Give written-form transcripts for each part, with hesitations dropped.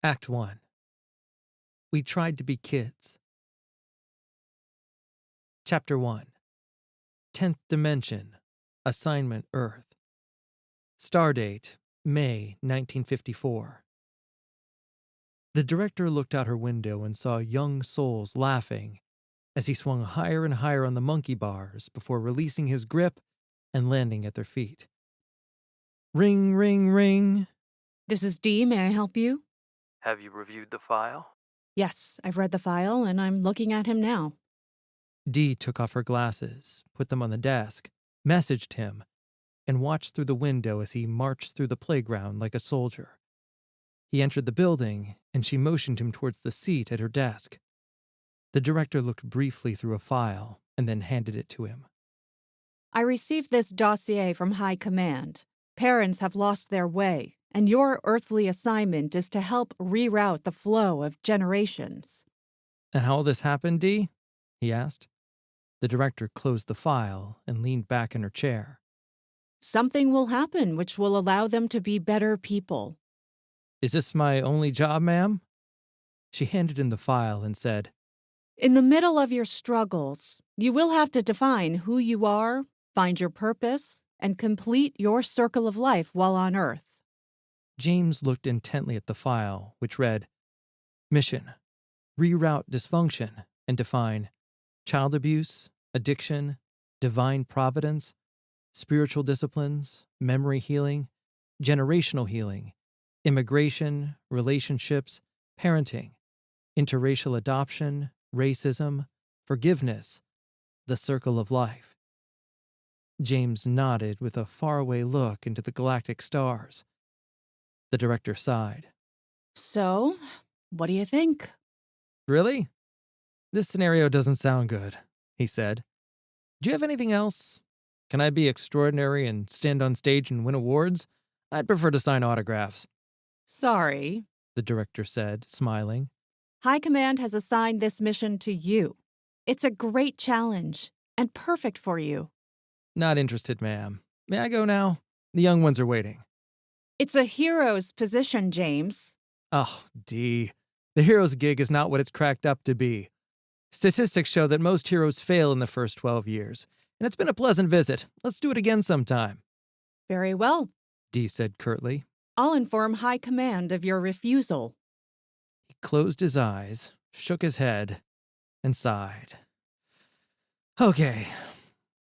Act 1. We tried to be kids. Chapter 1. 10th Dimension. Assignment Earth. Stardate, May 1954. The director looked out her window and saw young souls laughing as he swung higher and higher on the monkey bars before releasing his grip and landing at their feet. Ring, ring, ring. This is Dee. May I help you? Have you reviewed the file? Yes, I've read the file, and I'm looking at him now. Dee took off her glasses, put them on the desk, messaged him, and watched through the window as he marched through the playground like a soldier. He entered the building, and she motioned him towards the seat at her desk. The director looked briefly through a file and then handed it to him. I received this dossier from High Command. Parents have lost their way, and your earthly assignment is to help reroute the flow of generations. And how will this happen, Dee? He asked. The director closed the file and leaned back in her chair. Something will happen which will allow them to be better people. Is this my only job, ma'am? She handed him the file and said, In the middle of your struggles, you will have to define who you are, find your purpose, and complete your circle of life while on Earth. James looked intently at the file, which read, Mission, reroute dysfunction and define child abuse, addiction, divine providence, spiritual disciplines, memory healing, generational healing, immigration, relationships, parenting, interracial adoption, racism, forgiveness, the circle of life. James nodded with a faraway look into the galactic stars. The director sighed. So, what do you think? Really? This scenario doesn't sound good, he said. Do you have anything else? Can I be extraordinary and stand on stage and win awards? I'd prefer to sign autographs. Sorry. The director said, smiling. High Command has assigned this mission to you. It's a great challenge and perfect for you. Not interested, ma'am. May I go now? The young ones are waiting. It's a hero's position, James. Oh, Dee. The hero's gig is not what it's cracked up to be. Statistics show that most heroes fail in the first 12 years, and it's been a pleasant visit. Let's do it again sometime. Very well. Dee said curtly. I'll inform High Command of your refusal. He closed his eyes, shook his head, and sighed. Okay.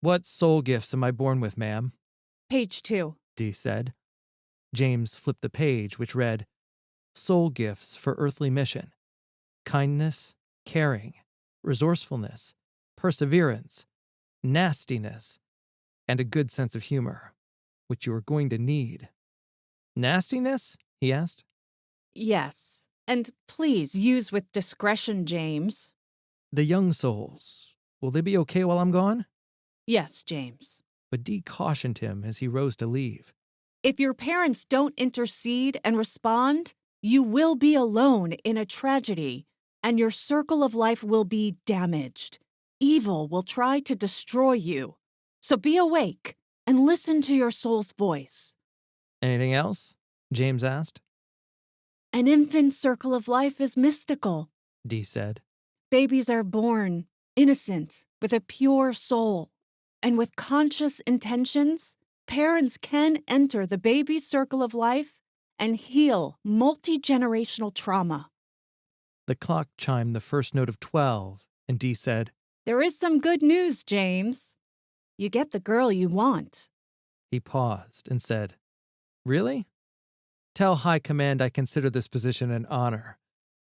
What soul gifts am I born with, ma'am? Page 2. Dee said. James flipped the page, which read, Soul gifts for earthly mission. Kindness, caring, resourcefulness, perseverance, nastiness, and a good sense of humor, which you are going to need. Nastiness? He asked. Yes. And please use with discretion, James. The young souls, will they be okay while I'm gone? Yes, James. But Dee cautioned him as he rose to leave. If your parents don't intercede and respond, you will be alone in a tragedy, and your circle of life will be damaged. Evil will try to destroy you. So be awake and listen to your soul's voice. Anything else? James asked. An infant circle of life is mystical. Dee said. Babies are born innocent, with a pure soul. And with conscious intentions, parents can enter the baby's circle of life and heal multi-generational trauma. The clock chimed the first note of 12, and Dee said, There is some good news, James. You get the girl you want. He paused and said, Really? Tell High Command I consider this position an honor.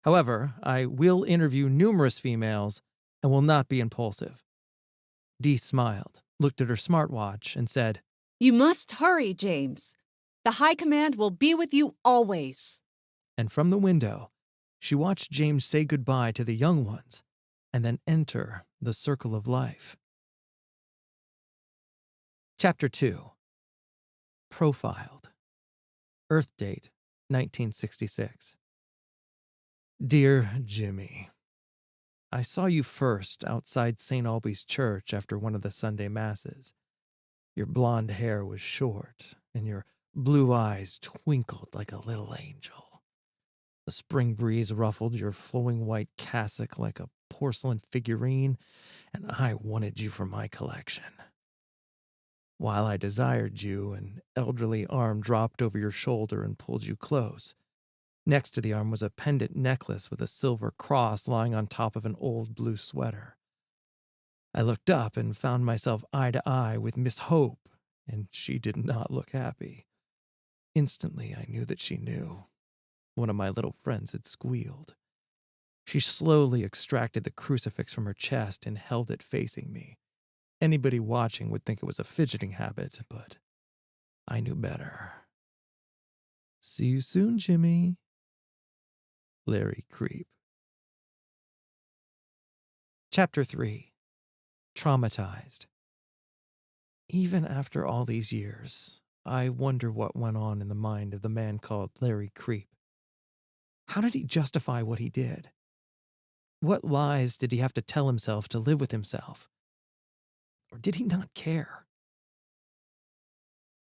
However, I will interview numerous females and will not be impulsive. Dee smiled, looked at her smartwatch, and said, You must hurry, James. The High Command will be with you always. And from the window, she watched James say goodbye to the young ones and then enter the circle of life. Chapter 2. Profiled. Earth date, 1966. Dear Jimmy, I saw you first outside St. Albie's Church after one of the Sunday Masses. Your blonde hair was short, and your blue eyes twinkled like a little angel. The spring breeze ruffled your flowing white cassock like a porcelain figurine, and I wanted you for my collection. While I desired you, an elderly arm dropped over your shoulder and pulled you close. Next to the arm was a pendant necklace with a silver cross lying on top of an old blue sweater. I looked up and found myself eye to eye with Miss Hope, and she did not look happy. Instantly, I knew that she knew. One of my little friends had squealed. She slowly extracted the crucifix from her chest and held it facing me. Anybody watching would think it was a fidgeting habit, but I knew better. See you soon, Jimmy. Larry Creep. Chapter 3. Traumatized. Even after all these years, I wonder what went on in the mind of the man called Larry Creep. How did he justify what he did? What lies did he have to tell himself to live with himself? Or did he not care?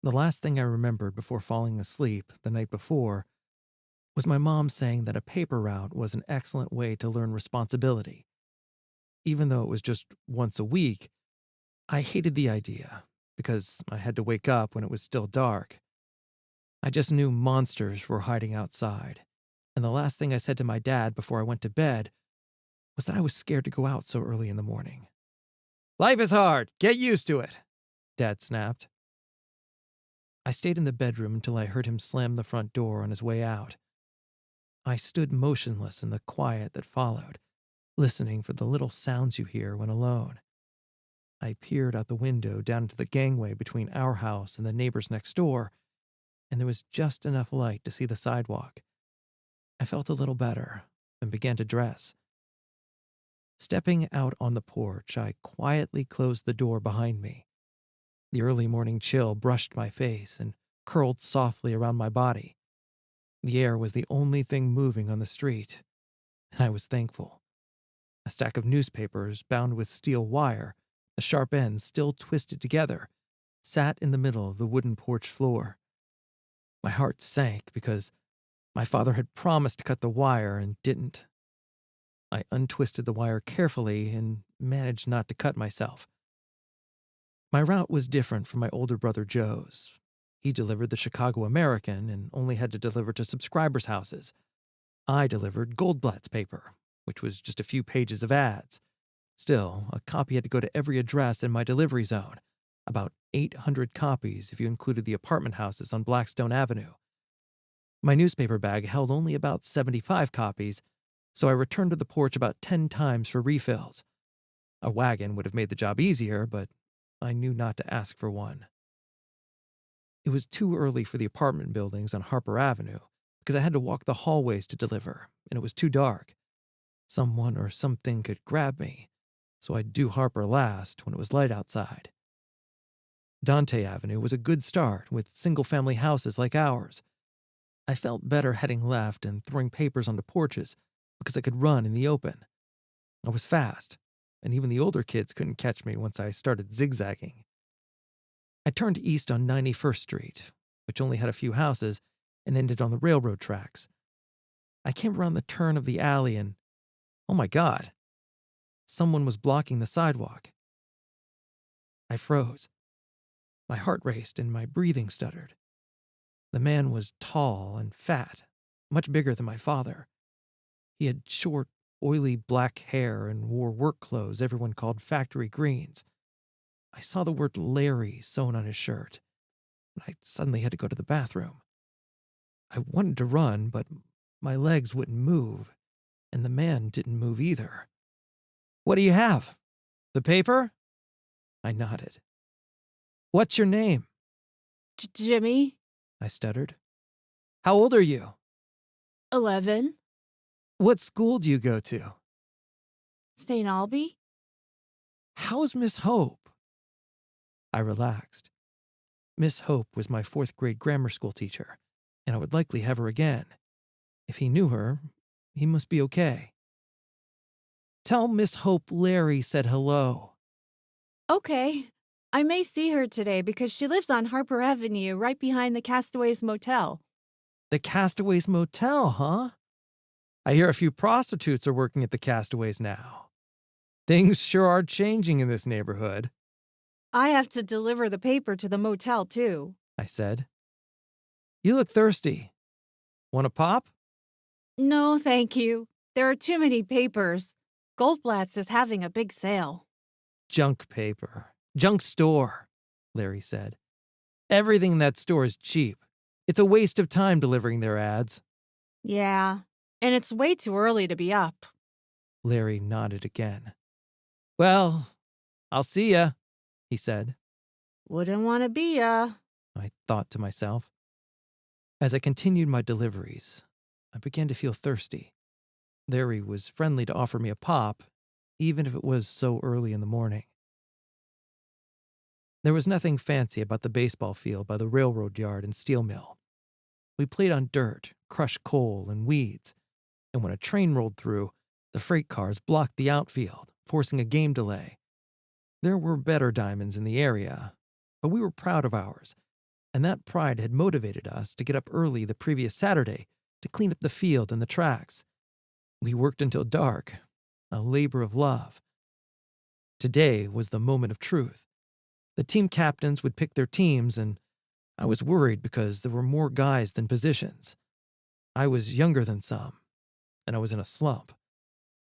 The last thing I remembered before falling asleep the night before was my mom saying that a paper route was an excellent way to learn responsibility. Even though it was just once a week, I hated the idea because I had to wake up when it was still dark. I just knew monsters were hiding outside, and the last thing I said to my dad before I went to bed was that I was scared to go out so early in the morning. "Life is hard. Get used to it," Dad snapped. I stayed in the bedroom until I heard him slam the front door on his way out. I stood motionless in the quiet that followed, listening for the little sounds you hear when alone. I peered out the window down into the gangway between our house and the neighbors next door, and there was just enough light to see the sidewalk. I felt a little better and began to dress. Stepping out on the porch, I quietly closed the door behind me. The early morning chill brushed my face and curled softly around my body. The air was the only thing moving on the street, and I was thankful. A stack of newspapers bound with steel wire, the sharp ends still twisted together, sat in the middle of the wooden porch floor. My heart sank because my father had promised to cut the wire and didn't. I untwisted the wire carefully and managed not to cut myself. My route was different from my older brother Joe's. He delivered the Chicago American and only had to deliver to subscribers' houses. I delivered Goldblatt's paper, which was just a few pages of ads. Still, a copy had to go to every address in my delivery zone, about 800 copies if you included the apartment houses on Blackstone Avenue. My newspaper bag held only about 75 copies, so I returned to the porch about 10 times for refills. A wagon would have made the job easier, but I knew not to ask for one. It was too early for the apartment buildings on Harper Avenue because I had to walk the hallways to deliver, and it was too dark. Someone or something could grab me, so I'd do Harper last when it was light outside. Dante Avenue was a good start with single-family houses like ours. I felt better heading left and throwing papers onto porches because I could run in the open. I was fast, and even the older kids couldn't catch me once I started zigzagging. I turned east on 91st Street, which only had a few houses, and ended on the railroad tracks. I came around the turn of the alley and, oh my God, someone was blocking the sidewalk. I froze. My heart raced and my breathing stuttered. The man was tall and fat, much bigger than my father. He had short, oily black hair and wore work clothes everyone called factory greens. I saw the word Larry sewn on his shirt, and I suddenly had to go to the bathroom. I wanted to run, but my legs wouldn't move, and the man didn't move either. "What do you have? The paper?" I nodded. "What's your name?" Jimmy, I stuttered. "How old are you?" 11, "What school do you go to?" St. Albie. "How's Miss Hope?" I relaxed. Miss Hope was my 4th grade grammar school teacher, and I would likely have her again. If he knew her, he must be okay. "Tell Miss Hope Larry said hello." Okay. I may see her today because she lives on Harper Avenue right behind the Castaways Motel. "The Castaways Motel, huh?" I hear a few prostitutes are working at the Castaways now. Things sure are changing in this neighborhood, I have to deliver the paper to the motel, too. I said. You look thirsty. Want a pop? No, thank you. There are too many papers. Goldblatt's is having a big sale. Junk paper. Junk store, Larry said. Everything in that store is cheap. It's a waste of time delivering their ads. Yeah, and it's way too early to be up. Larry nodded again. Well, I'll see ya, he said. Wouldn't want to be ya. I thought to myself. As I continued my deliveries, I began to feel thirsty. Larry was friendly to offer me a pop, even if it was so early in the morning. There was nothing fancy about the baseball field by the railroad yard and steel mill. We played on dirt, crushed coal, and weeds, and when a train rolled through, the freight cars blocked the outfield, forcing a game delay. There were better diamonds in the area, but we were proud of ours, and that pride had motivated us to get up early the previous Saturday to clean up the field and the tracks. We worked until dark, a labor of love. Today was the moment of truth. The team captains would pick their teams, and I was worried because there were more guys than positions. I was younger than some, and I was in a slump.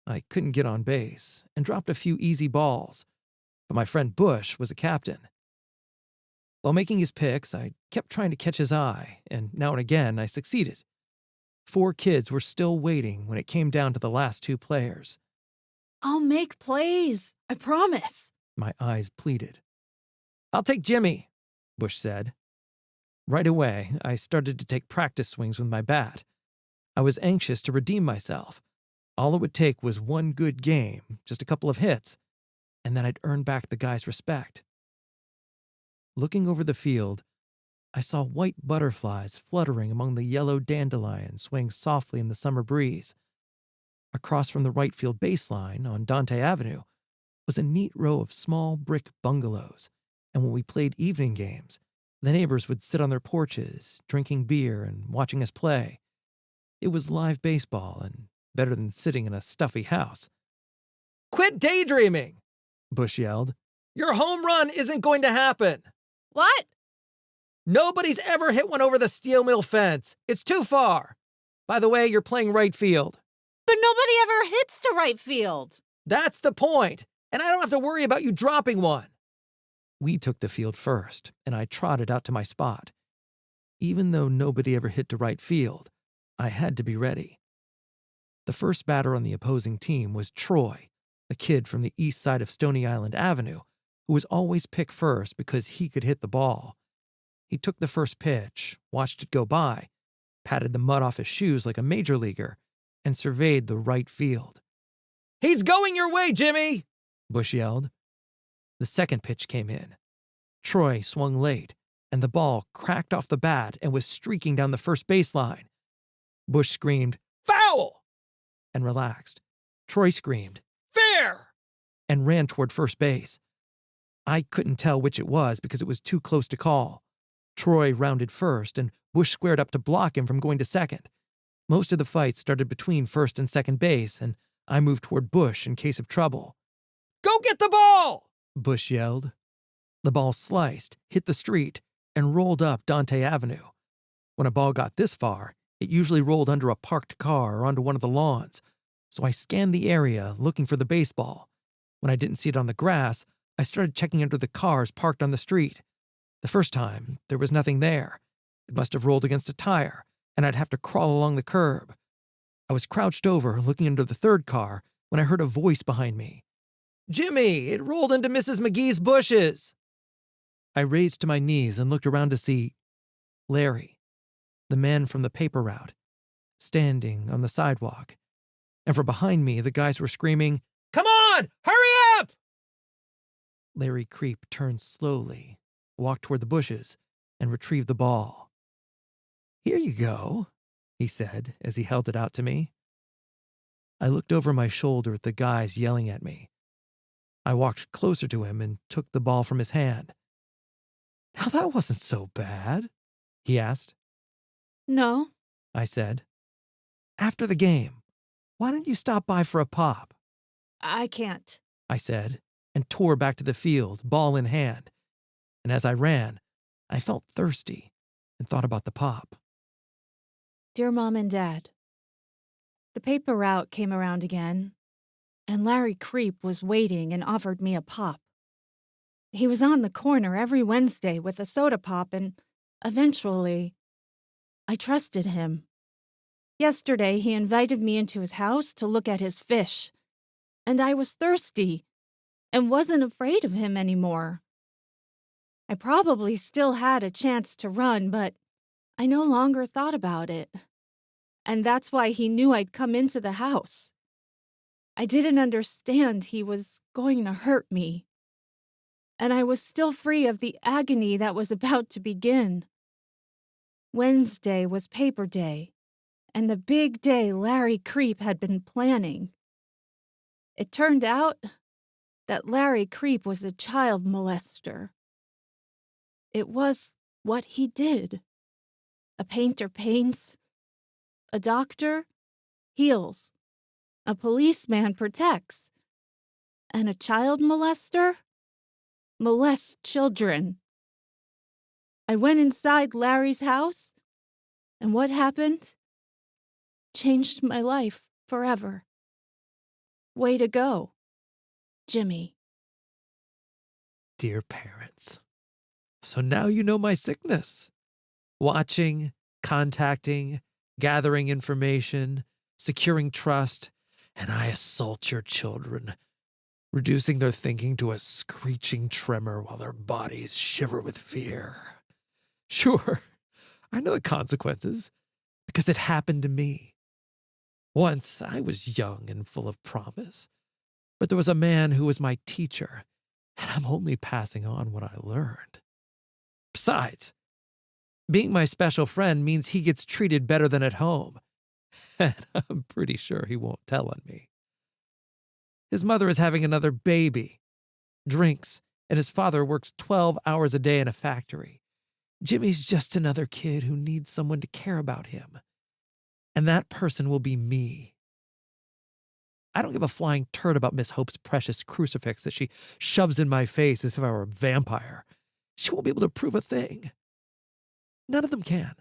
I couldn't get on base and dropped a few easy balls, but my friend Bush was a captain. While making his picks, I kept trying to catch his eye, and now and again I succeeded. 4 kids were still waiting when it came down to the last 2 players. I'll make plays, I promise. My eyes pleaded. I'll take Jimmy, Bush said. Right away, I started to take practice swings with my bat. I was anxious to redeem myself. All it would take was one good game, just a couple of hits, and then I'd earn back the guy's respect. Looking over the field, I saw white butterflies fluttering among the yellow dandelions swaying softly in the summer breeze. Across from the right field baseline on Dante Avenue was a neat row of small brick bungalows, and when we played evening games, the neighbors would sit on their porches, drinking beer and watching us play. It was live baseball and better than sitting in a stuffy house. Quit daydreaming, Bush yelled. Your home run isn't going to happen. What? Nobody's ever hit one over the steel mill fence. It's too far. By the way, you're playing right field. But nobody ever hits to right field. That's the point, and I don't have to worry about you dropping one. We took the field first, and I trotted out to my spot. Even though nobody ever hit to right field, I had to be ready. The first batter on the opposing team was Troy, a kid from the east side of Stony Island Avenue, who was always picked first because he could hit the ball. He took the first pitch, watched it go by, patted the mud off his shoes like a major leaguer, and surveyed the right field. He's going your way, Jimmy! Bush yelled. The second pitch came in. Troy swung late, and the ball cracked off the bat and was streaking down the first baseline. Bush screamed, "Foul!" and relaxed. Troy screamed, "Fair!" and ran toward first base. I couldn't tell which it was because it was too close to call. Troy rounded first, and Bush squared up to block him from going to second. Most of the fight started between first and second base, and I moved toward Bush in case of trouble. Go get the ball! Bush yelled. The ball sliced, hit the street, and rolled up Dante Avenue. When a ball got this far, it usually rolled under a parked car or onto one of the lawns, so I scanned the area looking for the baseball. When I didn't see it on the grass, I started checking under the cars parked on the street. The first time, there was nothing there. It must have rolled against a tire, and I'd have to crawl along the curb. I was crouched over, looking under the third car, when I heard a voice behind me. Jimmy, it rolled into Mrs. McGee's bushes. I raised to my knees and looked around to see Larry, the man from the paper route, standing on the sidewalk. And from behind me, the guys were screaming, Come on, hurry up! Larry Creep turned slowly, walked toward the bushes, and retrieved the ball. Here you go, he said as he held it out to me. I looked over my shoulder at the guys yelling at me. I walked closer to him and took the ball from his hand. Now that wasn't so bad, he asked. No. I said. After the game, Why don't you stop by for a pop? I can't. I said, and tore back to the field, ball in hand. And as I ran, I felt thirsty and thought about the pop. Dear Mom and Dad, the paper route came around again, and Larry Creep was waiting and offered me a pop. He was on the corner every Wednesday with a soda pop, and eventually, I trusted him. Yesterday, he invited me into his house to look at his fish, and I was thirsty and wasn't afraid of him anymore. I probably still had a chance to run, but I no longer thought about it. And that's why he knew I'd come into the house. I didn't understand he was going to hurt me. And I was still free of the agony that was about to begin. Wednesday was paper day, and the big day Larry Creep had been planning. It turned out that Larry Creep was a child molester. It was what he did. A painter paints, a doctor heals, a policeman protects, and a child molester molests children. I went inside Larry's house, and what happened changed my life forever. Way to go, Jimmy. Dear parents, so now you know my sickness. Watching, contacting, gathering information, securing trust, and I assault your children, reducing their thinking to a screeching tremor while their bodies shiver with fear. Sure, I know the consequences, because it happened to me. Once I was young and full of promise, but there was a man who was my teacher, and I'm only passing on what I learned. Besides, being my special friend means he gets treated better than at home, and I'm pretty sure he won't tell on me. His mother is having another baby, drinks, and his father works 12 hours a day in a factory. Jimmy's just another kid who needs someone to care about him, and that person will be me. I don't give a flying turd about Miss Hope's precious crucifix that she shoves in my face as if I were a vampire. She won't be able to prove a thing. None of them can.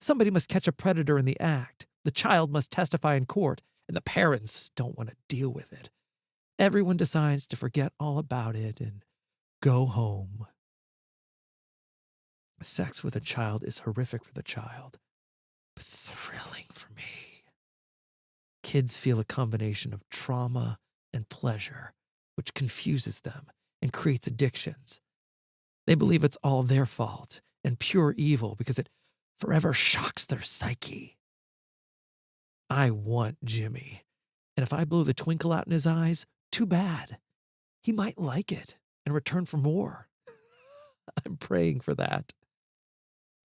Somebody must catch a predator in the act. The child must testify in court, and the parents don't want to deal with it. Everyone decides to forget all about it and go home. Sex with a child is horrific for the child, but thrilling for me. Kids feel a combination of trauma and pleasure, which confuses them and creates addictions. They believe it's all their fault and pure evil because it forever shocks their psyche. I want Jimmy, and if I blow the twinkle out in his eyes, too bad. He might like it and return for more. I'm praying for that.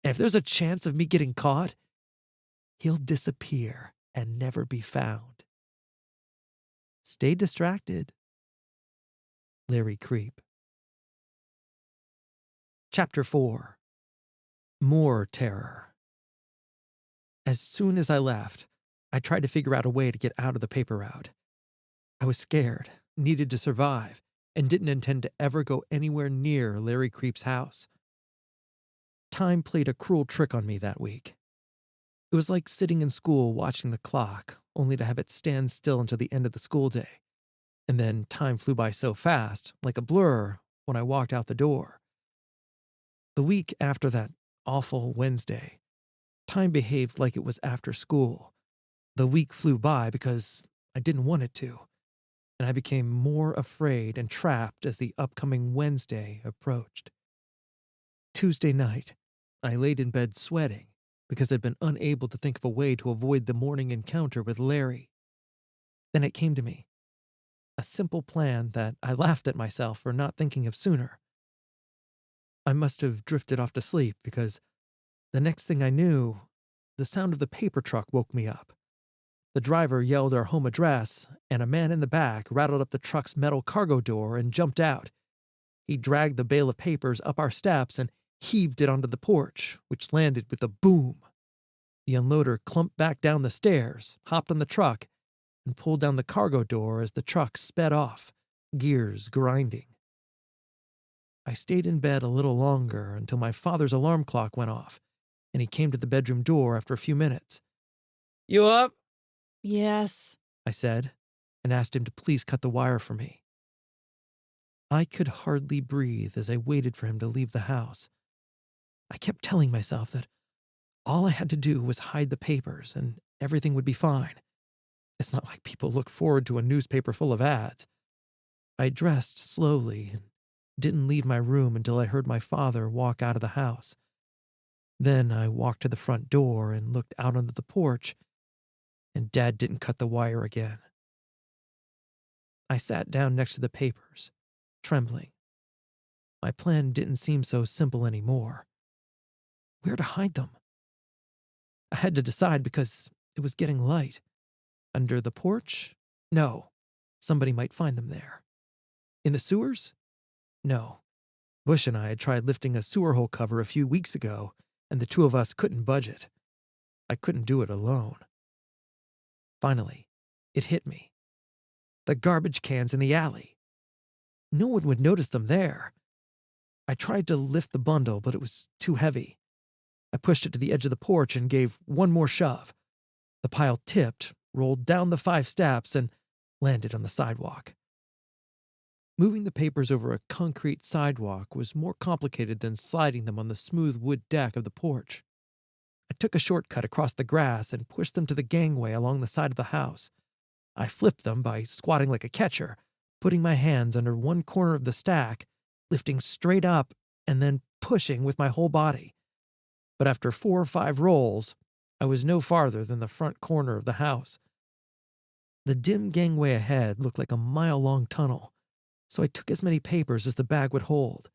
And if there's a chance of me getting caught, he'll disappear and never be found. Stay distracted. Larry Creep. Chapter 4. More terror. As soon as I left, I tried to figure out a way to get out of the paper route. I was scared, needed to survive, and didn't intend to ever go anywhere near Larry Creep's house. Time played a cruel trick on me that week. It was like sitting in school watching the clock, only to have it stand still until the end of the school day. And then time flew by so fast, like a blur, when I walked out the door. The week after that awful Wednesday, time behaved like it was after school. The week flew by because I didn't want it to, and I became more afraid and trapped as the upcoming Wednesday approached. Tuesday night, I laid in bed sweating because I'd been unable to think of a way to avoid the morning encounter with Larry. Then it came to me. A simple plan that I laughed at myself for not thinking of sooner. I must have drifted off to sleep because the next thing I knew, the sound of the paper truck woke me up. The driver yelled our home address, and a man in the back rattled up the truck's metal cargo door and jumped out. He dragged the bale of papers up our steps and heaved it onto the porch, which landed with a boom. The unloader clumped back down the stairs, hopped on the truck, and pulled down the cargo door as the truck sped off, gears grinding. I stayed in bed a little longer until my father's alarm clock went off, and he came to the bedroom door after a few minutes. "You up?" Yes. I said, and asked him to please cut the wire for me. I could hardly breathe as I waited for him to leave the house. I kept telling myself that all I had to do was hide the papers and everything would be fine. It's not like people look forward to a newspaper full of ads. I dressed slowly and didn't leave my room until I heard my father walk out of the house. Then I walked to the front door and looked out onto the porch, and Dad didn't cut the wire again. I sat down next to the papers, trembling. My plan didn't seem so simple anymore. Where to hide them? I had to decide because it was getting light. Under the porch? No. Somebody might find them there. In the sewers? No. Bush and I had tried lifting a sewer hole cover a few weeks ago, and the two of us couldn't budge it. I couldn't do it alone. Finally, it hit me. The garbage cans in the alley. No one would notice them there. I tried to lift the bundle, but it was too heavy. I pushed it to the edge of the porch and gave one more shove. The pile tipped, rolled down the 5 steps, and landed on the sidewalk. Moving the papers over a concrete sidewalk was more complicated than sliding them on the smooth wood deck of the porch. I took a shortcut across the grass and pushed them to the gangway along the side of the house. I flipped them by squatting like a catcher, putting my hands under one corner of the stack, lifting straight up, and then pushing with my whole body. But after 4 or 5 rolls, I was no farther than the front corner of the house. The dim gangway ahead looked like a mile-long tunnel, so I took as many papers as the bag would hold.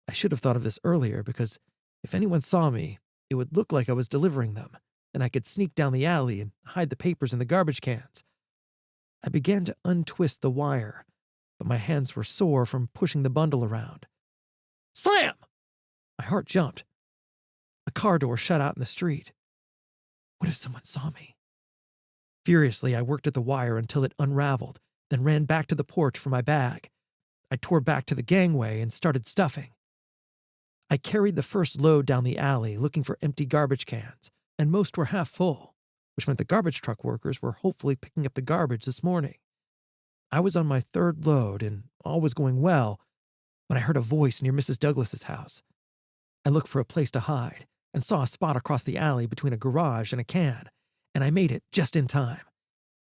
I should have thought of this earlier because if anyone saw me, it would look like I was delivering them, and I could sneak down the alley and hide the papers in the garbage cans. I began to untwist the wire, but my hands were sore from pushing the bundle around. Slam! My heart jumped. A car door shut out in the street. What if someone saw me? Furiously, I worked at the wire until it unraveled, then ran back to the porch for my bag. I tore back to the gangway and started stuffing. I carried the first load down the alley looking for empty garbage cans, and most were half full, which meant the garbage truck workers were hopefully picking up the garbage this morning. I was on my 3rd load, and all was going well, when I heard a voice near Mrs. Douglas's house. I looked for a place to hide, and saw a spot across the alley between a garage and a can, and I made it just in time.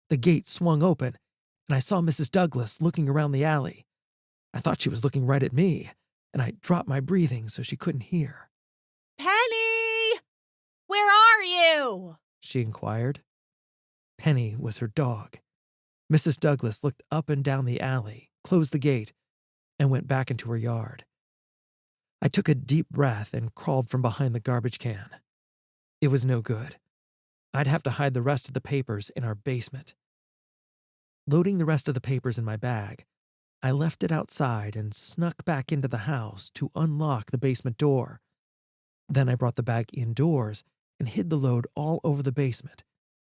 The gate swung open, and I saw Mrs. Douglas looking around the alley. I thought she was looking right at me, and I dropped my breathing so she couldn't hear. Penny! Where are you? She inquired. Penny was her dog. Mrs. Douglas looked up and down the alley, closed the gate, and went back into her yard. I took a deep breath and crawled from behind the garbage can. It was no good. I'd have to hide the rest of the papers in our basement. Loading the rest of the papers in my bag, I left it outside and snuck back into the house to unlock the basement door. Then I brought the bag indoors and hid the load all over the basement,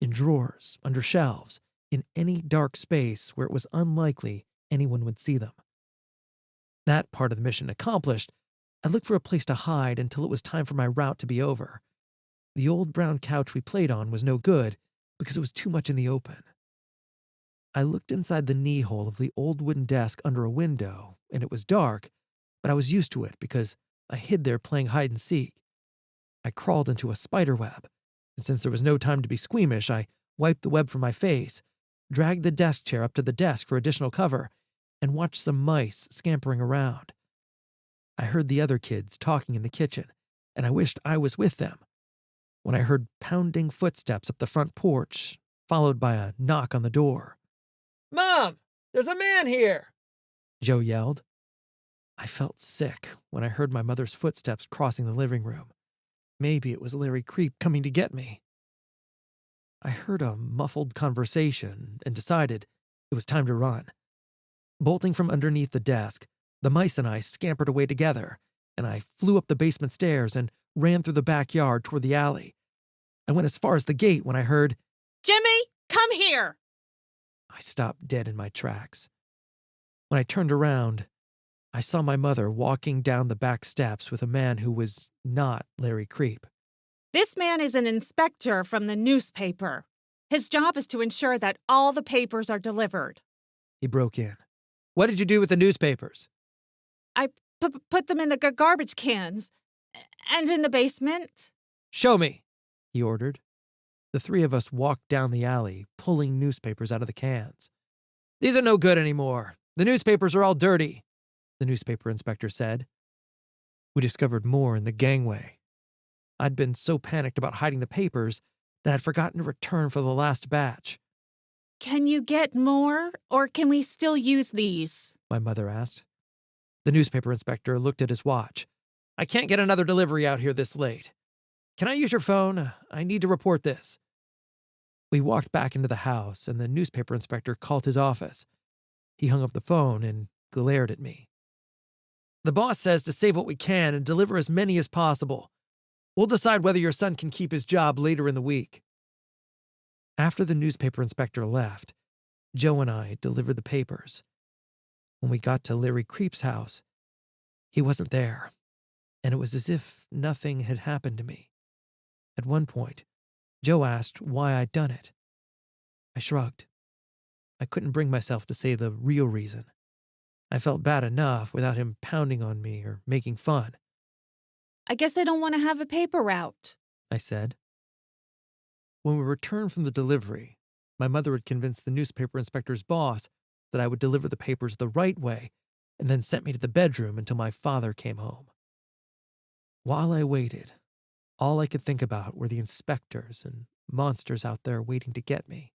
in drawers, under shelves, in any dark space where it was unlikely anyone would see them. That part of the mission accomplished, I looked for a place to hide until it was time for my route to be over. The old brown couch we played on was no good because it was too much in the open. I looked inside the knee hole of the old wooden desk under a window, and it was dark, but I was used to it because I hid there playing hide and seek. I crawled into a spider web, and since there was no time to be squeamish, I wiped the web from my face, dragged the desk chair up to the desk for additional cover, and watched some mice scampering around. I heard the other kids talking in the kitchen, and I wished I was with them, when I heard pounding footsteps up the front porch, followed by a knock on the door. "Mom, there's a man here!" Joe yelled. I felt sick when I heard my mother's footsteps crossing the living room. Maybe it was Larry Creep coming to get me. I heard a muffled conversation and decided it was time to run. Bolting from underneath the desk, the mice and I scampered away together, and I flew up the basement stairs and ran through the backyard toward the alley. I went as far as the gate when I heard, Jimmy, come here! I stopped dead in my tracks. When I turned around, I saw my mother walking down the back steps with a man who was not Larry Creep. This man is an inspector from the newspaper. His job is to ensure that all the papers are delivered. He broke in. What did you do with the newspapers? I put them in the garbage cans. And in the basement. Show me, he ordered. The three of us walked down the alley, pulling newspapers out of the cans. These are no good anymore. The newspapers are all dirty, the newspaper inspector said. We discovered more in the gangway. I'd been so panicked about hiding the papers that I'd forgotten to return for the last batch. Can you get more, or can we still use these? My mother asked. The newspaper inspector looked at his watch. I can't get another delivery out here this late. Can I use your phone? I need to report this. We walked back into the house, and the newspaper inspector called his office. He hung up the phone and glared at me. The boss says to save what we can and deliver as many as possible. We'll decide whether your son can keep his job later in the week. After the newspaper inspector left, Joe and I delivered the papers. When we got to Larry Creep's house, he wasn't there, and it was as if nothing had happened to me. At one point, Joe asked why I'd done it. I shrugged. I couldn't bring myself to say the real reason. I felt bad enough without him pounding on me or making fun. I guess I don't want to have a paper route, I said. When we returned from the delivery, my mother had convinced the newspaper inspector's boss that I would deliver the papers the right way and then sent me to the bedroom until my father came home. While I waited, all I could think about were the inspectors and monsters out there waiting to get me.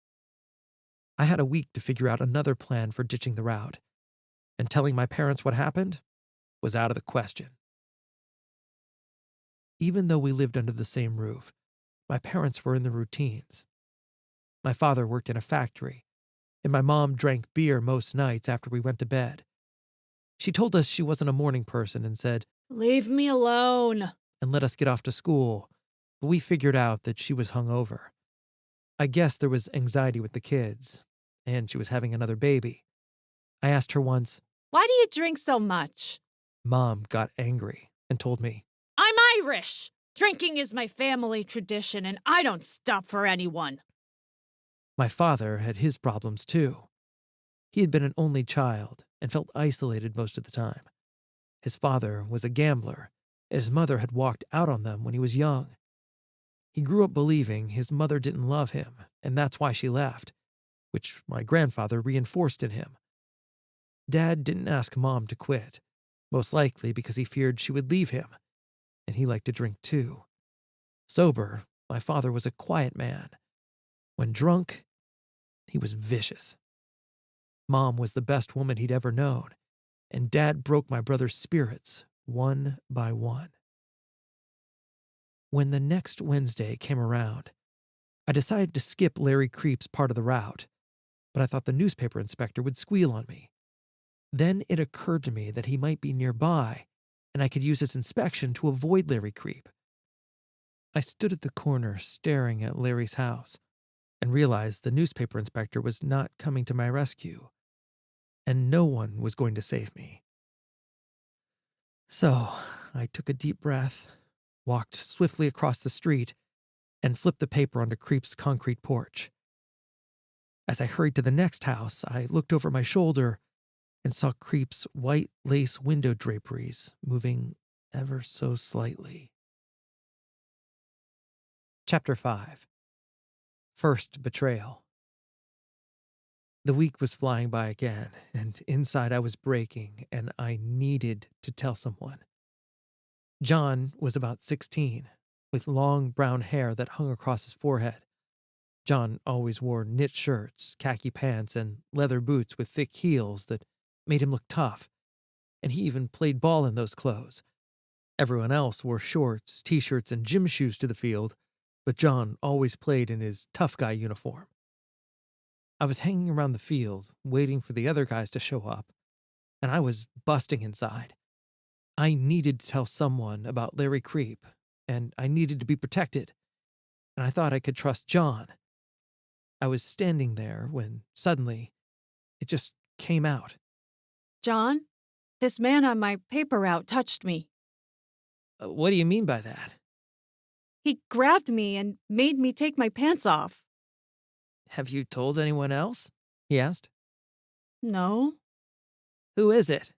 I had a week to figure out another plan for ditching the route, and telling my parents what happened was out of the question. Even though we lived under the same roof, my parents were in their routines. My father worked in a factory, and my mom drank beer most nights after we went to bed. She told us she wasn't a morning person and said, "Leave me alone," and let us get off to school, but we figured out that she was hungover. I guess there was anxiety with the kids, and she was having another baby. I asked her once, "Why do you drink so much?" Mom got angry and told me, "I'm Irish. Drinking is my family tradition, and I don't stop for anyone." my father had his problems too. He had been an only child and felt isolated most of the time. His father was a gambler, and his mother had walked out on them when he was young. He grew up believing his mother didn't love him, and that's why she left, which my grandfather reinforced in him. Dad didn't ask Mom to quit, most likely because he feared she would leave him, and he liked to drink too. Sober, my father was a quiet man. When drunk, he was vicious. Mom was the best woman he'd ever known, and Dad broke my brother's spirits one by one. When the next Wednesday came around, I decided to skip Larry Creep's part of the route, but I thought the newspaper inspector would squeal on me. Then it occurred to me that he might be nearby, and I could use his inspection to avoid Larry Creep. I stood at the corner staring at Larry's house and realized the newspaper inspector was not coming to my rescue, and no one was going to save me. So I took a deep breath, walked swiftly across the street, and flipped the paper onto Creep's concrete porch. As I hurried to the next house, I looked over my shoulder and saw Creep's white lace window draperies moving ever so slightly. Chapter 5. First Betrayal. The week was flying by again, and inside I was breaking, and I needed to tell someone. John was about 16, with long brown hair that hung across his forehead. John always wore knit shirts, khaki pants, and leather boots with thick heels that made him look tough, and he even played ball in those clothes. Everyone else wore shorts, t-shirts, and gym shoes to the field, but John always played in his tough guy uniform. I was hanging around the field, waiting for the other guys to show up, and I was busting inside. I needed to tell someone about Larry Creep, and I needed to be protected. and I thought I could trust John. I was standing there when suddenly it just came out. John, this man on my paper route touched me. What do you mean by that? He grabbed me and made me take my pants off. Have you told anyone else? He asked. No. Who is it?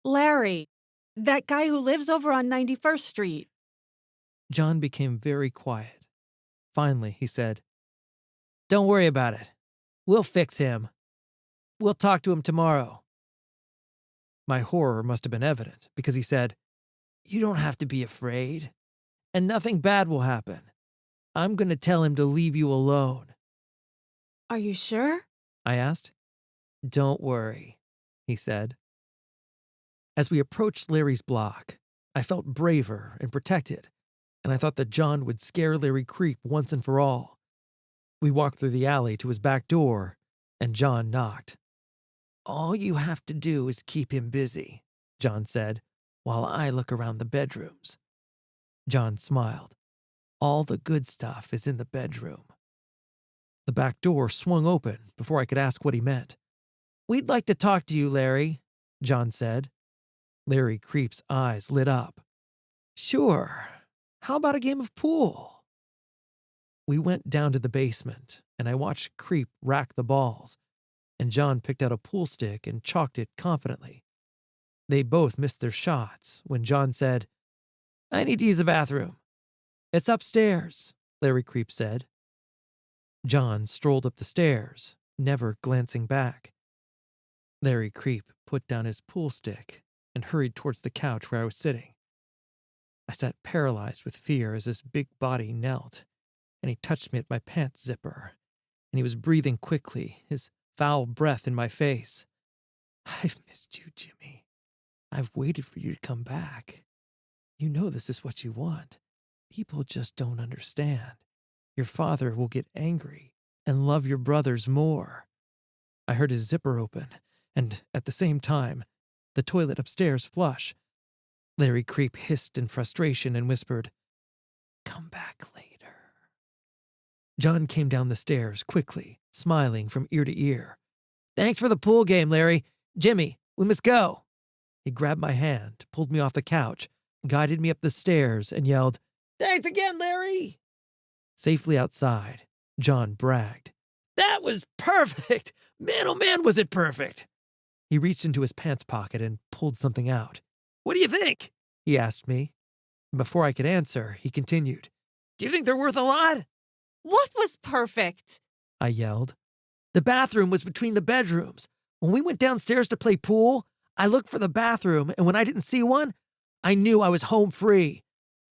Larry, that guy who lives over on 91st Street. John became very quiet. Finally, he said, "Don't worry about it. We'll fix him. We'll talk to him tomorrow." My horror must have been evident because he said, "You don't have to be afraid, and nothing bad will happen. I'm going to tell him to leave you alone." Are you sure? I asked. "Don't worry," he said. As we approached Larry's block, I felt braver and protected, and I thought that John would scare Larry Creep once and for all. We walked through the alley to his back door, and John knocked. "All you have to do is keep him busy," John said, "while I look around the bedrooms." John smiled. "All the good stuff is in the bedroom." The back door swung open before I could ask what he meant. "We'd like to talk to you, Larry," John said. Larry Creep's eyes lit up. "Sure. How about a game of pool?" We went down to the basement, and I watched Creep rack the balls, and John picked out a pool stick and chalked it confidently. They both missed their shots when John said, "I need to use the bathroom." "It's upstairs," Larry Creep said. John strolled up the stairs, never glancing back. Larry Creep put down his pool stick and hurried towards the couch where I was sitting. I sat paralyzed with fear as his big body knelt, and he touched me at my pants zipper, and he was breathing quickly, his foul breath in my face. "I've missed you, Jimmy. I've waited for you to come back. You know this is what you want. People just don't understand. Your father will get angry and love your brothers more." I heard his zipper open, and at the same time, the toilet upstairs flush. Larry Creep hissed in frustration and whispered, "Come back later." John came down the stairs quickly, smiling from ear to ear. "Thanks for the pool game, Larry. Jimmy, we must go." He grabbed my hand, pulled me off the couch, guided me up the stairs, and yelled, "Thanks again, Larry." Safely outside, John bragged, "That was perfect! Man, oh man, was it perfect!" He reached into his pants pocket and pulled something out. "What do you think?" he asked me. And before I could answer, he continued, "Do you think they're worth a lot?" What was perfect? I yelled. "The bathroom was between the bedrooms. When we went downstairs to play pool, I looked for the bathroom, and when I didn't see one, I knew I was home free.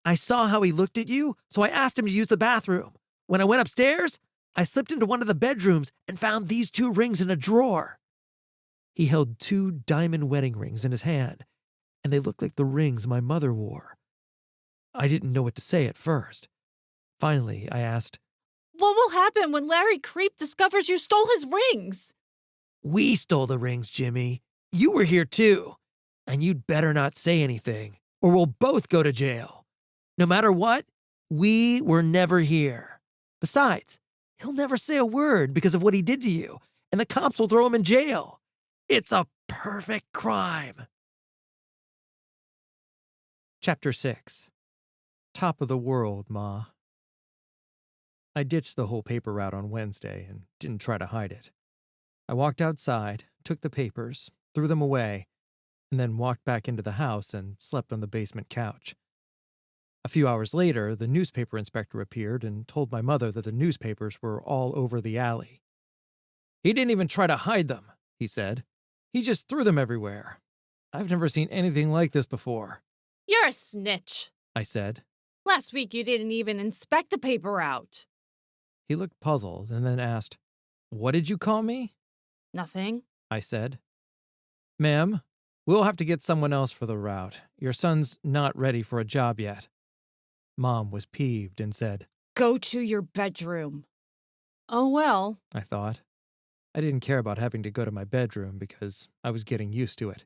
I saw how he looked at you, so I asked him to use the bathroom. When I went upstairs, I slipped into one of the bedrooms and found these 2 rings in a drawer." He held 2 diamond wedding rings in his hand, and they looked like the rings my mother wore. I didn't know what to say at first. Finally, I asked, What will happen when Larry Creep discovers you stole his rings? "We stole the rings, Jimmy. You were here too. And you'd better not say anything, or we'll both go to jail. No matter what, we were never here. Besides, he'll never say a word because of what he did to you, and the cops will throw him in jail. It's a perfect crime." Chapter 6. Top of the world, Ma. I ditched the whole paper route on Wednesday and didn't try to hide it. I walked outside, took the papers, threw them away, and then walked back into the house and slept on the basement couch. A few hours later, the newspaper inspector appeared and told my mother that the newspapers were all over the alley. "He didn't even try to hide them," he said. "He just threw them everywhere. I've never seen anything like this before." You're a snitch. I said. Last week you didn't even inspect the paper route. He looked puzzled and then asked, "What did you call me?" Nothing. I said. "Ma'am, we'll have to get someone else for the route. Your son's not ready for a job yet." Mom was peeved and said, Go to your bedroom. Oh well. I thought. I didn't care about having to go to my bedroom because I was getting used to it.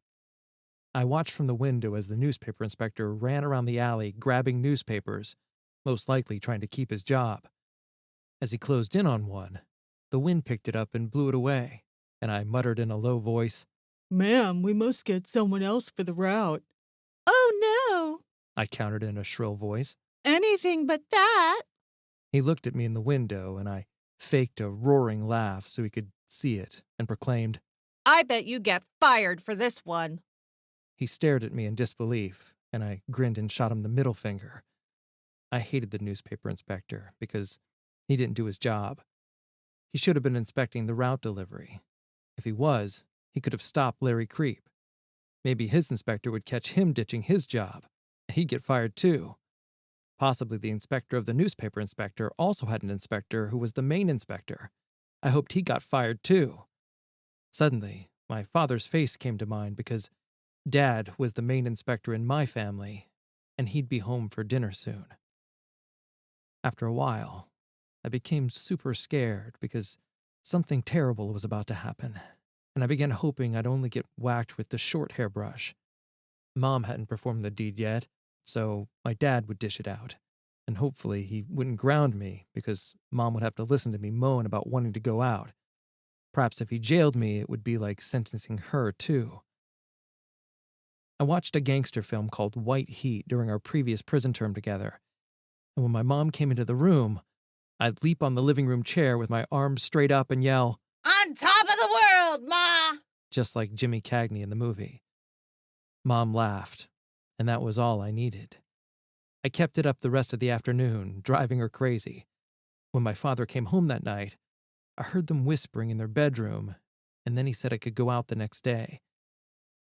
I watched from the window as the newspaper inspector ran around the alley grabbing newspapers, most likely trying to keep his job. As he closed in on one, the wind picked it up and blew it away, and I muttered in a low voice, Ma'am, we must get someone else for the route. Oh no! I countered in a shrill voice. Anything but that. He looked at me in the window, and I faked a roaring laugh so he could see it, and proclaimed, I bet you get fired for this one. He stared at me in disbelief, and I grinned and shot him the middle finger. I hated the newspaper inspector because he didn't do his job. He should have been inspecting the route delivery. If he was, he could have stopped Larry Creep. Maybe his inspector would catch him ditching his job, and he'd get fired too. Possibly the inspector of the newspaper inspector also had an inspector who was the main inspector. I hoped he got fired too. Suddenly, my father's face came to mind because Dad was the main inspector in my family, and he'd be home for dinner soon. After a while, I became super scared because something terrible was about to happen, and I began hoping I'd only get whacked with the short hairbrush. Mom hadn't performed the deed yet, so my dad would dish it out, and hopefully he wouldn't ground me because Mom would have to listen to me moan about wanting to go out. Perhaps if he jailed me, it would be like sentencing her too. I watched a gangster film called White Heat during our previous prison term together, and when my mom came into the room, I'd leap on the living room chair with my arms straight up and yell, On top of the world, Ma! just like Jimmy Cagney in the movie. Mom laughed, and that was all I needed. I kept it up the rest of the afternoon, driving her crazy. When my father came home that night, I heard them whispering in their bedroom, and then he said I could go out the next day.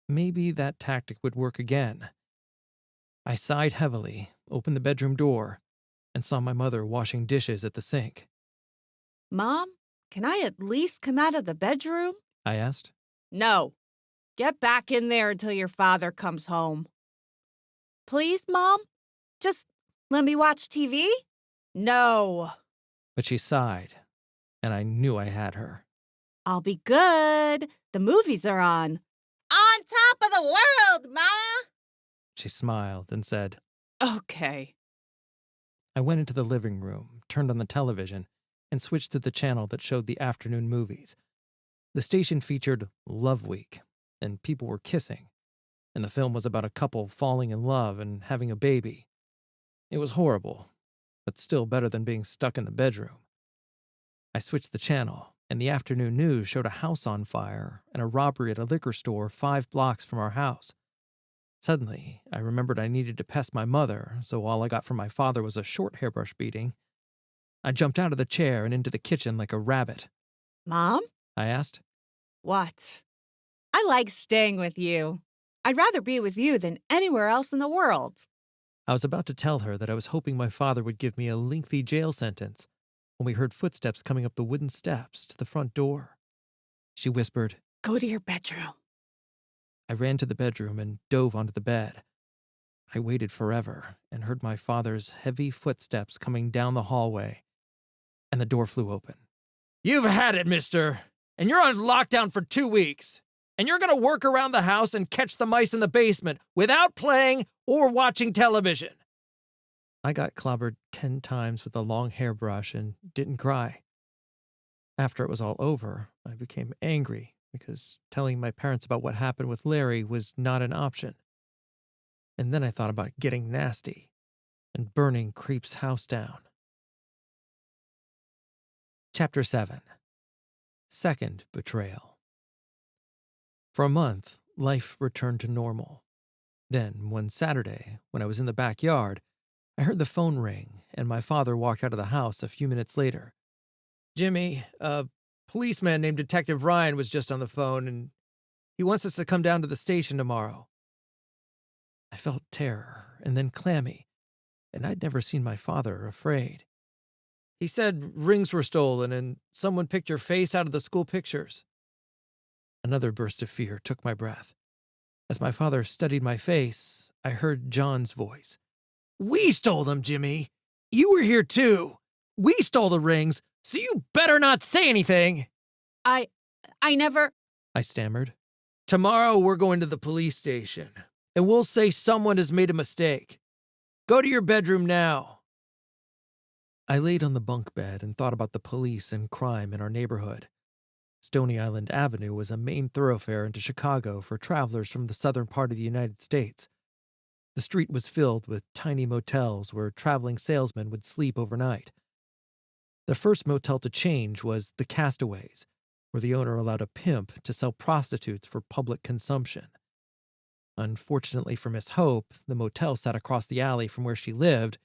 Maybe that tactic would work again. I sighed heavily, opened the bedroom door, and saw my mother washing dishes at the sink. Mom, can I at least come out of the bedroom? I asked. No. Get back in there until your father comes home. Please, Mom? Just let me watch TV? No. But she sighed, and I knew I had her. I'll be good. The movies are on. On top of the world, Ma! She smiled and said, Okay. I went into the living room, turned on the television, and switched to the channel that showed the afternoon movies. The station featured Love Week, and people were kissing, and the film was about a couple falling in love and having a baby. It was horrible, but still better than being stuck in the bedroom. I switched the channel, and the afternoon news showed a house on fire and a robbery at a liquor store 5 blocks from our house. Suddenly, I remembered I needed to pest my mother, so all I got from my father was a short hairbrush beating. I jumped out of the chair and into the kitchen like a rabbit. Mom? I asked. What? I like staying with you. I'd rather be with you than anywhere else in the world. I was about to tell her that I was hoping my father would give me a lengthy jail sentence when we heard footsteps coming up the wooden steps to the front door. She whispered, Go to your bedroom. I ran to the bedroom and dove onto the bed. I waited forever and heard my father's heavy footsteps coming down the hallway, and the door flew open. You've had it, mister, and you're on lockdown for 2 weeks, and you're going to work around the house and catch the mice in the basement without playing or watching television. I got clobbered 10 times with a long hairbrush and didn't cry. After it was all over, I became angry because telling my parents about what happened with Larry was not an option. And then I thought about getting nasty and burning Creep's house down. Chapter 7. Second Betrayal. For a month, life returned to normal. Then, one Saturday, when I was in the backyard, I heard the phone ring, and my father walked out of the house a few minutes later. Jimmy, a policeman named Detective Ryan was just on the phone, and he wants us to come down to the station tomorrow. I felt terror, and then clammy, and I'd never seen my father afraid. He said rings were stolen, and someone picked your face out of the school pictures. Another burst of fear took my breath. As my father studied my face, I heard John's voice. We stole them, Jimmy. You were here too. We stole the rings, so you better not say anything. I never... I stammered. Tomorrow we're going to the police station, and we'll say someone has made a mistake. Go to your bedroom now. I laid on the bunk bed and thought about the police and crime in our neighborhood. Stony Island Avenue was a main thoroughfare into Chicago for travelers from the southern part of the United States. The street was filled with tiny motels where traveling salesmen would sleep overnight. The first motel to change was the Castaways, where the owner allowed a pimp to sell prostitutes for public consumption. Unfortunately for Miss Hope, the motel sat across the alley from where she lived,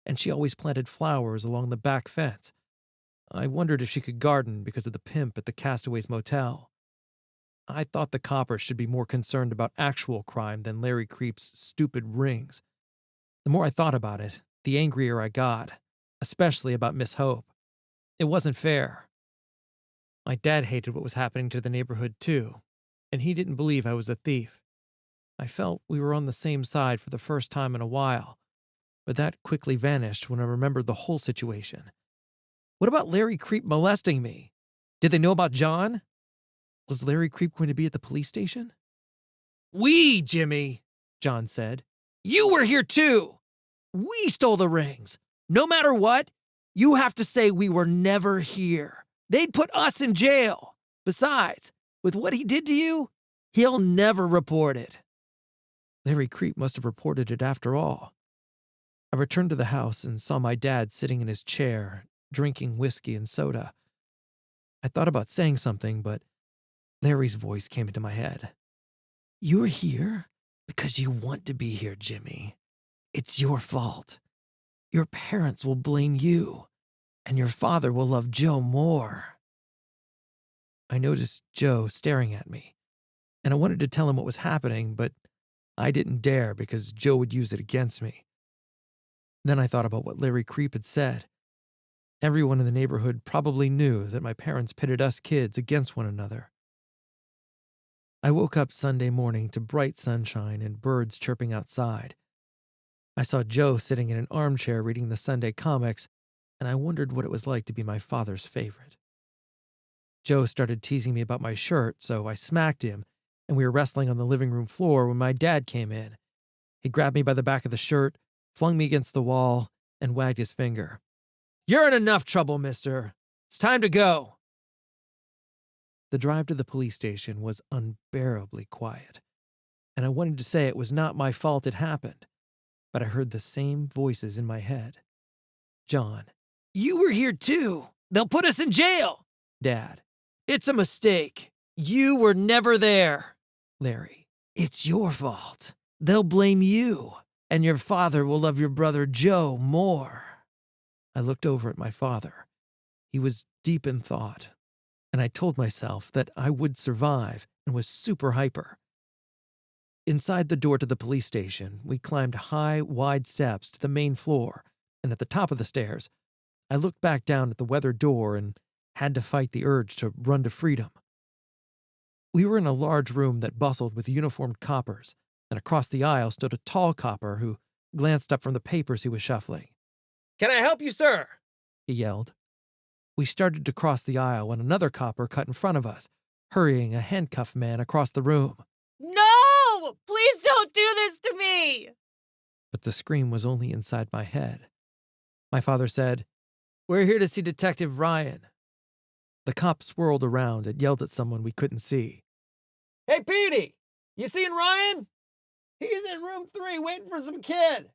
and she always planted flowers along the back fence. I wondered if she could garden because of the pimp at the Castaways Motel. I thought the coppers should be more concerned about actual crime than Larry Creep's stupid rings. The more I thought about it, the angrier I got, especially about Miss Hope. It wasn't fair. My dad hated what was happening to the neighborhood too, and he didn't believe I was a thief. I felt we were on the same side for the first time in a while, but that quickly vanished when I remembered the whole situation. What about Larry Creep molesting me? Did they know about John? Was Larry Creep going to be at the police station? "We, Jimmy," John said. "You were here too. We stole the rings. No matter what, you have to say we were never here. They'd put us in jail. Besides, with what he did to you, he'll never report it." Larry Creep must have reported it after all. I returned to the house and saw my dad sitting in his chair, drinking whiskey and soda. I thought about saying something, but Larry's voice came into my head. "You're here because you want to be here, Jimmy. It's your fault. Your parents will blame you, and your father will love Joe more." I noticed Joe staring at me, and I wanted to tell him what was happening, but I didn't dare because Joe would use it against me. Then I thought about what Larry Creep had said. Everyone in the neighborhood probably knew that my parents pitted us kids against one another. I woke up Sunday morning to bright sunshine and birds chirping outside. I saw Joe sitting in an armchair reading the Sunday comics, and I wondered what it was like to be my father's favorite. Joe started teasing me about my shirt, so I smacked him, and we were wrestling on the living room floor when my dad came in. He grabbed me by the back of the shirt, flung me against the wall, and wagged his finger. "You're in enough trouble, mister. It's time to go." The drive to the police station was unbearably quiet, and I wanted to say it was not my fault it happened, but I heard the same voices in my head. John: "You were here too. They'll put us in jail." Dad: "It's a mistake. You were never there." Larry: "It's your fault. They'll blame you, and your father will love your brother Joe more." I looked over at my father. He was deep in thought, and I told myself that I would survive and was super hyper. Inside the door to the police station, we climbed high, wide steps to the main floor, and at the top of the stairs, I looked back down at the weathered door and had to fight the urge to run to freedom. We were in a large room that bustled with uniformed coppers, and across the aisle stood a tall copper who glanced up from the papers he was shuffling. "Can I help you, sir?" he yelled. We started to cross the aisle when another copper cut in front of us, hurrying a handcuffed man across the room. No! Please don't do this to me! But the scream was only inside my head. My father said, "We're here to see Detective Ryan." The cop swirled around and yelled at someone we couldn't see. "Hey, Petey! You seen Ryan? He's in room 3 waiting for some kid."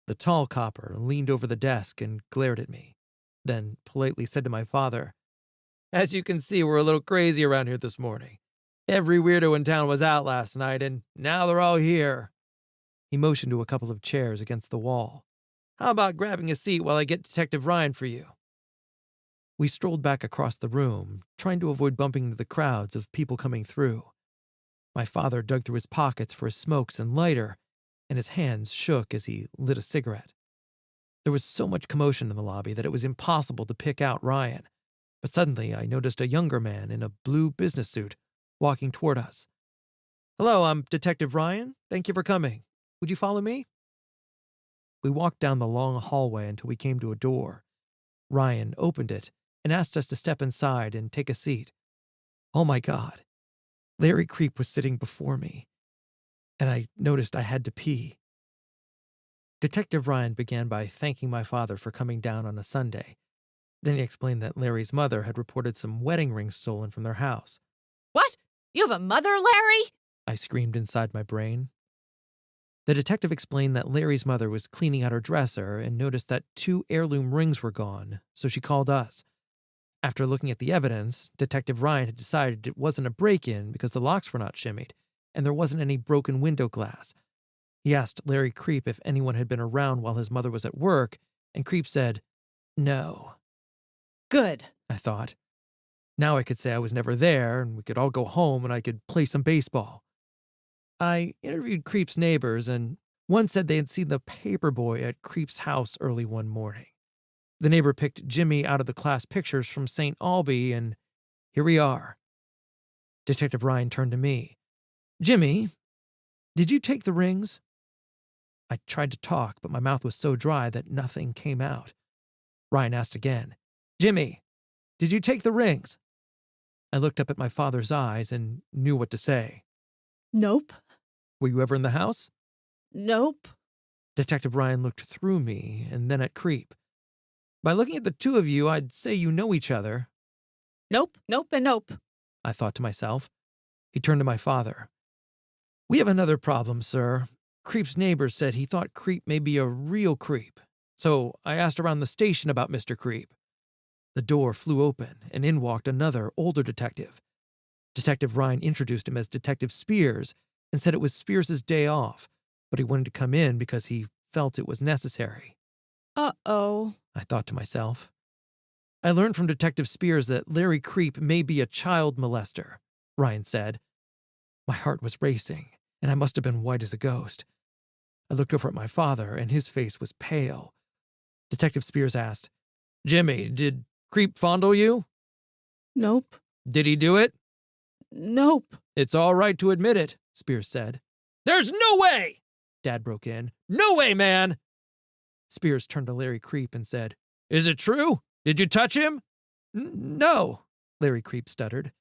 The tall copper leaned over the desk and glared at me, then politely said to my father, "As you can see, we're a little crazy around here this morning. Every weirdo in town was out last night, and now they're all here." He motioned to a couple of chairs against the wall. "How about grabbing a seat while I get Detective Ryan for you?" We strolled back across the room, trying to avoid bumping into the crowds of people coming through. My father dug through his pockets for his smokes and lighter, and his hands shook as he lit a cigarette. There was so much commotion in the lobby that it was impossible to pick out Ryan, but suddenly I noticed a younger man in a blue business suit walking toward us. "Hello, I'm Detective Ryan. Thank you for coming. Would you follow me?" We walked down the long hallway until we came to a door. Ryan opened it and asked us to step inside and take a seat. Oh my God. Larry Creep was sitting before me, and I noticed I had to pee. Detective Ryan began by thanking my father for coming down on a Sunday. Then he explained that Larry's mother had reported some wedding rings stolen from their house. What? You have a mother, Larry? I screamed inside my brain. The detective explained that Larry's mother was cleaning out her dresser and noticed that 2 heirloom rings were gone, so she called us. After looking at the evidence, Detective Ryan had decided it wasn't a break-in because the locks were not shimmied, and there wasn't any broken window glass. He asked Larry Creep if anyone had been around while his mother was at work, and Creep said, "No." Good. I thought. Now I could say I was never there, and we could all go home and I could play some baseball. I interviewed Creep's neighbors, and one said they had seen the paperboy at Creep's house early one morning. The neighbor picked Jimmy out of the class pictures from St. Albee, and here we are. Detective Ryan turned to me. "Jimmy, did you take the rings?" I tried to talk, but my mouth was so dry that nothing came out. Ryan asked again, "Jimmy, did you take the rings?" I looked up at my father's eyes and knew what to say. Nope. "Were you ever in the house?" Nope. Detective Ryan looked through me and then at Creep. "By looking at the two of you, I'd say you know each other." Nope, nope, and nope. I thought to myself. He turned to my father. "We have another problem, sir. Creep's neighbor said he thought Creep may be a real creep. So I asked around the station about Mr. Creep." The door flew open, and in walked another, older detective. Detective Ryan introduced him as Detective Spears and said it was Spears's day off, but he wanted to come in because he felt it was necessary. Uh-oh. I thought to myself. "I learned from Detective Spears that Larry Creep may be a child molester," Ryan said. My heart was racing, and I must have been white as a ghost. I looked over at my father, and his face was pale. Detective Spears asked, "Jimmy, did Creep fondle you?" Nope. "Did he do it?" Nope. "It's all right to admit it," Spears said. "There's no way!" Dad broke in. "No way, man!" Spears turned to Larry Creep and said, "Is it true? Did you touch him?" No," Larry Creep stuttered.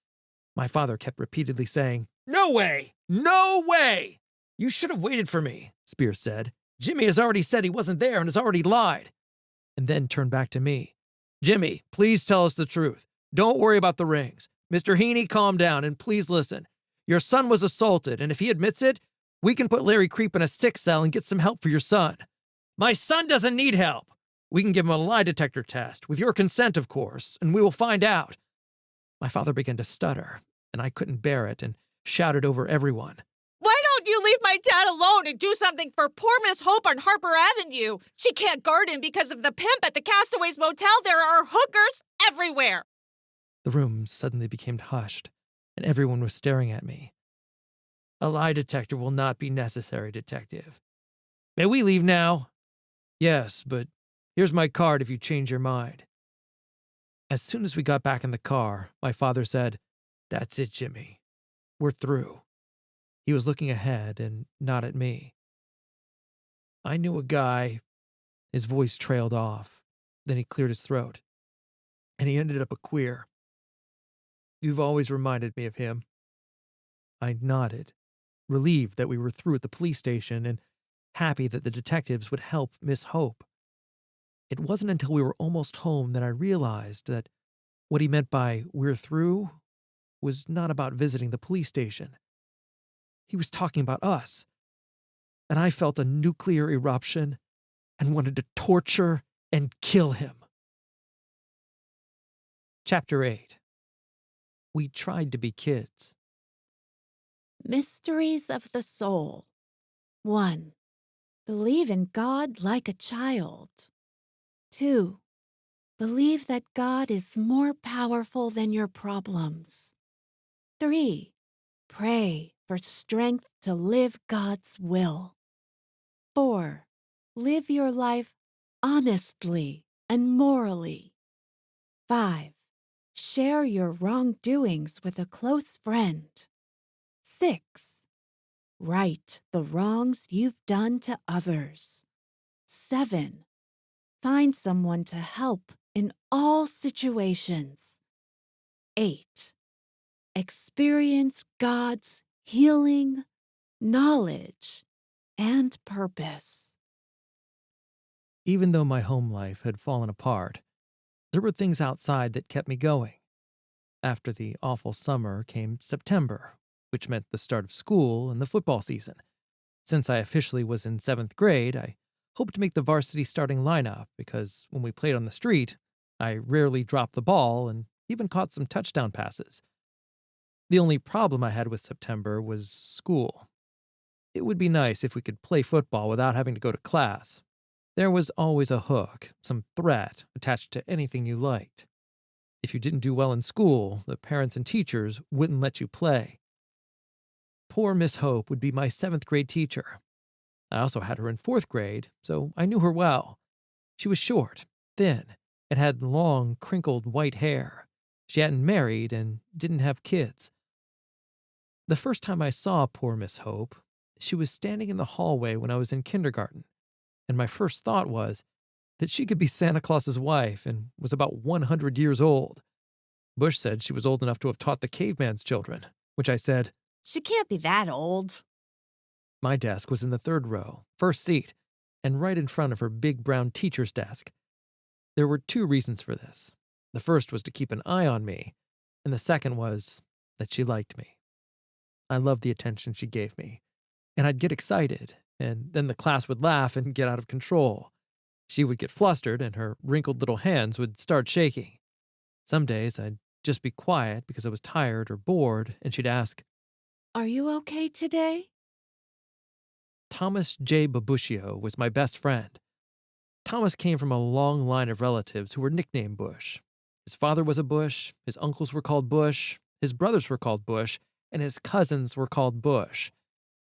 My father kept repeatedly saying, "No way! No way!" "You should have waited for me," Spears said. "Jimmy has already said he wasn't there and has already lied." And then turned back to me. "Jimmy, please tell us the truth. Don't worry about the rings. Mr. Heaney, calm down and please listen. Your son was assaulted, and if he admits it, we can put Larry Creep in a sick cell and get some help for your son." "My son doesn't need help." "We can give him a lie detector test, with your consent, of course, and we will find out." My father began to stutter, and I couldn't bear it and shouted over everyone. Why don't you leave my dad alone and do something for poor Miss Hope on Harper Avenue? She can't garden because of the pimp at the Castaways Motel. There are hookers everywhere. The room suddenly became hushed, and everyone was staring at me. "A lie detector will not be necessary, Detective." "May we leave now?" "Yes, but here's my card if you change your mind." As soon as we got back in the car, my father said, "That's it, Jimmy. We're through." He was looking ahead and not at me. "I knew a guy." His voice trailed off. Then he cleared his throat. "And he ended up a queer. You've always reminded me of him." I nodded, relieved that we were through at the police station and happy that the detectives would help Miss Hope. It wasn't until we were almost home that I realized that what he meant by "we're through" was not about visiting the police station. He was talking about us, and I felt a nuclear eruption and wanted to torture and kill him. Chapter 8. We tried to be kids. Mysteries of the Soul. 1. Believe in God like a child. 2. Believe that God is more powerful than your problems. 3. Pray for strength to live God's will. 4. Live your life honestly and morally. 5. Share your wrongdoings with a close friend. 6. Right the wrongs you've done to others. 7. Find someone to help in all situations. 8. Experience God's healing, knowledge, and purpose. Even though my home life had fallen apart, there were things outside that kept me going. After the awful summer came September, which meant the start of school and the football season. Since I officially was in 7th grade, I hoped to make the varsity starting lineup because when we played on the street, I rarely dropped the ball and even caught some touchdown passes. The only problem I had with September was school. It would be nice if we could play football without having to go to class. There was always a hook, some threat attached to anything you liked. If you didn't do well in school, the parents and teachers wouldn't let you play. Poor Miss Hope would be my 7th grade teacher. I also had her in 4th grade, so I knew her well. She was short, thin, and had long, crinkled white hair. She hadn't married and didn't have kids. The first time I saw poor Miss Hope, she was standing in the hallway when I was in kindergarten, and my first thought was that she could be Santa Claus's wife and was about 100 years old. Bush said she was old enough to have taught the caveman's children, which I said, She can't be that old. my desk was in the 3rd row, first seat, and right in front of her big brown teacher's desk. There were 2 reasons for this. The first was to keep an eye on me, and the second was that she liked me. I loved the attention she gave me, and I'd get excited, and then the class would laugh and get out of control. She would get flustered, and her wrinkled little hands would start shaking. Some days I'd just be quiet because I was tired or bored, and she'd ask, Are you okay today? Thomas J. Babushio was my best friend. Thomas came from a long line of relatives who were nicknamed Bush. His father was a Bush, his uncles were called Bush, his brothers were called Bush, and his cousins were called Bush.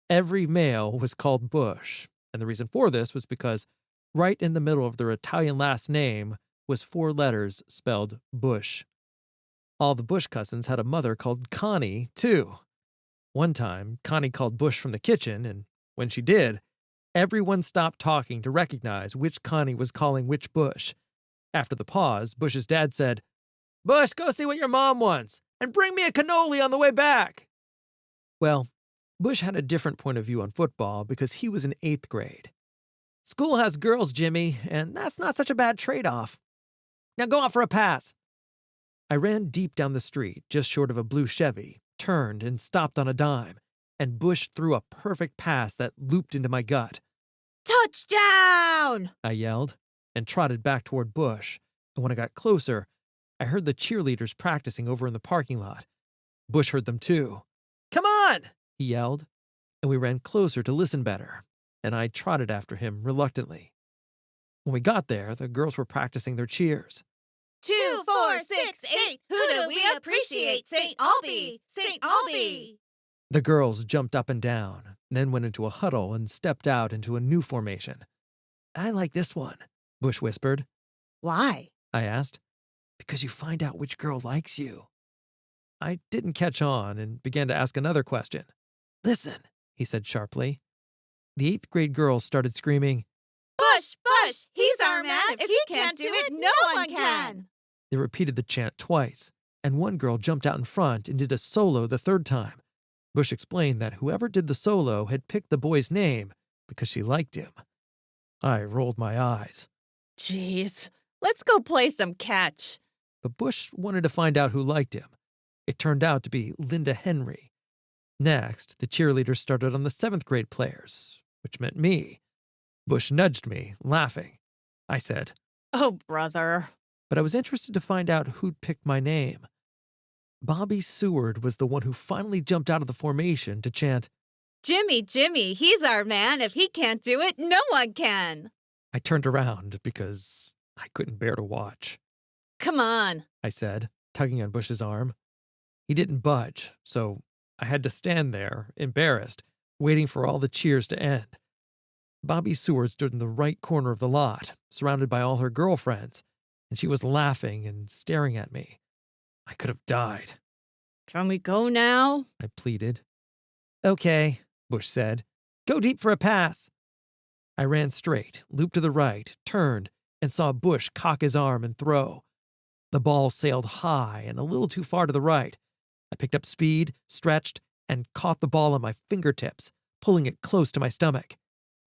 Every male was called Bush, and the reason for this was because right in the middle of their Italian last name was 4 letters spelled Bush. All the Bush cousins had a mother called Connie, too. One time, Connie called Bush from the kitchen, and when she did, everyone stopped talking to recognize which Connie was calling which Bush. After the pause, Bush's dad said, Bush, go see what your mom wants, and bring me a cannoli on the way back. Well, Bush had a different point of view on football because he was in 8th grade. School has girls, Jimmy, and that's not such a bad trade-off. Now go out for a pass. I ran deep down the street, just short of a blue Chevy, turned and stopped on a dime, and Bush threw a perfect pass that looped into my gut. Touchdown! I yelled, and trotted back toward Bush, and when I got closer, I heard the cheerleaders practicing over in the parking lot. Bush heard them too. Come on, he yelled, and we ran closer to listen better, and I trotted after him reluctantly. When we got there, the girls were practicing their cheers. 2, 4, 6, 8. Who do we appreciate? St. Albee! St. Albee! The girls jumped up and down, then went into a huddle and stepped out into a new formation. I like this one, Bush whispered. Why? I asked. Because you find out which girl likes you. I didn't catch on and began to ask another question. Listen, he said sharply. The 8th grade girls started screaming, Bush! Bush! He's our man! If he can't do it, no one can! They repeated the chant twice, and one girl jumped out in front and did a solo the 3rd time. Bush explained that whoever did the solo had picked the boy's name because she liked him. I rolled my eyes. Jeez, let's go play some catch. But Bush wanted to find out who liked him. It turned out to be Linda Henry. Next, the cheerleaders started on the 7th grade players, which meant me. Bush nudged me, laughing. I said, Oh, brother. but I was interested to find out who'd picked my name. Bobby Seward was the one who finally jumped out of the formation to chant, Jimmy, Jimmy, he's our man. If he can't do it, no one can! I turned around because I couldn't bear to watch. Come on. I said, tugging on Bush's arm. He didn't budge, so I had to stand there, embarrassed, waiting for all the cheers to end. Bobby Seward stood in the right corner of the lot, surrounded by all her girlfriends, and she was laughing and staring at me. I could have died. Can we go now? I pleaded. Okay, Bush said. Go deep for a pass. I ran straight, looped to the right, turned, and saw Bush cock his arm and throw. The ball sailed high and a little too far to the right. I picked up speed, stretched, and caught the ball on my fingertips, pulling it close to my stomach.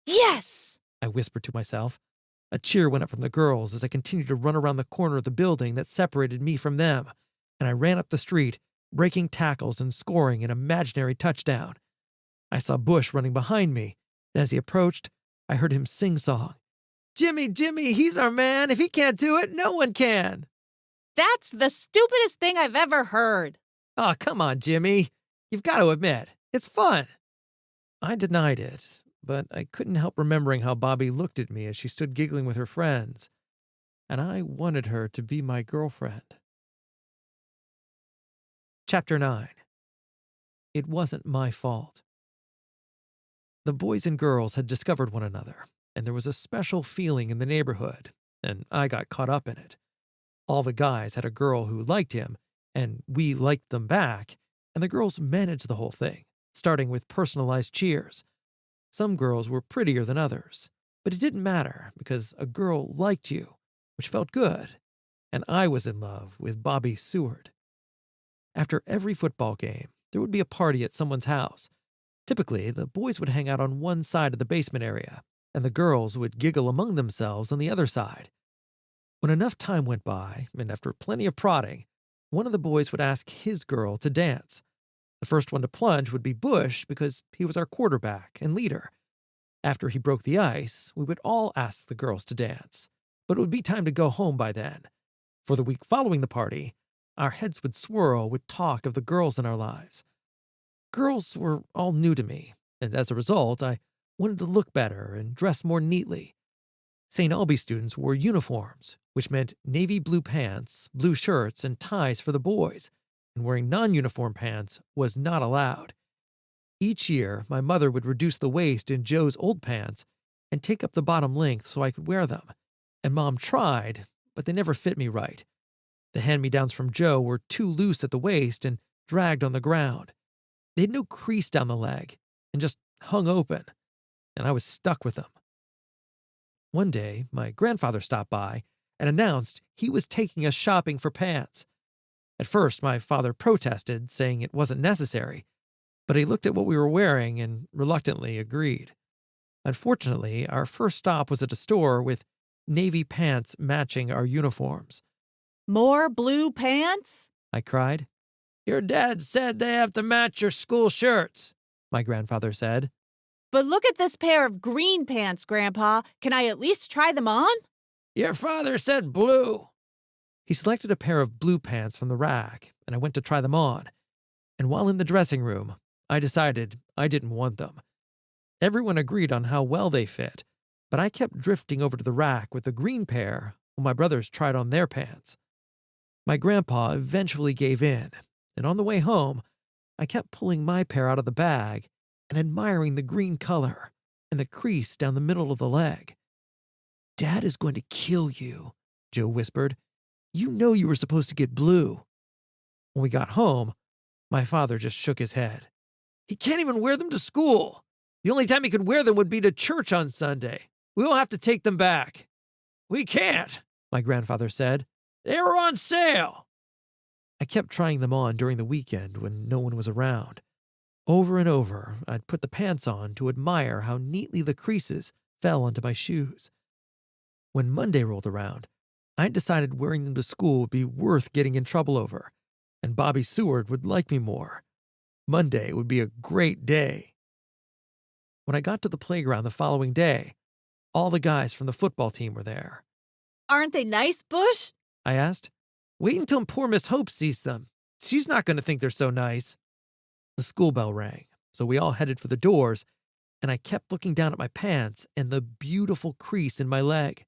Yes! I whispered to myself. A cheer went up from the girls as I continued to run around the corner of the building that separated me from them, and I ran up the street, breaking tackles and scoring an imaginary touchdown. I saw Bush running behind me, and as he approached, I heard him sing-song. "Jimmy, Jimmy, he's our man. If he can't do it, no one can." That's the stupidest thing I've ever heard. "Oh, come on, Jimmy. You've got to admit, it's fun." I denied it, but I couldn't help remembering how Bobby looked at me as she stood giggling with her friends, and I wanted her to be my girlfriend. Chapter 9. It wasn't my fault. The boys and girls had discovered one another, and there was a special feeling in the neighborhood, and I got caught up in it. All the guys had a girl who liked him, and we liked them back, and the girls managed the whole thing, starting with personalized cheers. Some girls were prettier than others, but it didn't matter because a girl liked you, which felt good, and I was in love with Bobby Seward. After every football game, there would be a party at someone's house. Typically, the boys would hang out on one side of the basement area, and the girls would giggle among themselves on the other side. When enough time went by, and after plenty of prodding, one of the boys would ask his girl to dance. The first one to plunge would be Bush because he was our quarterback and leader. After he broke the ice, we would all ask the girls to dance, but it would be time to go home by then. For the week following the party, our heads would swirl with talk of the girls in our lives. Girls were all new to me, and as a result, I wanted to look better and dress more neatly. St. Albee students wore uniforms, which meant navy blue pants, blue shirts, and ties for the boys, and wearing non-uniform pants was not allowed. Each year, my mother would reduce the waist in Joe's old pants and take up the bottom length so I could wear them. And Mom tried, but they never fit me right. The hand-me-downs from Joe were too loose at the waist and dragged on the ground. They had no crease down the leg and just hung open, and I was stuck with them. One day, my grandfather stopped by and announced he was taking us shopping for pants. At first, my father protested, saying it wasn't necessary, but he looked at what we were wearing and reluctantly agreed. Unfortunately, our first stop was at a store with navy pants matching our uniforms. More blue pants? I cried. "Your dad said they have to match your school shirts," my grandfather said. But look at this pair of green pants, Grandpa. Can I at least try them on? "Your father said blue." He selected a pair of blue pants from the rack, and I went to try them on. And while in the dressing room, I decided I didn't want them. Everyone agreed on how well they fit, but I kept drifting over to the rack with the green pair while my brothers tried on their pants. My grandpa eventually gave in, and on the way home, I kept pulling my pair out of the bag and admiring the green color and the crease down the middle of the leg. "Dad is going to kill you," Joe whispered. "You know you were supposed to get blue." When we got home, my father just shook his head. "He can't even wear them to school. The only time he could wear them would be to church on Sunday. We'll have to take them back." "We can't," my grandfather said. "They were on sale." I kept trying them on during the weekend when no one was around. Over and over, I'd put the pants on to admire how neatly the creases fell onto my shoes. When Monday rolled around, I decided wearing them to school would be worth getting in trouble over, and Bobby Seward would like me more. Monday would be a great day. When I got to the playground the following day, all the guys from the football team were there. Aren't they nice, Bush? I asked. "Wait until poor Miss Hope sees them. She's not going to think they're so nice." The school bell rang, so we all headed for the doors, and I kept looking down at my pants and the beautiful crease in my leg.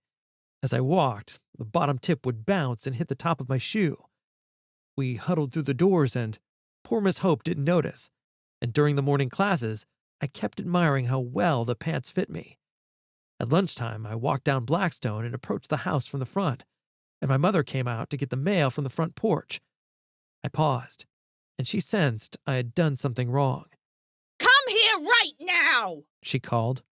As I walked, the bottom tip would bounce and hit the top of my shoe. We huddled through the doors, and poor Miss Hope didn't notice. And during the morning classes, I kept admiring how well the pants fit me. At lunchtime, I walked down Blackstone and approached the house from the front, and my mother came out to get the mail from the front porch. I paused, and she sensed I had done something wrong. "Come here right now!" she called.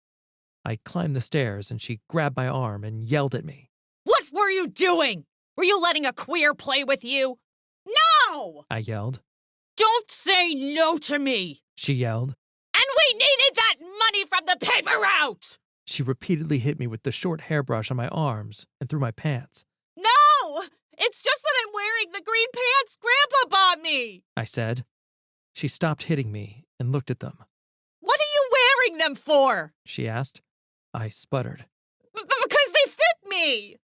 I climbed the stairs, and she grabbed my arm and yelled at me. What were you doing? Were you letting a queer play with you? No! I yelled. Don't say no to me! She yelled. And we needed that money from the paper route! She repeatedly hit me with the short hairbrush on my arms and through my pants. No! It's just that I'm wearing the green pants Grandpa bought me! I said. She stopped hitting me and looked at them. What are you wearing them for? She asked. I sputtered. Because they fit me!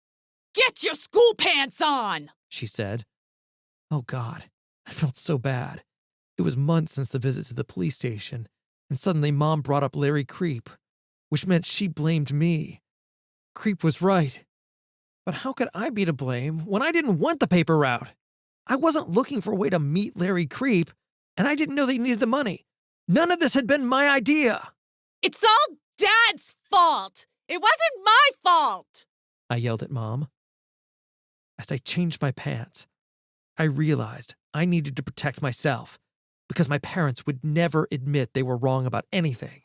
Get your school pants on! She said. Oh, God. I felt so bad. It was months since the visit to the police station, and suddenly Mom brought up Larry Creep, which meant she blamed me. Creep was right. But how could I be to blame when I didn't want the paper route? I wasn't looking for a way to meet Larry Creep, and I didn't know they needed the money. None of this had been my idea. It's all Dad's fault! It wasn't my fault! I yelled at Mom. As I changed my pants, I realized I needed to protect myself because my parents would never admit they were wrong about anything.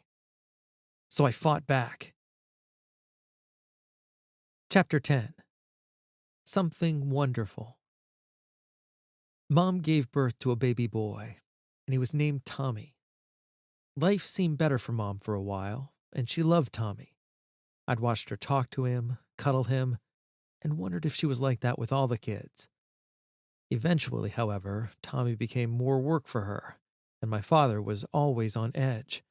So I fought back. Chapter 10. Something Wonderful. Mom gave birth to a baby boy, and he was named Tommy. Life seemed better for Mom for a while, and she loved Tommy. I'd watched her talk to him, cuddle him, and wondered if she was like that with all the kids. Eventually, however, Tommy became more work for her, and my father was always on edge.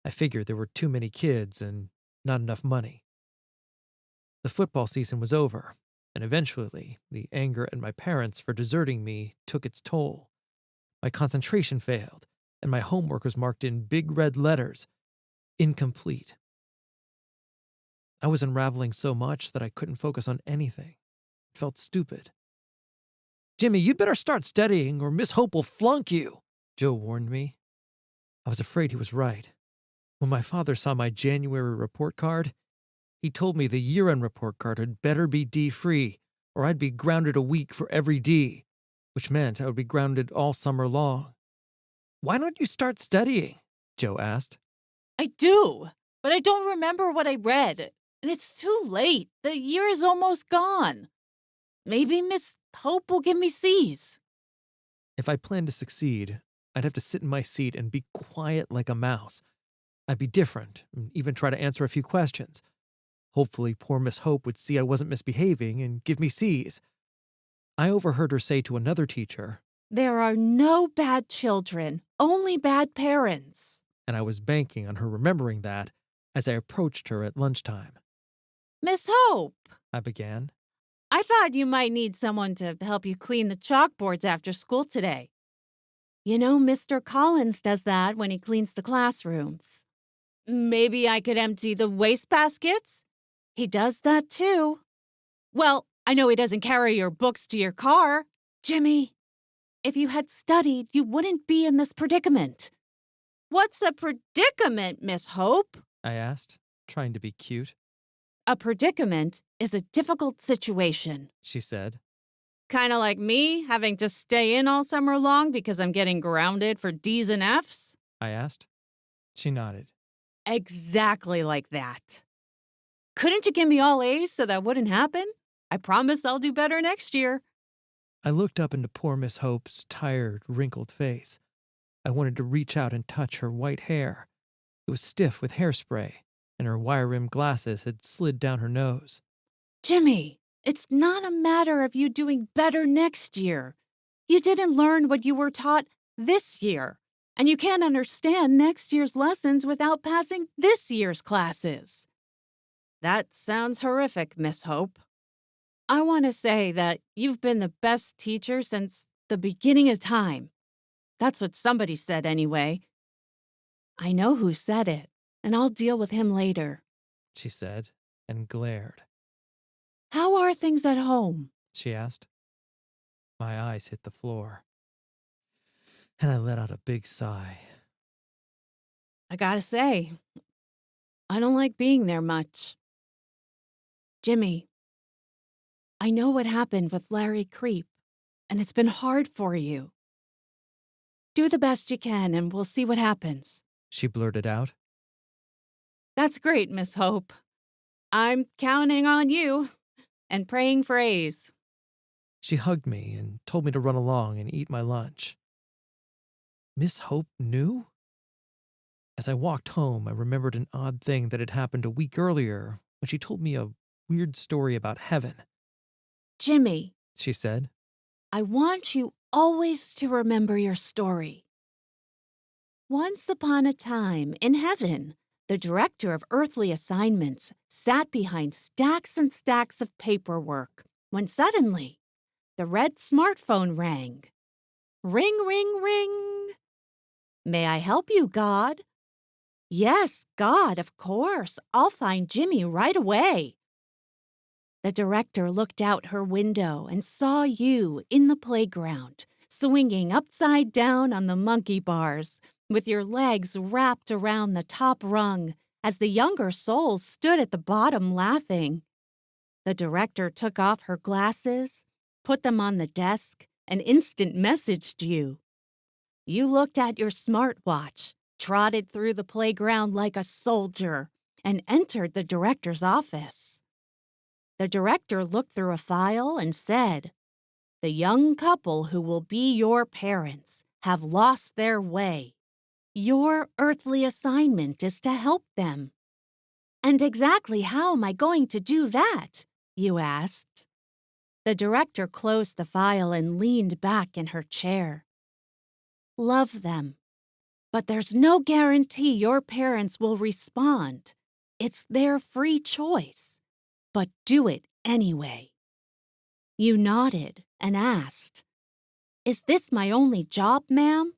I figured there were too many kids and not enough money. The football season was over, and eventually the anger at my parents for deserting me took its toll. My concentration failed, and my homework was marked in big red letters, incomplete. I was unraveling so much that I couldn't focus on anything. It felt stupid. Jimmy, you'd better start studying or Miss Hope will flunk you, Joe warned me. I was afraid he was right. When my father saw my January report card, he told me the year-end report card had better be D-free, or I'd be grounded a week for every D, which meant I would be grounded all summer long. Why don't you start studying? Joe asked. I do, but I don't remember what I read, and it's too late. The year is almost gone. Maybe Miss Hope will give me C's. If I planned to succeed, I'd have to sit in my seat and be quiet like a mouse. I'd be different, and even try to answer a few questions. Hopefully, poor Miss Hope would see I wasn't misbehaving and give me C's. I overheard her say to another teacher, There are no bad children, only bad parents. And I was banking on her remembering that as I approached her at lunchtime. Miss Hope, I began. I thought you might need someone to help you clean the chalkboards after school today. You know, Mr. Collins does that when he cleans the classrooms. Maybe I could empty the wastebaskets? He does that too. Well, I know he doesn't carry your books to your car. Jimmy, if you had studied, you wouldn't be in this predicament. What's a predicament, Miss Hope? I asked, trying to be cute. A predicament is a difficult situation, she said. Kind of like me having to stay in all summer long because I'm getting grounded for D's and F's? I asked. She nodded. Exactly like that. Couldn't you give me all A's so that wouldn't happen? I promise I'll do better next year. I looked up into poor Miss Hope's tired, wrinkled face. I wanted to reach out and touch her white hair. It was stiff with hairspray, and her wire-rimmed glasses had slid down her nose. Jimmy, it's not a matter of you doing better next year. You didn't learn what you were taught this year, and you can't understand next year's lessons without passing this year's classes. That sounds horrific, Miss Hope. I want to say that you've been the best teacher since the beginning of time. That's what somebody said anyway. I know who said it, and I'll deal with him later, she said, and glared. How are things at home? She asked. My eyes hit the floor, and I let out a big sigh. I gotta say, I don't like being there much. Jimmy, I know what happened with Larry Creep, and it's been hard for you. Do the best you can, and we'll see what happens, she blurted out. That's great, Miss Hope. I'm counting on you and praying for A's. She hugged me and told me to run along and eat my lunch. Miss Hope knew? As I walked home, I remembered an odd thing that had happened a week earlier when she told me a weird story about heaven. Jimmy, She said, I want you always to remember your story. Once upon a time, in heaven, the director of earthly assignments sat behind stacks and stacks of paperwork when suddenly the red smartphone rang. Ring, ring, ring. May I help you, God? Yes, God, of course. I'll find Jimmy right away. The director looked out her window and saw you in the playground, swinging upside down on the monkey bars, with your legs wrapped around the top rung, as the younger souls stood at the bottom laughing. The director took off her glasses, put them on the desk, and instant messaged you. You looked at your smartwatch, trotted through the playground like a soldier, and entered the director's office. The director looked through a file and said, "The young couple who will be your parents have lost their way. Your earthly assignment is to help them." "And exactly how am I going to do that?" you asked. The director closed the file and leaned back in her chair. "Love them. But there's no guarantee your parents will respond. It's their free choice. But do it anyway." You nodded and asked, "Is this my only job, ma'am?"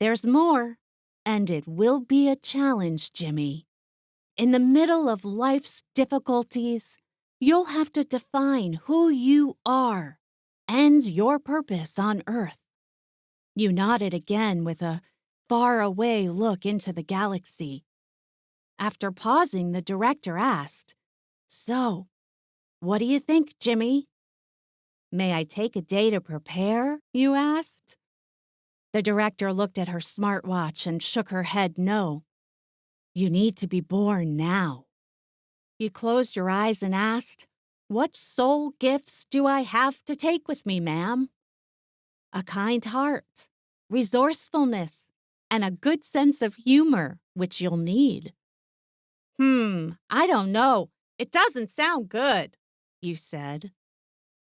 "There's more, and it will be a challenge, Jimmy. In the middle of life's difficulties, you'll have to define who you are and your purpose on Earth." You nodded again with a far-away look into the galaxy. After pausing, the director asked, "So, what do you think, Jimmy?" "May I take a day to prepare?" you asked. The director looked at her smartwatch and shook her head no. "You need to be born now." You closed your eyes and asked, "What soul gifts do I have to take with me, ma'am?" "A kind heart, resourcefulness, and a good sense of humor, which you'll need." I don't know. It doesn't sound good," you said.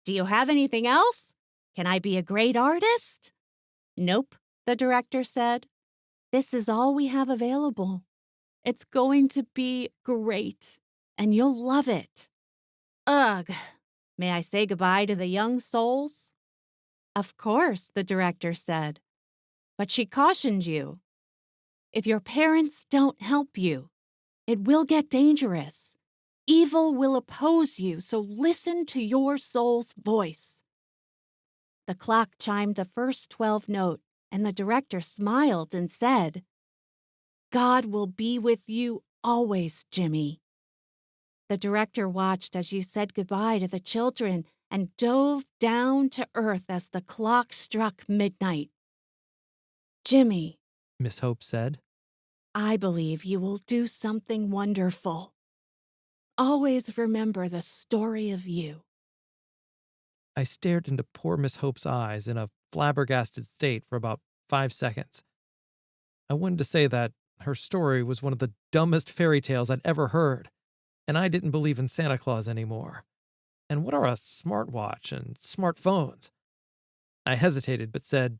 "Do you have anything else? Can I be a great artist?" "Nope," the director said. "This is all we have available. It's going to be great, and you'll love it." "Ugh. May I say goodbye to the young souls?" "Of course," the director said. But she cautioned you. If your parents don't help you, it will get dangerous. Evil will oppose you, so listen to your soul's voice. The clock chimed the first 12 note, and the director smiled and said, "God will be with you always, Jimmy." The director watched as you said goodbye to the children and dove down to earth as the clock struck midnight. "Jimmy," Miss Hope said. "I believe you will do something wonderful. Always remember the story of you." I stared into poor Miss Hope's eyes in a flabbergasted state for about 5 seconds. I wanted to say that her story was one of the dumbest fairy tales I'd ever heard, and I didn't believe in Santa Claus anymore. And what are a smartwatch and smartphones? I hesitated but said,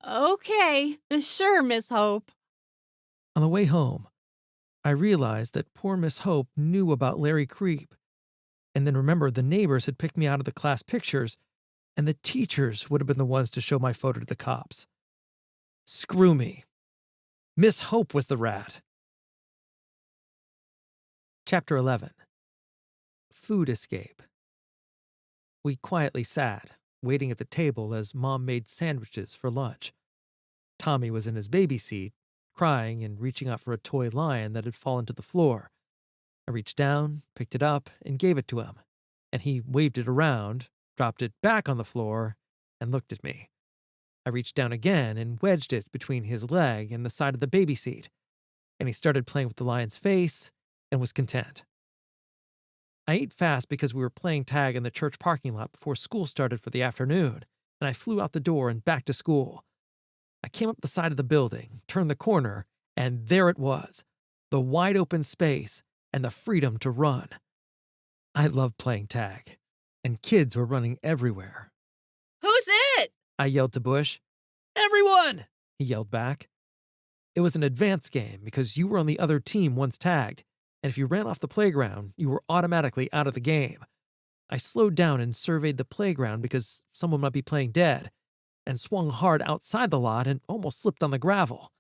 "Okay, sure, Miss Hope." on the way home, I realized that poor Miss Hope knew about Larry Creep, and then remembered the neighbors had picked me out of the class pictures, and the teachers would have been the ones to show my photo to the cops. Screw me. Miss Hope was the rat. Chapter 11. Food Escape. We quietly sat, waiting at the table as Mom made sandwiches for lunch. Tommy was in his baby seat, crying and reaching out for a toy lion that had fallen to the floor. I reached down, picked it up, and gave it to him, and he waved it around, dropped it back on the floor, and looked at me. I reached down again and wedged it between his leg and the side of the baby seat, and he started playing with the lion's face and was content. I ate fast because we were playing tag in the church parking lot before school started for the afternoon, and I flew out the door and back to school. I came up the side of the building, turned the corner, And there it was, the wide open space and the freedom to run. I loved playing tag, and kids were running everywhere. Who's it? I yelled to Bush. Everyone! He yelled back. It was an advanced game because you were on the other team once tagged, and if you ran off the playground, you were automatically out of the game. I slowed down and surveyed the playground because someone might be playing dead, and swung hard outside the lot and almost slipped on the gravel.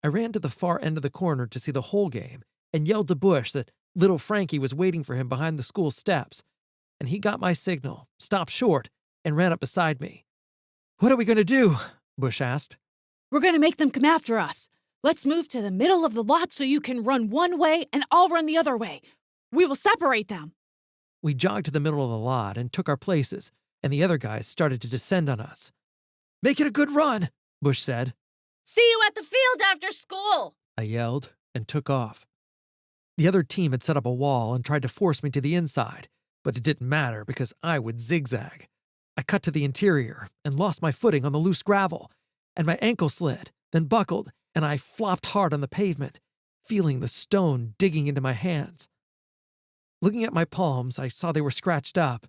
I ran to the far end of the corner to see the whole game and yelled to Bush that little Frankie was waiting for him behind the school steps, and he got my signal, stopped short, and ran up beside me. "What are we going to do?" Bush asked. "We're going to make them come after us. Let's move to the middle of the lot so you can run one way and I'll run the other way. We will separate them." We jogged to the middle of the lot and took our places, and the other guys started to descend on us. "Make it a good run," Bush said. See you at the field after school. I yelled and took off. The other team had set up a wall and tried to force me to the inside, but it didn't matter because I would zigzag. I cut to the interior and lost my footing on the loose gravel, and my ankle slid, then buckled, and I flopped hard on the pavement, feeling the stone digging into my hands. Looking at my palms, I saw they were scratched up,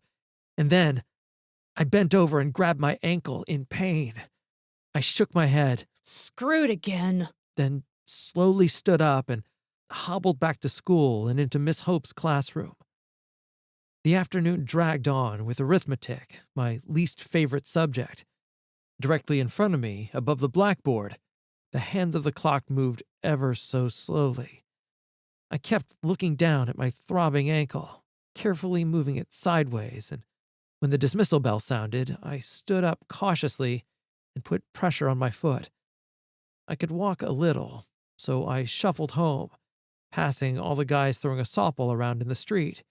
and then I bent over and grabbed my ankle in pain. I shook my head, "Screwed again." then slowly stood up and hobbled back to school and into Miss Hope's classroom. The afternoon dragged on with arithmetic, my least favorite subject. Directly in front of me, above the blackboard, the hands of the clock moved ever so slowly. I kept looking down at my throbbing ankle, carefully moving it sideways, and when the dismissal bell sounded, I stood up cautiously and put pressure on my foot. I could walk a little, so I shuffled home, passing all the guys throwing a softball around in the street.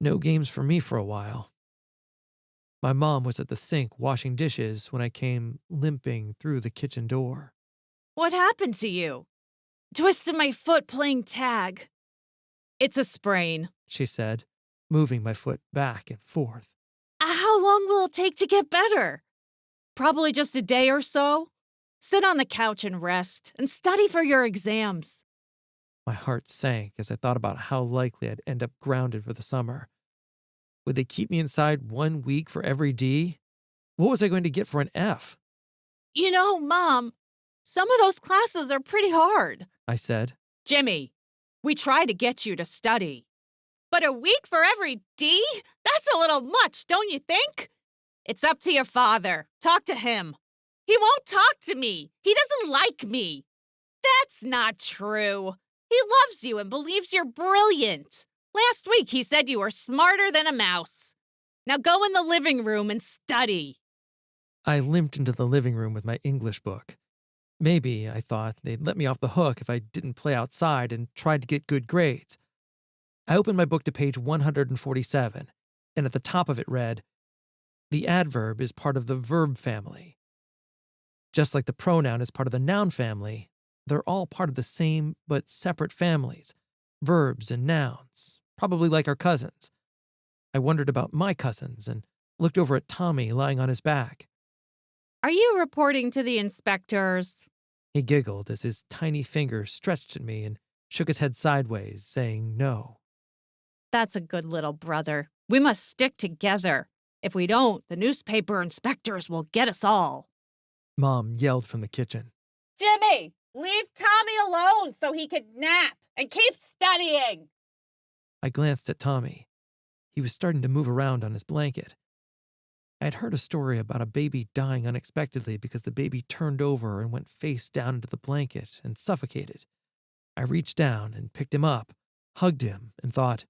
No games for me for a while. My mom was at the sink washing dishes when I came limping through the kitchen door. "What happened to you?" "Twisted my foot playing tag." "It's a sprain," She said, moving my foot back and forth. "How long will it take to get better?" "Probably just a day or so. Sit on the couch and rest, and study for your exams." My heart sank as I thought about how likely I'd end up grounded for the summer. Would they keep me inside 1 week for every D? What was I going to get for an F? "You know, Mom, some of those classes are pretty hard." I said. "Jimmy, we try to get you to study." But a week for every D? That's a little much, don't you think? It's up to your father. Talk to him. He won't talk to me. He doesn't like me. That's not true. He loves you and believes you're brilliant. Last week he said you were smarter than a mouse. Now go in the living room and study." I limped into the living room with my English book. Maybe, I thought, they'd let me off the hook if I didn't play outside and tried to get good grades. I opened my book to page 147, and at the top of it read, "The adverb is part of the verb family." Just like the pronoun is part of the noun family, they're all part of the same but separate families, verbs and nouns, probably like our cousins. I wondered about my cousins and looked over at Tommy lying on his back. "Are you reporting to the inspectors?" He giggled as his tiny fingers stretched at me and shook his head sideways, saying no. "That's a good little brother. We must stick together. If we don't, the newspaper inspectors will get us all." Mom yelled from the kitchen. Jimmy, leave Tommy alone so he can nap and keep studying. I glanced at Tommy. He was starting to move around on his blanket. I had heard a story about a baby dying unexpectedly because the baby turned over and went face down into the blanket and suffocated. I reached down and picked him up, hugged him, and thought,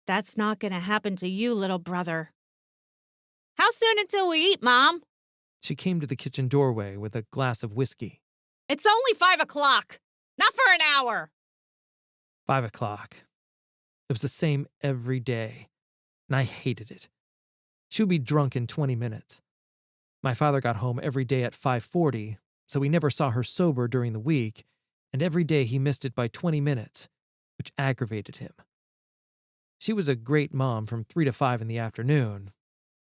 "That's not going to happen to you, little brother." How soon until we eat, Mom? She came to the kitchen doorway with a glass of whiskey. It's only 5 o'clock. Not for an hour. 5 o'clock. It was the same every day, and I hated it. She would be drunk in 20 minutes. My father got home every day at 5:40, so we never saw her sober during the week, and every day he missed it by 20 minutes, which aggravated him. She was a great mom from 3 to 5 in the afternoon,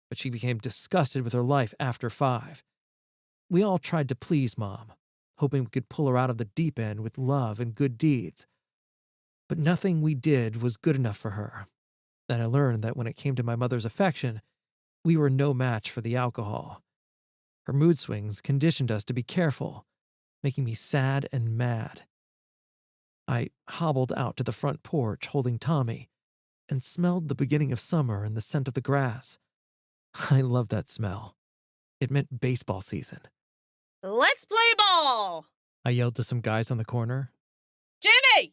but she became disgusted with her life after 5. We all tried to please Mom, hoping we could pull her out of the deep end with love and good deeds. But nothing we did was good enough for her, and I learned that when it came to my mother's affection, we were no match for the alcohol. Her mood swings conditioned us to be careful, making me sad and mad. I hobbled out to the front porch holding Tommy and smelled the beginning of summer and the scent of the grass. I loved that smell. It meant baseball season. Let's play ball! I yelled to some guys on the corner. Jimmy!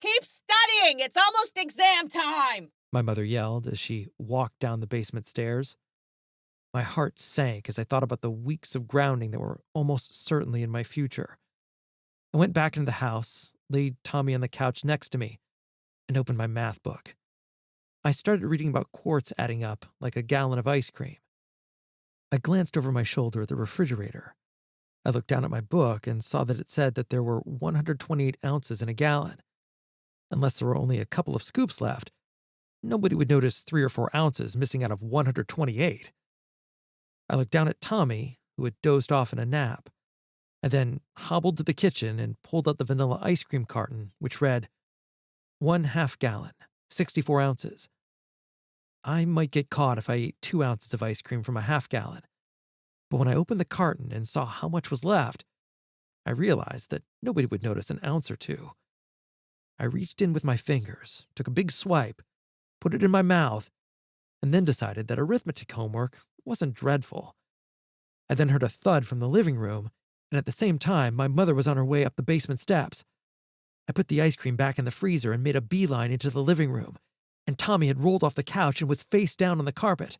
Keep studying! It's almost exam time! My mother yelled as she walked down the basement stairs. My heart sank as I thought about the weeks of grounding that were almost certainly in my future. I went back into the house, laid Tommy on the couch next to me, and opened my math book. I started reading about quarts adding up like a gallon of ice cream. I glanced over my shoulder at the refrigerator. I looked down at my book and saw that it said that there were 128 ounces in a gallon. Unless there were only a couple of scoops left, nobody would notice 3 or 4 ounces missing out of 128. I looked down at Tommy, who had dozed off in a nap. I then hobbled to the kitchen and pulled out the vanilla ice cream carton, which read, 1/2 gallon, 64 ounces. I might get caught if I ate 2 ounces of ice cream from a 1/2 gallon. But when I opened the carton and saw how much was left, I realized that nobody would notice an ounce or two. I reached in with my fingers, took a big swipe, put it in my mouth, and then decided that arithmetic homework wasn't dreadful. I then heard a thud from the living room, and at the same time, my mother was on her way up the basement steps. I put the ice cream back in the freezer and made a beeline into the living room, and Tommy had rolled off the couch and was face down on the carpet.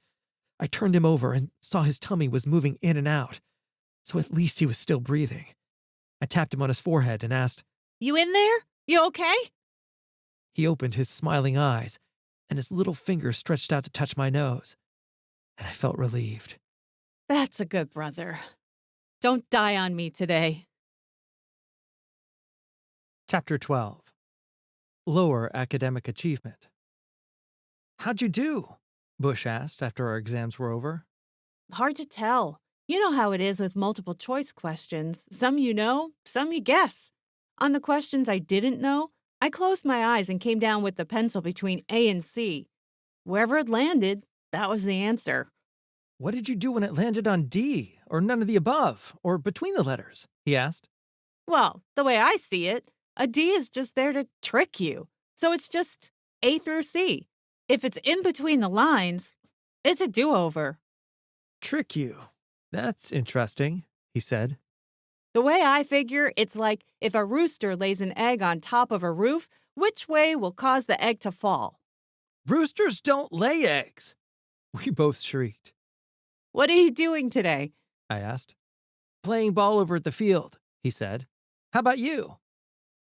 I turned him over and saw his tummy was moving in and out, so at least he was still breathing. I tapped him on his forehead and asked, You in there? You okay? He opened his smiling eyes, and his little finger stretched out to touch my nose, and I felt relieved. That's a good brother. Don't die on me today. Chapter 12. Lower Academic Achievement. How'd you do? Bush asked after our exams were over. Hard to tell. You know how it is with multiple choice questions. Some you know, some you guess. On the questions I didn't know, I closed my eyes and came down with the pencil between A and C. Wherever it landed, that was the answer. What did you do when it landed on D, or none of the above, or between the letters? He asked. Well, the way I see it, a D is just there to trick you. So it's just A through C. If it's in between the lines, it's a do-over. Trick you. That's interesting, he said. The way I figure, it's like if a rooster lays an egg on top of a roof, which way will cause the egg to fall? Roosters don't lay eggs. We both shrieked. What are you doing today? I asked. Playing ball over at the field, he said. How about you?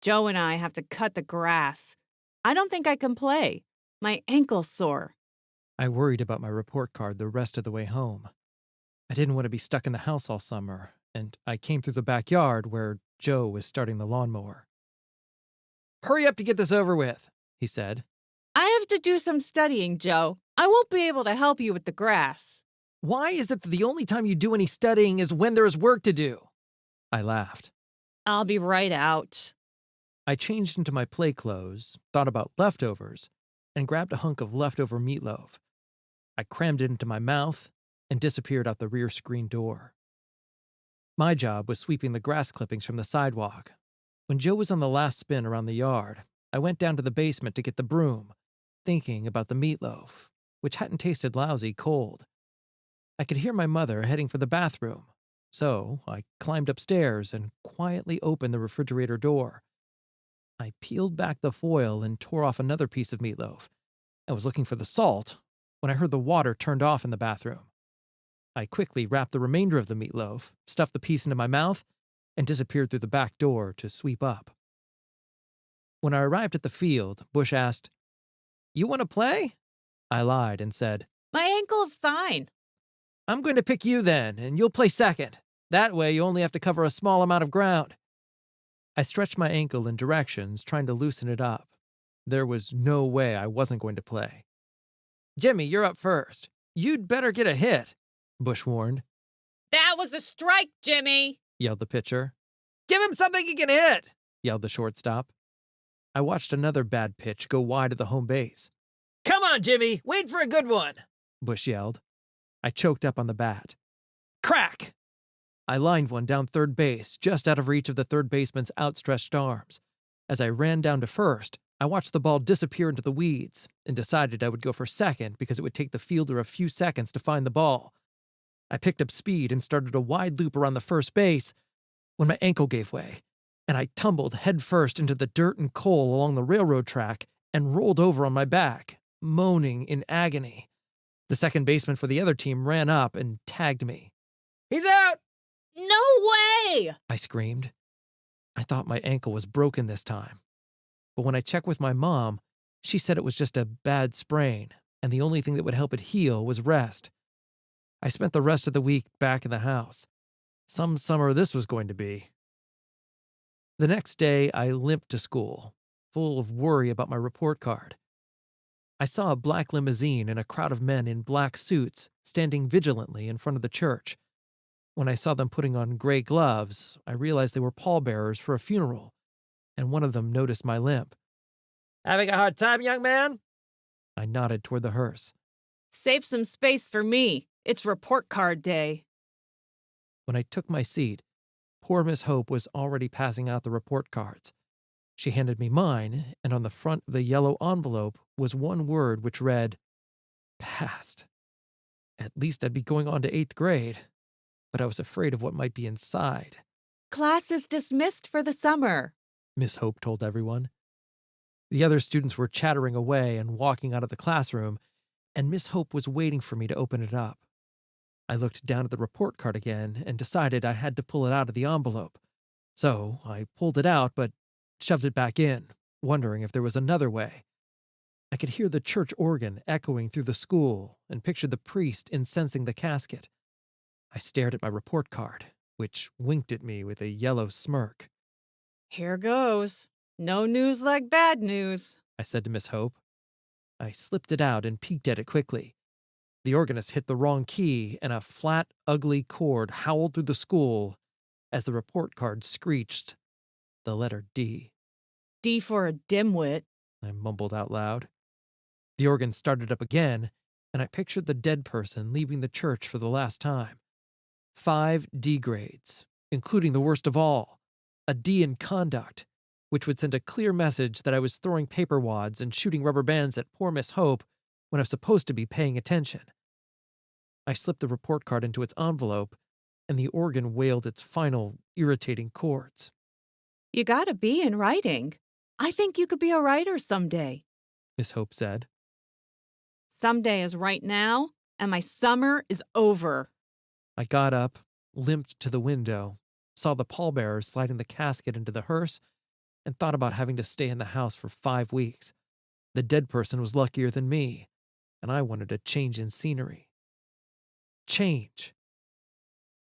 Joe and I have to cut the grass. I don't think I can play. My ankle's sore. I worried about my report card the rest of the way home. I didn't want to be stuck in the house all summer, and I came through the backyard where Joe was starting the lawnmower. Hurry up to get this over with, he said. I have to do some studying, Joe. I won't be able to help you with the grass. Why is it that the only time you do any studying is when there is work to do? I laughed. I'll be right out. I changed into my play clothes, thought about leftovers, and grabbed a hunk of leftover meatloaf. I crammed it into my mouth and disappeared out the rear screen door. My job was sweeping the grass clippings from the sidewalk. When Joe was on the last spin around the yard, I went down to the basement to get the broom, thinking about the meatloaf, which hadn't tasted lousy cold. I could hear my mother heading for the bathroom, so I climbed upstairs and quietly opened the refrigerator door. I peeled back the foil and tore off another piece of meatloaf. I was looking for the salt when I heard the water turned off in the bathroom. I quickly wrapped the remainder of the meatloaf, stuffed the piece into my mouth, and disappeared through the back door to sweep up. When I arrived at the field, Bush asked, You want to play? I lied and said, My ankle is fine. I'm going to pick you then, and you'll play second. That way you only have to cover a small amount of ground. I stretched my ankle in directions, trying to loosen it up. There was no way I wasn't going to play. Jimmy, you're up first. You'd better get a hit, Bush warned. That was a strike, Jimmy. Yelled the pitcher. Give him something he can hit, yelled the shortstop. I watched another bad pitch go wide of the home base. Come on, Jimmy, wait for a good one, Bush yelled. I choked up on the bat. Crack! I lined one down third base, just out of reach of the third baseman's outstretched arms. As I ran down to first, I watched the ball disappear into the weeds and decided I would go for second because it would take the fielder a few seconds to find the ball. I picked up speed and started a wide loop around the first base when my ankle gave way, and I tumbled headfirst into the dirt and coal along the railroad track and rolled over on my back, moaning in agony. The second baseman for the other team ran up and tagged me. He's out! No way! I screamed. I thought my ankle was broken this time. But when I checked with my mom, she said it was just a bad sprain, and the only thing that would help it heal was rest. I spent the rest of the week back in the house. Some summer this was going to be. The next day, I limped to school, full of worry about my report card. I saw a black limousine and a crowd of men in black suits standing vigilantly in front of the church. When I saw them putting on gray gloves, I realized they were pallbearers for a funeral, and one of them noticed my limp. Having a hard time, young man? I nodded toward the hearse. Save some space for me. It's report card day. When I took my seat, poor Miss Hope was already passing out the report cards. She handed me mine, and on the front of the yellow envelope was one word which read, passed. At least I'd be going on to 8th grade, but I was afraid of what might be inside. Class is dismissed for the summer, Miss Hope told everyone. The other students were chattering away and walking out of the classroom, and Miss Hope was waiting for me to open it up. I looked down at the report card again and decided I had to pull it out of the envelope. So I pulled it out, but shoved it back in, wondering if there was another way. I could hear the church organ echoing through the school and pictured the priest incensing the casket. I stared at my report card, which winked at me with a yellow smirk. Here goes. No news like bad news, I said to Miss Hope. I slipped it out and peeked at it quickly. The organist hit the wrong key, and a flat, ugly chord howled through the school as the report card screeched the letter D. D for a dimwit. I mumbled out loud. The organ started up again, and I pictured the dead person leaving the church for the last time. 5 D grades, including the worst of all, a D in conduct, which would send a clear message that I was throwing paper wads and shooting rubber bands at poor Miss Hope when I was supposed to be paying attention. I slipped the report card into its envelope, and the organ wailed its final, irritating chords. You gotta be in writing. I think you could be a writer someday. Miss Hope said. Someday is right now, and my summer is over. I got up, limped to the window, saw the pallbearer sliding the casket into the hearse, and thought about having to stay in the house for 5 weeks. The dead person was luckier than me, and I wanted a change in scenery. Change.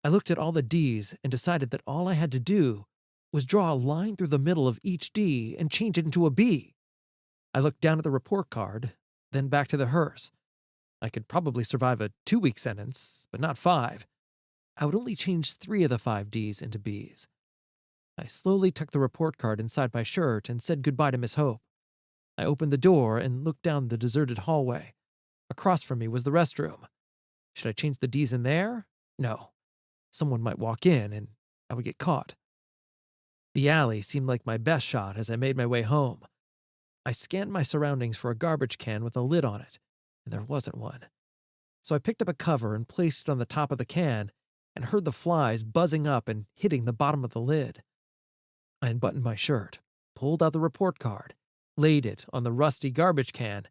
I looked at all the D's and decided that all I had to do was draw a line through the middle of each D and change it into a B. I looked down at the report card, then back to the hearse. I could probably survive a 2-week sentence, but not 5. I would only change 3 of the 5 D's into B's. I slowly tucked the report card inside my shirt and said goodbye to Miss Hope. I opened the door and looked down the deserted hallway. Across from me was the restroom. Should I change the D's in there? No. Someone might walk in and I would get caught. The alley seemed like my best shot as I made my way home. I scanned my surroundings for a garbage can with a lid on it, and there wasn't one. So I picked up a cover and placed it on the top of the can and heard the flies buzzing up and hitting the bottom of the lid. I unbuttoned my shirt, pulled out the report card, laid it on the rusty garbage can,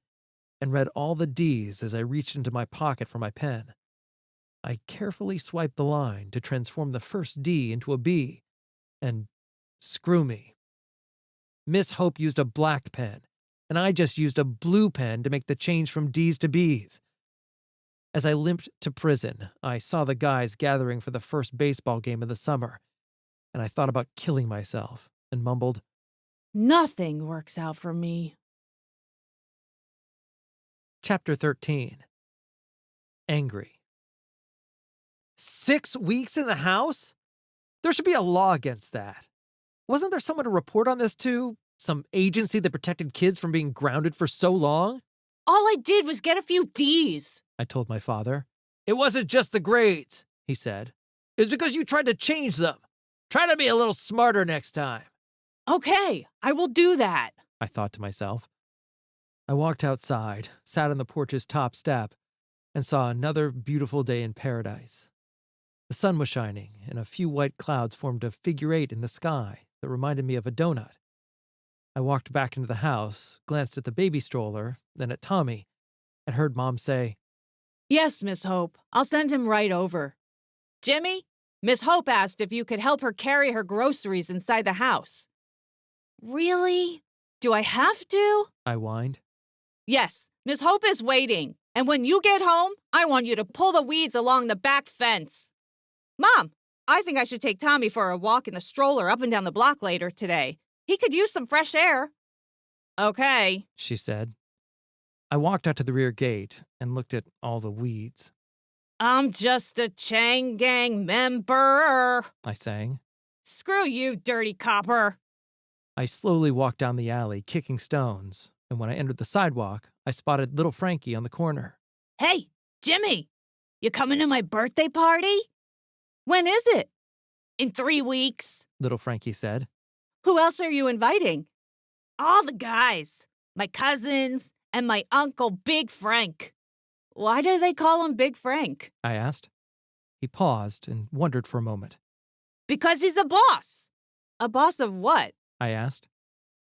and read all the D's as I reached into my pocket for my pen. I carefully swiped the line to transform the first D into a B, and screw me. Miss Hope used a black pen, and I just used a blue pen to make the change from D's to B's. As I limped to prison, I saw the guys gathering for the first baseball game of the summer, and I thought about killing myself and mumbled, Nothing works out for me. Chapter 13. Angry. 6 weeks in the house? There should be a law against that. Wasn't there someone to report on this to? Some agency that protected kids from being grounded for so long? All I did was get a few D's. I told my father. It wasn't just the grades, he said. It was because you tried to change them. Try to be a little smarter next time. Okay, I will do that. I thought to myself. I walked outside, sat on the porch's top step, and saw another beautiful day in paradise. The sun was shining, and a few white clouds formed a figure eight in the sky that reminded me of a donut. I walked back into the house, glanced at the baby stroller, then at Tommy, and heard Mom say, Yes, Miss Hope. I'll send him right over. Jimmy, Miss Hope asked if you could help her carry her groceries inside the house. Really? Do I have to? I whined. Yes, Miss Hope is waiting. And when you get home, I want you to pull the weeds along the back fence. Mom, I think I should take Tommy for a walk in the stroller up and down the block later today. He could use some fresh air. Okay, She said. I walked out to the rear gate and looked at all the weeds. I'm just a Chang Gang member. I sang. Screw you, dirty copper. I slowly walked down the alley, kicking stones, and when I entered the sidewalk, I spotted little Frankie on the corner. Hey, Jimmy, you coming to my birthday party? When is it? In 3 weeks. Little Frankie said. Who else are you inviting? All the guys. My cousins and my uncle Big Frank. Why do they call him Big Frank? I asked. He paused and wondered for a moment. Because he's a boss. A boss of what? I asked.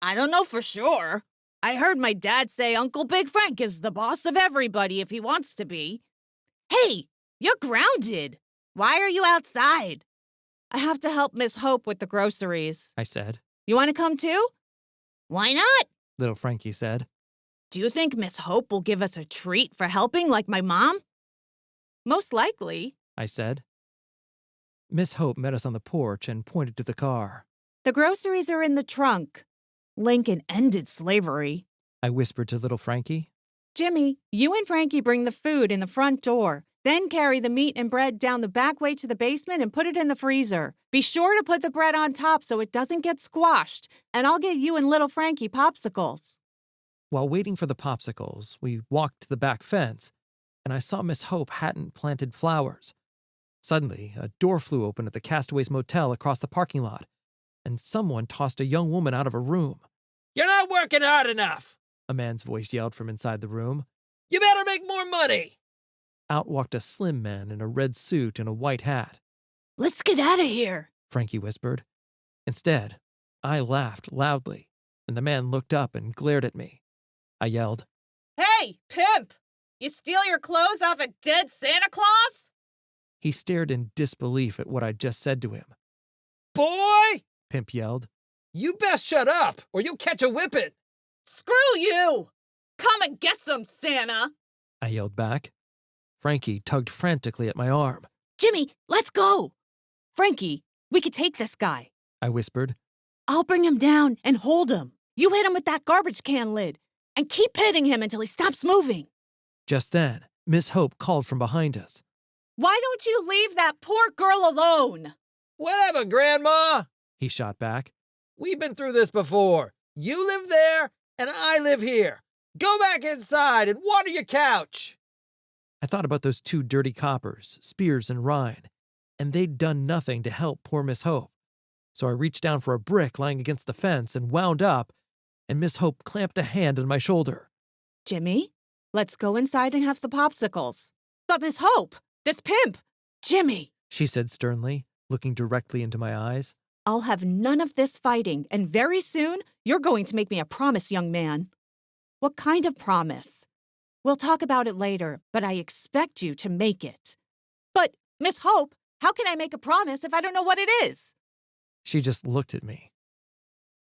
I don't know for sure. I heard my dad say Uncle Big Frank is the boss of everybody if he wants to be. Hey, you're grounded. Why are you outside? I have to help Miss Hope with the groceries. I said. You want to come too? Why not? Little Frankie said. Do you think Miss Hope will give us a treat for helping like my mom? Most likely. I said. Miss Hope met us on the porch and pointed to the car. The groceries are in the trunk. Lincoln ended slavery. I whispered to little Frankie. Jimmy, you and Frankie bring the food in the front door. Then carry the meat and bread down the back way to the basement and put it in the freezer. Be sure to put the bread on top so it doesn't get squashed, and I'll get you and little Frankie popsicles. While waiting for the popsicles, we walked to the back fence, and I saw Miss Hope hadn't planted flowers. Suddenly, a door flew open at the Castaways Motel across the parking lot, and someone tossed a young woman out of a room. "You're not working hard enough," a man's voice yelled from inside the room. "You better make more money." Out walked a slim man in a red suit and a white hat. Let's get out of here, Frankie whispered. Instead, I laughed loudly, and the man looked up and glared at me. I yelled, Hey, pimp! You steal your clothes off a dead Santa Claus? He stared in disbelief at what I'd just said to him. "Boy!" Pimp yelled. "You best shut up, or you'll catch a whipping." Screw you! Come and get some, Santa! I yelled back. Frankie tugged frantically at my arm. Jimmy, let's go! Frankie, we could take this guy. I whispered. I'll bring him down and hold him. You hit him with that garbage can lid, and keep hitting him until he stops moving. Just then, Miss Hope called from behind us. Why don't you leave that poor girl alone? "Whatever, Grandma," he shot back. "We've been through this before. You live there, and I live here. Go back inside and water your couch." I thought about those two dirty coppers, Spears and Ryan, and they'd done nothing to help poor Miss Hope. So I reached down for a brick lying against the fence and wound up, and Miss Hope clamped a hand on my shoulder. Jimmy, let's go inside and have the popsicles. But Miss Hope, this pimp, Jimmy, She said sternly, looking directly into my eyes. I'll have none of this fighting, and very soon you're going to make me a promise, young man. What kind of promise? We'll talk about it later, but I expect you to make it. But Miss Hope, how can I make a promise if I don't know what it is? She just looked at me.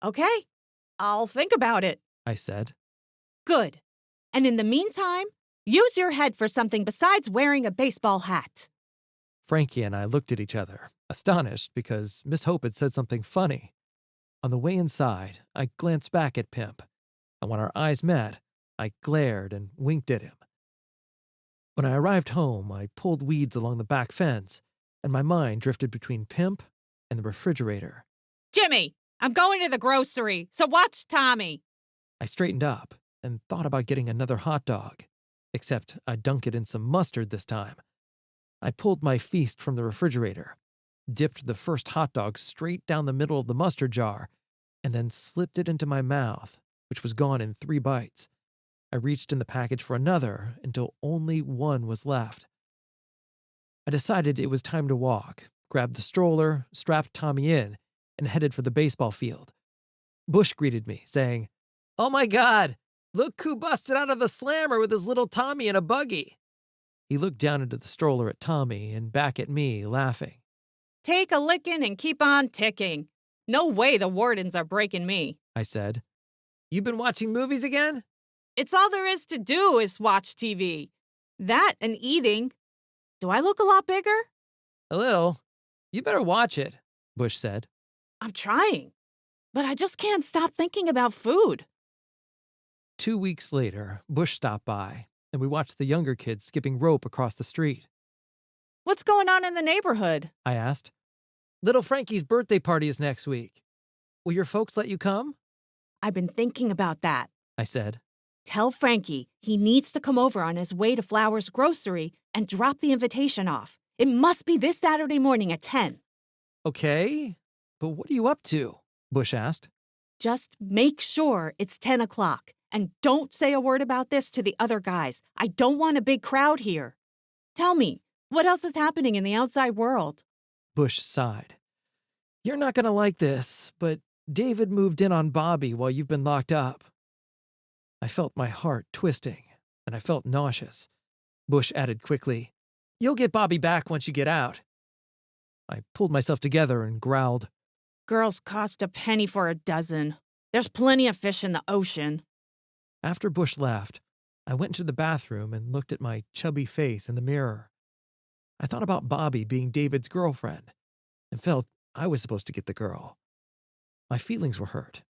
Okay, I'll think about it. I said. Good. And in the meantime, use your head for something besides wearing a baseball hat. Frankie and I looked at each other, astonished because Miss Hope had said something funny. On the way inside, I glanced back at Pimp, and when our eyes met, I glared and winked at him. When I arrived home, I pulled weeds along the back fence, and my mind drifted between Pimp and the refrigerator. Jimmy, I'm going to the grocery, so watch Tommy. I straightened up and thought about getting another hot dog, except I'd dunk it in some mustard this time. I pulled my feast from the refrigerator, dipped the first hot dog straight down the middle of the mustard jar, and then slipped it into my mouth, which was gone in 3 bites. I reached in the package for another until only one was left. I decided it was time to walk, grabbed the stroller, strapped Tommy in, and headed for the baseball field. Bush greeted me, saying, "Oh my God, look who busted out of the slammer with his little Tommy in a buggy." He looked down into the stroller at Tommy and back at me, laughing. Take a licking and keep on ticking. No way the wardens are breaking me. I said. "You been watching movies again?" It's all there is to do is watch TV. That and eating. Do I look a lot bigger? "A little. You better watch it," Bush said. I'm trying, but I just can't stop thinking about food. 2 weeks later, Bush stopped by, and we watched the younger kids skipping rope across the street. What's going on in the neighborhood? I asked. "Little Frankie's birthday party is next week. Will your folks let you come?" I've been thinking about that. I said. Tell Frankie he needs to come over on his way to Flowers' grocery and drop the invitation off. It must be this Saturday morning at 10. "Okay, but what are you up to?" Bush asked. Just make sure it's 10 o'clock. And don't say a word about this to the other guys. I don't want a big crowd here. Tell me, what else is happening in the outside world? Bush sighed. "You're not going to like this, but David moved in on Bobby while you've been locked up." I felt my heart twisting, and I felt nauseous. Bush added quickly, "You'll get Bobby back once you get out." I pulled myself together and growled, Girls cost a penny for a dozen. There's plenty of fish in the ocean. After Bush left, I went into the bathroom and looked at my chubby face in the mirror. I thought about Bobby being David's girlfriend and felt I was supposed to get the girl. My feelings were hurt,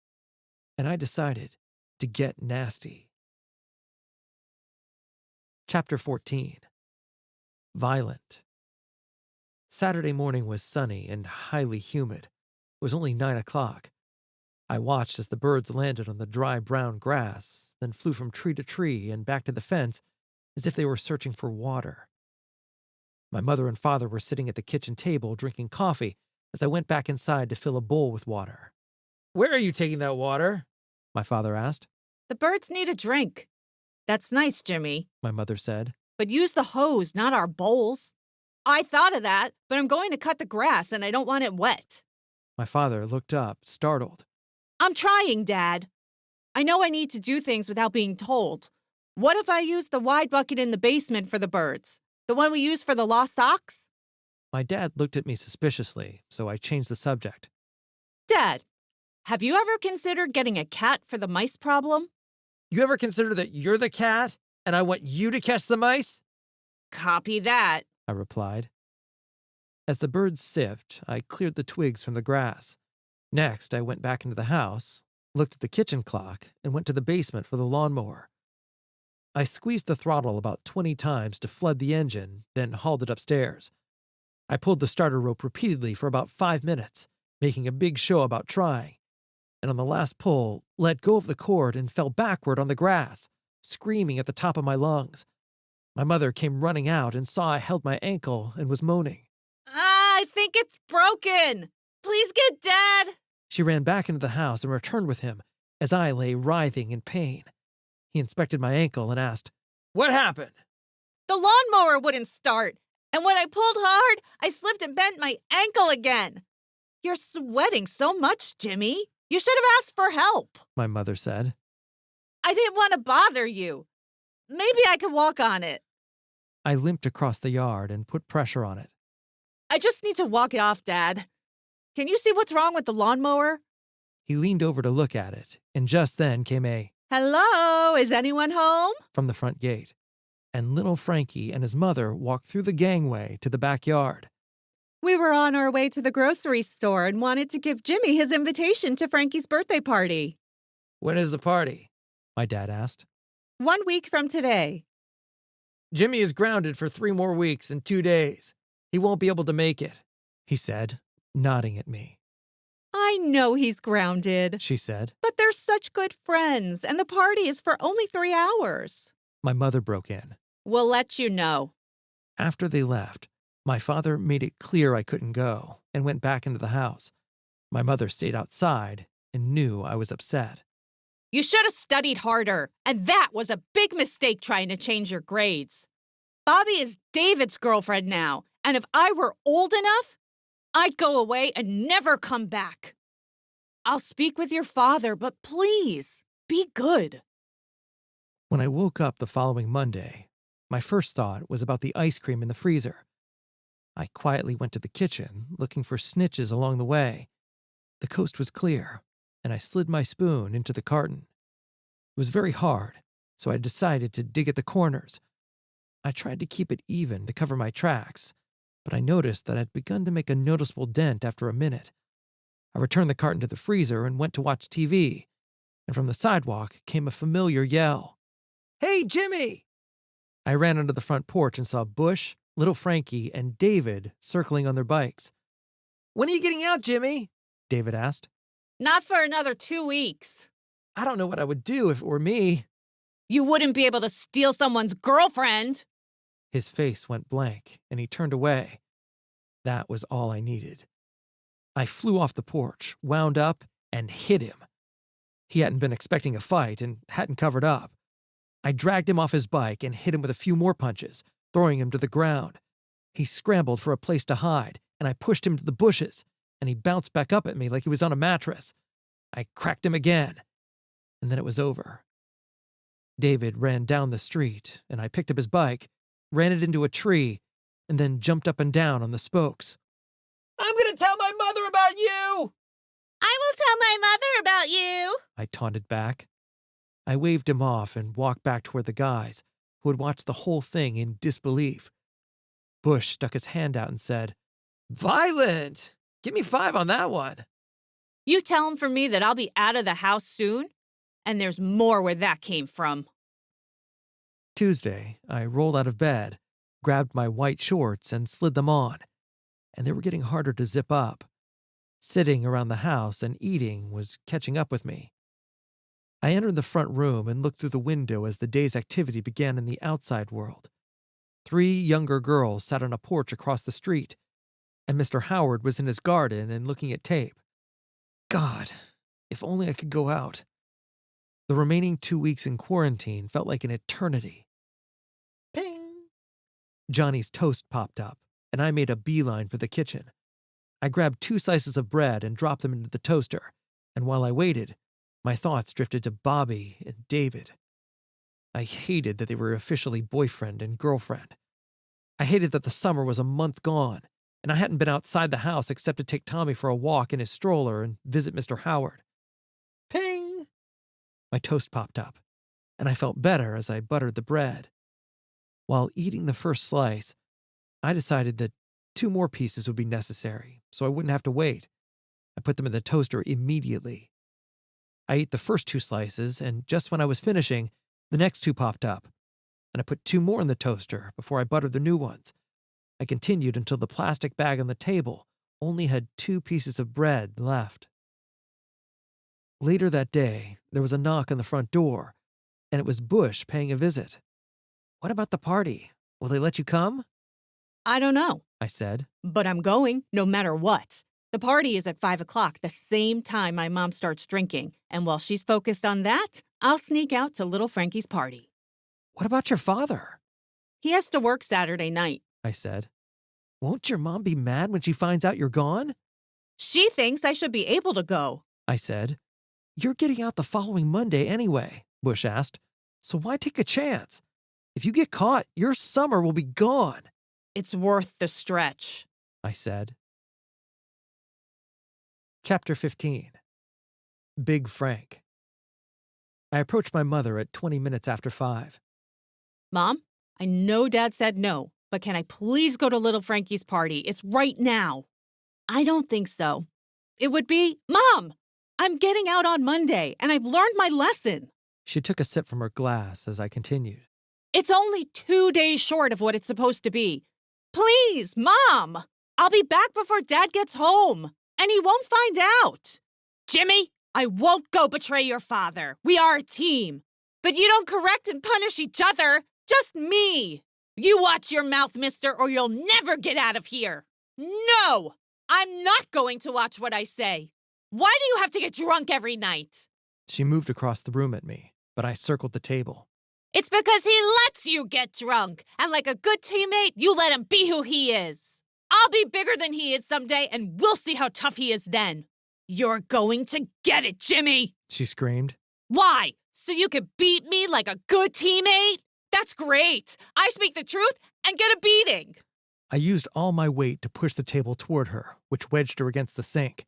and I decided to get nasty. Chapter 14. Violent. Saturday morning was sunny and highly humid. It was only 9 o'clock. I watched as the birds landed on the dry brown grass, then flew from tree to tree and back to the fence as if they were searching for water. My mother and father were sitting at the kitchen table drinking coffee as I went back inside to fill a bowl with water. "Where are you taking that water?" my father asked. The birds need a drink. That's nice, Jimmy. My mother said. But use the hose, not our bowls. I thought of that, but I'm going to cut the grass and I don't want it wet. My father looked up, startled. I'm trying, Dad. I know I need to do things without being told. What if I use the wide bucket in the basement for the birds? The one we use for the lost socks? My dad looked at me suspiciously, so I changed the subject. Dad, have you ever considered getting a cat for the mice problem? You ever consider that you're the cat and I want you to catch the mice? Copy that, I replied. As the birds sipped, I cleared the twigs from the grass. Next, I went back into the house, looked at the kitchen clock, and went to the basement for the lawnmower. I squeezed the throttle about 20 times to flood the engine, then hauled it upstairs. I pulled the starter rope repeatedly for about 5 minutes, making a big show about trying, and on the last pull, let go of the cord and fell backward on the grass, screaming at the top of my lungs. My mother came running out and saw I held my ankle and was moaning. I think it's broken. Please get Dad. She ran back into the house and returned with him as I lay writhing in pain. He inspected my ankle and asked, "What happened?" The lawnmower wouldn't start, and when I pulled hard, I slipped and bent my ankle again. You're sweating so much, Jimmy. You should have asked for help, my mother said. I didn't want to bother you. Maybe I could walk on it. I limped across the yard and put pressure on it. I just need to walk it off, Dad. Can you see what's wrong with the lawnmower? He leaned over to look at it, and just then came a Hello, is anyone home? from the front gate, and little Frankie and his mother walked through the gangway to the backyard. We were on our way to the grocery store and wanted to give Jimmy his invitation to Frankie's birthday party. When is the party? My dad asked. 1 week from today. Jimmy is grounded for 3 more weeks and 2 days. He won't be able to make it, he said, nodding at me. I know he's grounded, she said. but they're such good friends, and the party is for only 3 hours. My mother broke in. We'll let you know. After they left, my father made it clear I couldn't go and went back into the house. My mother stayed outside and knew I was upset. You should have studied harder, and that was a big mistake trying to change your grades. Bobby is David's girlfriend now, and if I were old enough, I'd go away and never come back. I'll speak with your father, but please, be good. When I woke up the following Monday, my first thought was about the ice cream in the freezer. I quietly went to the kitchen, looking for snitches along the way. The coast was clear, and I slid my spoon into the carton. It was very hard, so I decided to dig at the corners. I tried to keep it even to cover my tracks, but I noticed that I'd begun to make a noticeable dent after a minute. I returned the carton to the freezer and went to watch TV, and from the sidewalk came a familiar yell. "Hey, Jimmy!" I ran onto the front porch and saw Bush, little Frankie, and David circling on their bikes. "When are you getting out, Jimmy?" David asked. Not for another 2 weeks. I don't know what I would do if it were me. You wouldn't be able to steal someone's girlfriend. His face went blank, and he turned away. That was all I needed. I flew off the porch, wound up, and hit him. He hadn't been expecting a fight and hadn't covered up. I dragged him off his bike and hit him with a few more punches, throwing him to the ground. He scrambled for a place to hide, and I pushed him to the bushes, and he bounced back up at me like he was on a mattress. I cracked him again, and then it was over. David ran down the street, and I picked up his bike, ran it into a tree, and then jumped up and down on the spokes. "I'm going to tell my mother about you!" I will tell my mother about you. I taunted back. I waved him off and walked back toward the guys, who had watched the whole thing in disbelief. Bush stuck his hand out and said, "Violent! Give me 5 on that one." You tell him for me that I'll be out of the house soon, and there's more where that came from. Tuesday, I rolled out of bed, grabbed my white shorts, and slid them on, and they were getting harder to zip up. Sitting around the house and eating was catching up with me. I entered the front room and looked through the window as the day's activity began in the outside world. 3 younger girls sat on a porch across the street, and Mr. Howard was in his garden and looking at tape. God, if only I could go out. The remaining 2 weeks in quarantine felt like an eternity. Ping! Johnny's toast popped up, and I made a beeline for the kitchen. I grabbed 2 slices of bread and dropped them into the toaster, and while I waited, my thoughts drifted to Bobby and David. I hated that they were officially boyfriend and girlfriend. I hated that the summer was a month gone, and I hadn't been outside the house except to take Tommy for a walk in his stroller and visit Mr. Howard. Ping! My toast popped up, and I felt better as I buttered the bread. While eating the first slice, I decided that 2 more pieces would be necessary, so I wouldn't have to wait. I put them in the toaster immediately. I ate the first 2 slices, and just when I was finishing, the next 2 popped up, and I put 2 more in the toaster before I buttered the new ones. I continued until the plastic bag on the table only had 2 pieces of bread left. Later that day, there was a knock on the front door, and it was Bush paying a visit. "What about the party? Will they let you come?" I don't know, I said. but I'm going no matter what. The party is at 5 o'clock, the same time my mom starts drinking. And while she's focused on that, I'll sneak out to little Frankie's party. "What about your father?" He has to work Saturday night. I said. "Won't your mom be mad when she finds out you're gone?" She thinks I should be able to go. I said. "You're getting out the following Monday anyway," Bush asked. "So why take a chance? If you get caught, your summer will be gone." It's worth the stretch. I said. Chapter 15. Big Frank. I approached my mother at 20 minutes after 5. Mom, I know Dad said no, but can I please go to little Frankie's party? It's right now. I don't think so. It would be, Mom, I'm getting out on Monday, and I've learned my lesson. She took a sip from her glass as I continued. It's only 2 days short of what it's supposed to be. Please, Mom! I'll be back before Dad gets home. and he won't find out. Jimmy, I won't go betray your father. We are a team. But you don't correct and punish each other, just me. You watch your mouth, mister, or you'll never get out of here. No, I'm not going to watch what I say. Why do you have to get drunk every night? She moved across the room at me, but I circled the table. It's because he lets you get drunk, and like a good teammate, you let him be who he is. I'll be bigger than he is someday, and we'll see how tough he is then. You're going to get it, Jimmy! She screamed. Why? So you could beat me like a good teammate? That's great! I speak the truth and get a beating! I used all my weight to push the table toward her, which wedged her against the sink.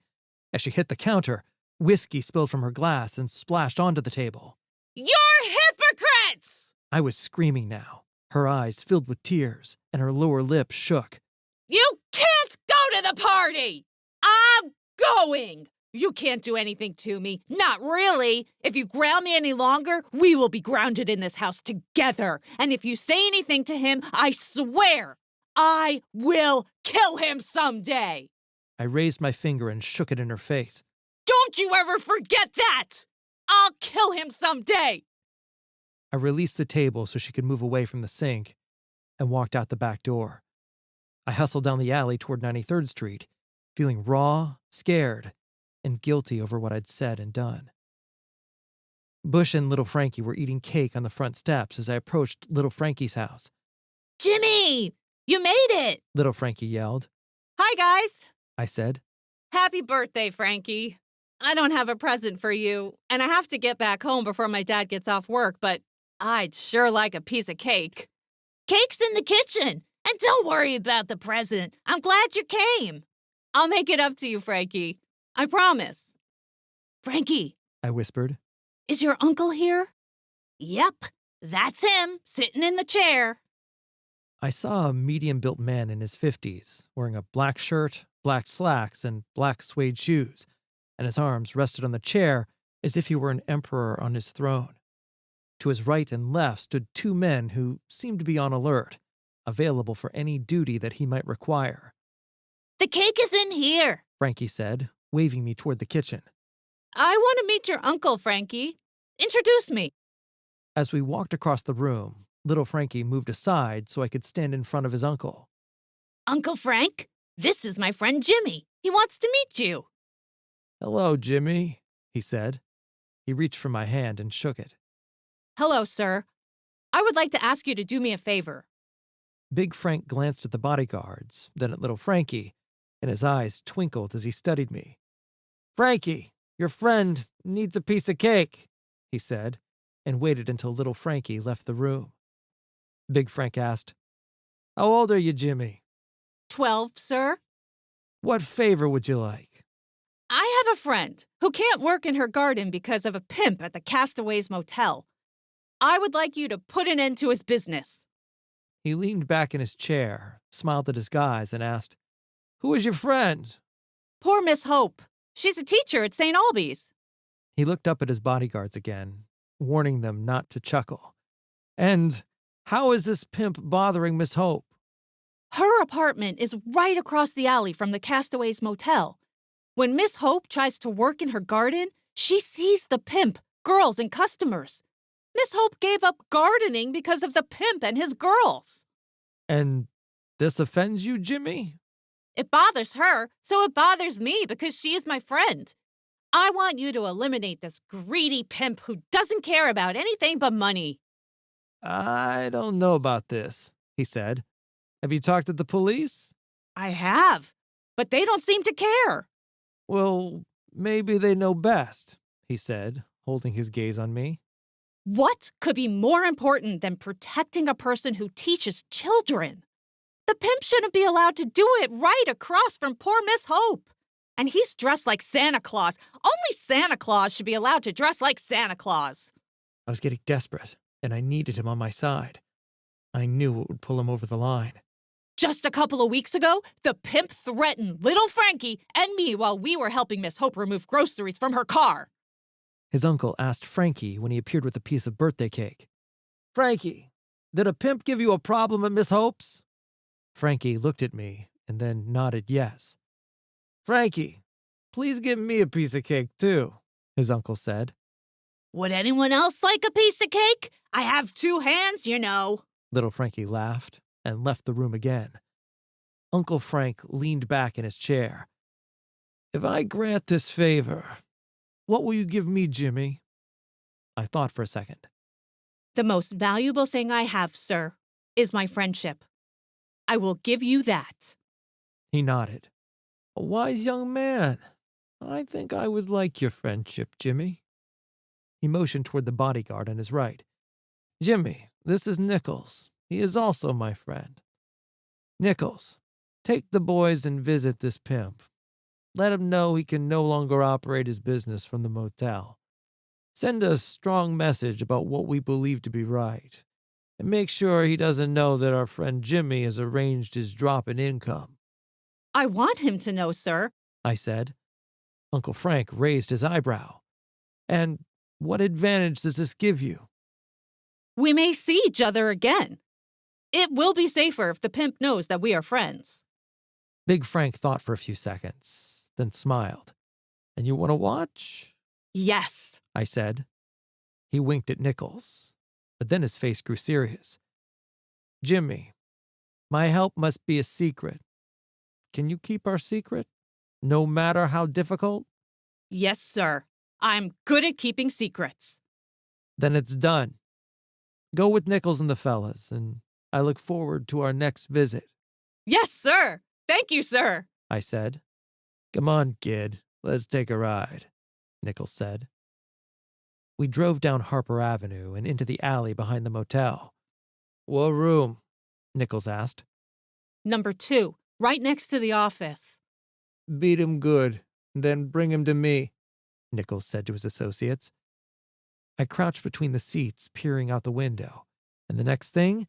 As she hit the counter, whiskey spilled from her glass and splashed onto the table. You're hypocrites! I was screaming now, her eyes filled with tears, and her lower lip shook. You can't go to the party! I'm going! You can't do anything to me. Not really. If you ground me any longer, we will be grounded in this house together. And if you say anything to him, I swear, I will kill him someday. I raised my finger and shook it in her face. Don't you ever forget that! I'll kill him someday! I released the table so she could move away from the sink and walked out the back door. I hustled down the alley toward 93rd Street, feeling raw, scared, and guilty over what I'd said and done. Bush and little Frankie were eating cake on the front steps as I approached little Frankie's house. Jimmy, you made it! Little Frankie yelled. Hi, guys. I said. Happy birthday, Frankie. I don't have a present for you, and I have to get back home before my dad gets off work, but I'd sure like a piece of cake. Cake's in the kitchen, and don't worry about the present. I'm glad you came. I'll make it up to you, Frankie. I promise. Frankie, I whispered. is your uncle here? Yep, that's him, sitting in the chair. I saw a medium-built man in his 50s, wearing a black shirt, black slacks, and black suede shoes, and his arms rested on the chair as if he were an emperor on his throne. To his right and left stood two men who seemed to be on alert, available for any duty that he might require. The cake is in here, Frankie said, waving me toward the kitchen. I want to meet your uncle, Frankie. Introduce me. As we walked across the room, little Frankie moved aside so I could stand in front of his uncle. Uncle Frank, this is my friend Jimmy. He wants to meet you. Hello, Jimmy, he said. He reached for my hand and shook it. Hello, sir. I would like to ask you to do me a favor. Big Frank glanced at the bodyguards, then at little Frankie, and his eyes twinkled as he studied me. Frankie, your friend needs a piece of cake, he said, and waited until little Frankie left the room. Big Frank asked, How old are you, Jimmy? 12, sir. What favor would you like? I have a friend who can't work in her garden because of a pimp at the Castaways Motel. I would like you to put an end to his business. He leaned back in his chair, smiled at his guys, and asked, Who is your friend? Poor Miss Hope. She's a teacher at St. Albie's. He looked up at his bodyguards again, warning them not to chuckle. And how is this pimp bothering Miss Hope? Her apartment is right across the alley from the Castaways Motel. When Miss Hope tries to work in her garden, she sees the pimp, girls, and customers. Miss Hope gave up gardening because of the pimp and his girls. And this offends you, Jimmy? It bothers her, so it bothers me because she is my friend. I want you to eliminate this greedy pimp who doesn't care about anything but money. I don't know about this, he said. Have you talked to the police? I have, but they don't seem to care. Well, maybe they know best, he said, holding his gaze on me. What could be more important than protecting a person who teaches children? The pimp shouldn't be allowed to do it right across from poor Miss Hope. And he's dressed like Santa Claus. Only Santa Claus should be allowed to dress like Santa Claus. I was getting desperate, and I needed him on my side. I knew it would pull him over the line. Just a couple of weeks ago, the pimp threatened little Frankie and me while we were helping Miss Hope remove groceries from her car. His uncle asked Frankie when he appeared with a piece of birthday cake. Frankie, did a pimp give you a problem at Miss Hope's? Frankie looked at me and then nodded yes. Frankie, please give me a piece of cake, too, his uncle said. Would anyone else like a piece of cake? I have 2 hands, you know. Little Frankie laughed and left the room again. Uncle Frank leaned back in his chair. If I grant this favor, what will you give me, Jimmy? I thought for a second. The most valuable thing I have, sir, is my friendship. I will give you that. He nodded. A wise young man. I think I would like your friendship, Jimmy. He motioned toward the bodyguard on his right. Jimmy, this is Nichols. He is also my friend. Nichols, take the boys and visit this pimp. Let him know he can no longer operate his business from the motel. Send a strong message about what we believe to be right. And make sure he doesn't know that our friend Jimmy has arranged his drop in income. I want him to know, sir, I said. Uncle Frank raised his eyebrow. And what advantage does this give you? We may see each other again. It will be safer if the pimp knows that we are friends. Big Frank thought for a few seconds, then smiled. And you want to watch? Yes, I said. He winked at Nichols, but then his face grew serious. Jimmy, my help must be a secret. Can you keep our secret, no matter how difficult? Yes, sir. I'm good at keeping secrets. Then it's done. Go with Nichols and the fellas, and I look forward to our next visit. Yes, sir. Thank you, sir, I said. Come on, kid. Let's take a ride, Nichols said. We drove down Harper Avenue and into the alley behind the motel. What room? Nichols asked. Number 2, right next to the office. Beat him good, then bring him to me, Nichols said to his associates. I crouched between the seats, peering out the window, and the next thing,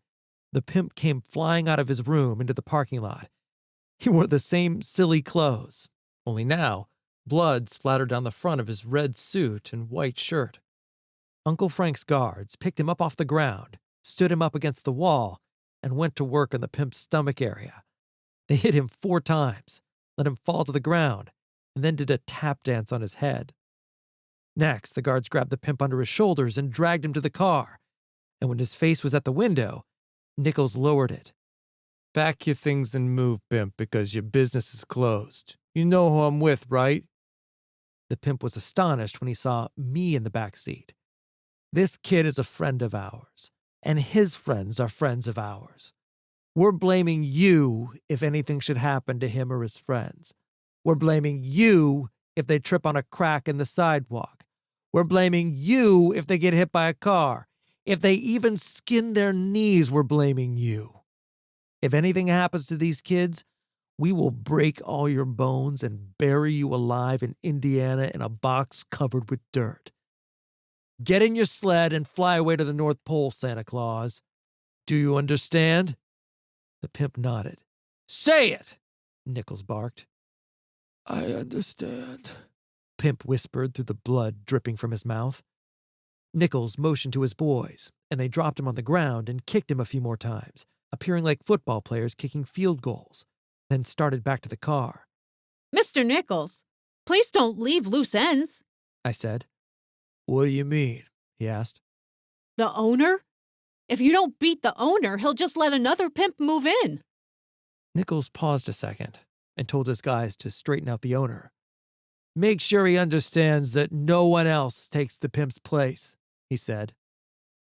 the pimp came flying out of his room into the parking lot. He wore the same silly clothes, only now blood splattered down the front of his red suit and white shirt. Uncle Frank's guards picked him up off the ground, stood him up against the wall, and went to work on the pimp's stomach area. They hit him 4 times, let him fall to the ground, and then did a tap dance on his head. Next, the guards grabbed the pimp under his shoulders and dragged him to the car, and when his face was at the window, Nichols lowered it. Pack your things and move, pimp, because your business is closed. You know who I'm with, right? The pimp was astonished when he saw me in the back seat. This kid is a friend of ours, and his friends are friends of ours. We're blaming you if anything should happen to him or his friends. We're blaming you if they trip on a crack in the sidewalk. We're blaming you if they get hit by a car. If they even skin their knees, we're blaming you. If anything happens to these kids, we will break all your bones and bury you alive in Indiana in a box covered with dirt. Get in your sled and fly away to the North Pole, Santa Claus. Do you understand? The pimp nodded. Say it, Nichols barked. I understand, Pimp whispered through the blood dripping from his mouth. Nichols motioned to his boys, and they dropped him on the ground and kicked him a few more times, appearing like football players kicking field goals, then started back to the car. Mr. Nichols, please don't leave loose ends, I said. What do you mean? He asked. The owner? If you don't beat the owner, he'll just let another pimp move in. Nichols paused a second and told his guys to straighten out the owner. Make sure he understands that no one else takes the pimp's place, he said.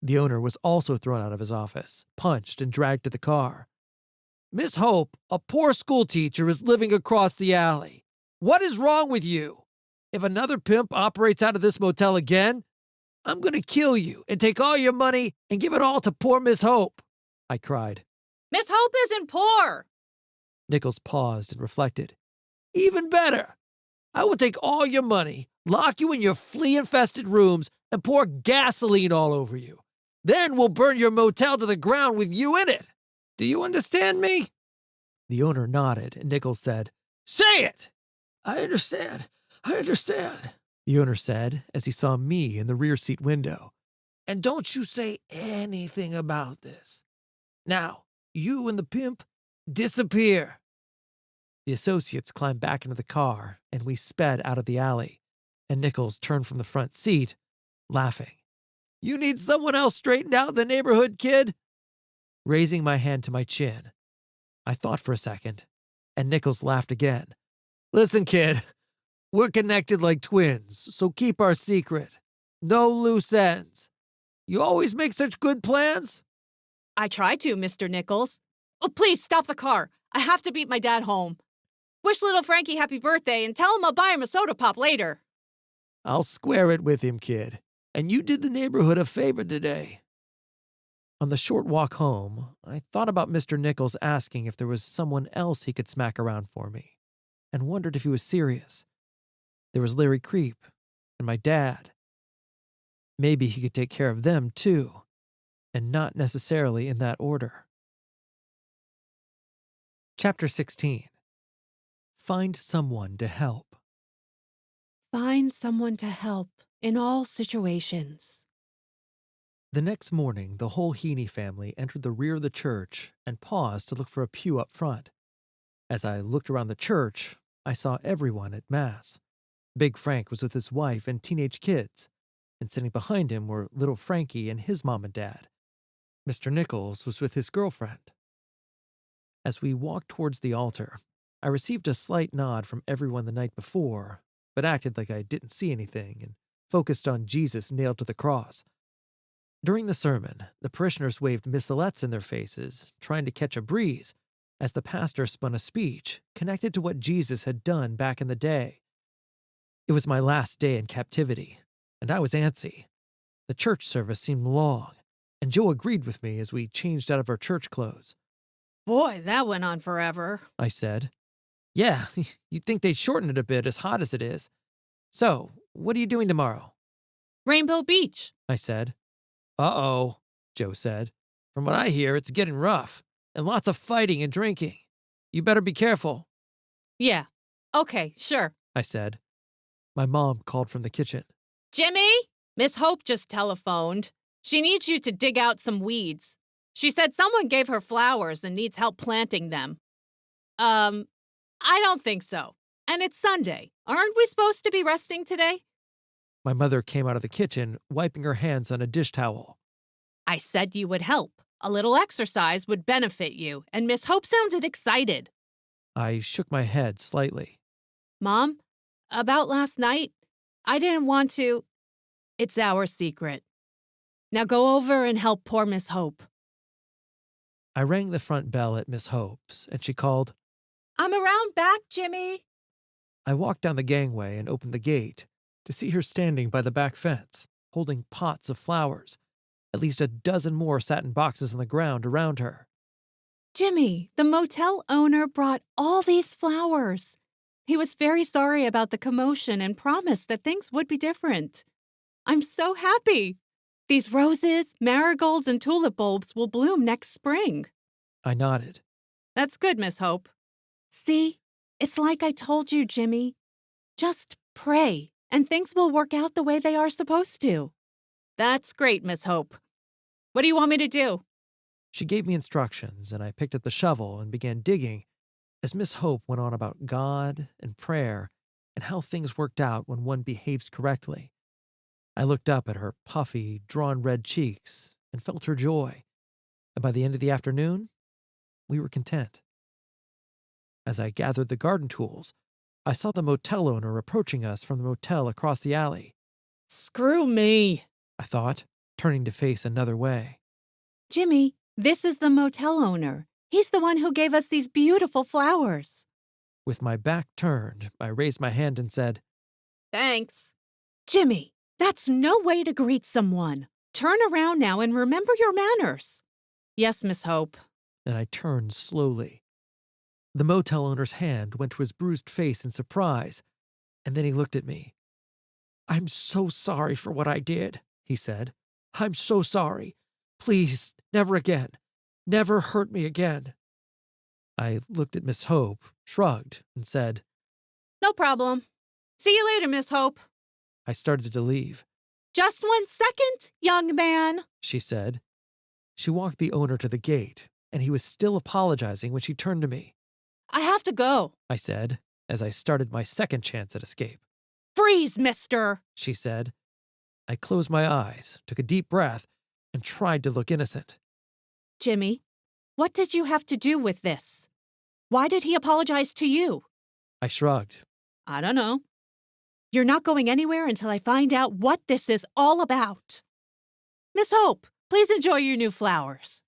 The owner was also thrown out of his office, punched, and dragged to the car. Miss Hope, a poor schoolteacher, is living across the alley. What is wrong with you? If another pimp operates out of this motel again, I'm going to kill you and take all your money and give it all to poor Miss Hope, I cried. Miss Hope isn't poor. Nichols paused and reflected. Even better. I will take all your money, lock you in your flea-infested rooms, and pour gasoline all over you. Then we'll burn your motel to the ground with you in it. Do you understand me? The owner nodded, and Nichols said, Say it! I understand. I understand, the owner said as he saw me in the rear seat window. And don't you say anything about this. Now, you and the pimp, disappear. The associates climbed back into the car, and we sped out of the alley, and Nichols turned from the front seat, laughing. "You need someone else straightened out in the neighborhood, kid?" Raising my hand to my chin, I thought for a second, and Nichols laughed again. "Listen, kid, we're connected like twins, so keep our secret. No loose ends. You always make such good plans?" I try to, Mr. Nichols. Oh, please stop the car. I have to beat my dad home. Wish little Frankie happy birthday and tell him I'll buy him a soda pop later. "I'll square it with him, kid. And you did the neighborhood a favor today." On the short walk home, I thought about Mr. Nichols asking if there was someone else he could smack around for me, and wondered if he was serious. There was Larry Creep and my dad. Maybe he could take care of them too, and not necessarily in that order. Chapter 16. Find someone to help. Find someone to help in all situations. The next morning, the whole Heaney family entered the rear of the church and paused to look for a pew up front. As I looked around the church, I saw everyone at Mass. Big Frank was with his wife and teenage kids, and sitting behind him were little Frankie and his mom and dad. Mr. Nichols was with his girlfriend. As we walked towards the altar, I received a slight nod from everyone the night before, but acted like I didn't see anything and focused on Jesus nailed to the cross. During the sermon, the parishioners waved missalettes in their faces, trying to catch a breeze, as the pastor spun a speech connected to what Jesus had done back in the day. It was my last day in captivity, and I was antsy. The church service seemed long, and Joe agreed with me as we changed out of our church clothes. Boy, that went on forever, I said. "Yeah, you'd think they'd shorten it a bit as hot as it is. So, what are you doing tomorrow?" Rainbow Beach. I said. "Uh-oh," Joe said. "From what I hear, it's getting rough, and lots of fighting and drinking. You better be careful." Yeah. Okay, sure. I said. My mom called from the kitchen. Jimmy, Miss Hope just telephoned. She needs you to dig out some weeds. She said someone gave her flowers and needs help planting them. I don't think so. And it's Sunday. Aren't we supposed to be resting today? My mother came out of the kitchen, wiping her hands on a dish towel. I said you would help. A little exercise would benefit you, and Miss Hope sounded excited. I shook my head slightly. Mom, about last night, I didn't want to. It's our secret. Now go over and help poor Miss Hope. I rang the front bell at Miss Hope's, and she called, I'm around back, Jimmy. I walked down the gangway and opened the gate to see her standing by the back fence, holding pots of flowers. At least a dozen more sat in boxes on the ground around her. Jimmy, the motel owner brought all these flowers. He was very sorry about the commotion and promised that things would be different. I'm so happy. These roses, marigolds, and tulip bulbs will bloom next spring. I nodded. That's good, Miss Hope. See, it's like I told you, Jimmy. Just pray, and things will work out the way they are supposed to. That's great, Miss Hope. What do you want me to do? She gave me instructions, and I picked up the shovel and began digging as Miss Hope went on about God and prayer and how things worked out when one behaves correctly. I looked up at her puffy, drawn red cheeks and felt her joy, and by the end of the afternoon, we were content. As I gathered the garden tools, I saw the motel owner approaching us from the motel across the alley. Screw me, I thought, turning to face another way. Jimmy, this is the motel owner. He's the one who gave us these beautiful flowers. With my back turned, I raised my hand and said, Thanks. Jimmy, that's no way to greet someone. Turn around now and remember your manners. Yes, Miss Hope. and I turned slowly. The motel owner's hand went to his bruised face in surprise, and then he looked at me. "I'm so sorry for what I did," he said. "I'm so sorry. Please, never again. Never hurt me again." I looked at Miss Hope, shrugged, and said, No problem. See you later, Miss Hope. I started to leave. Just 1 second, young man. She said. She walked the owner to the gate, and he was still apologizing when she turned to me. I have to go. I said, as I started my second chance at escape. Freeze, mister. She said. I closed my eyes, took a deep breath, and tried to look innocent. Jimmy, what did you have to do with this? Why did he apologize to you? I shrugged. I don't know. You're not going anywhere until I find out what this is all about. Miss Hope, please enjoy your new flowers.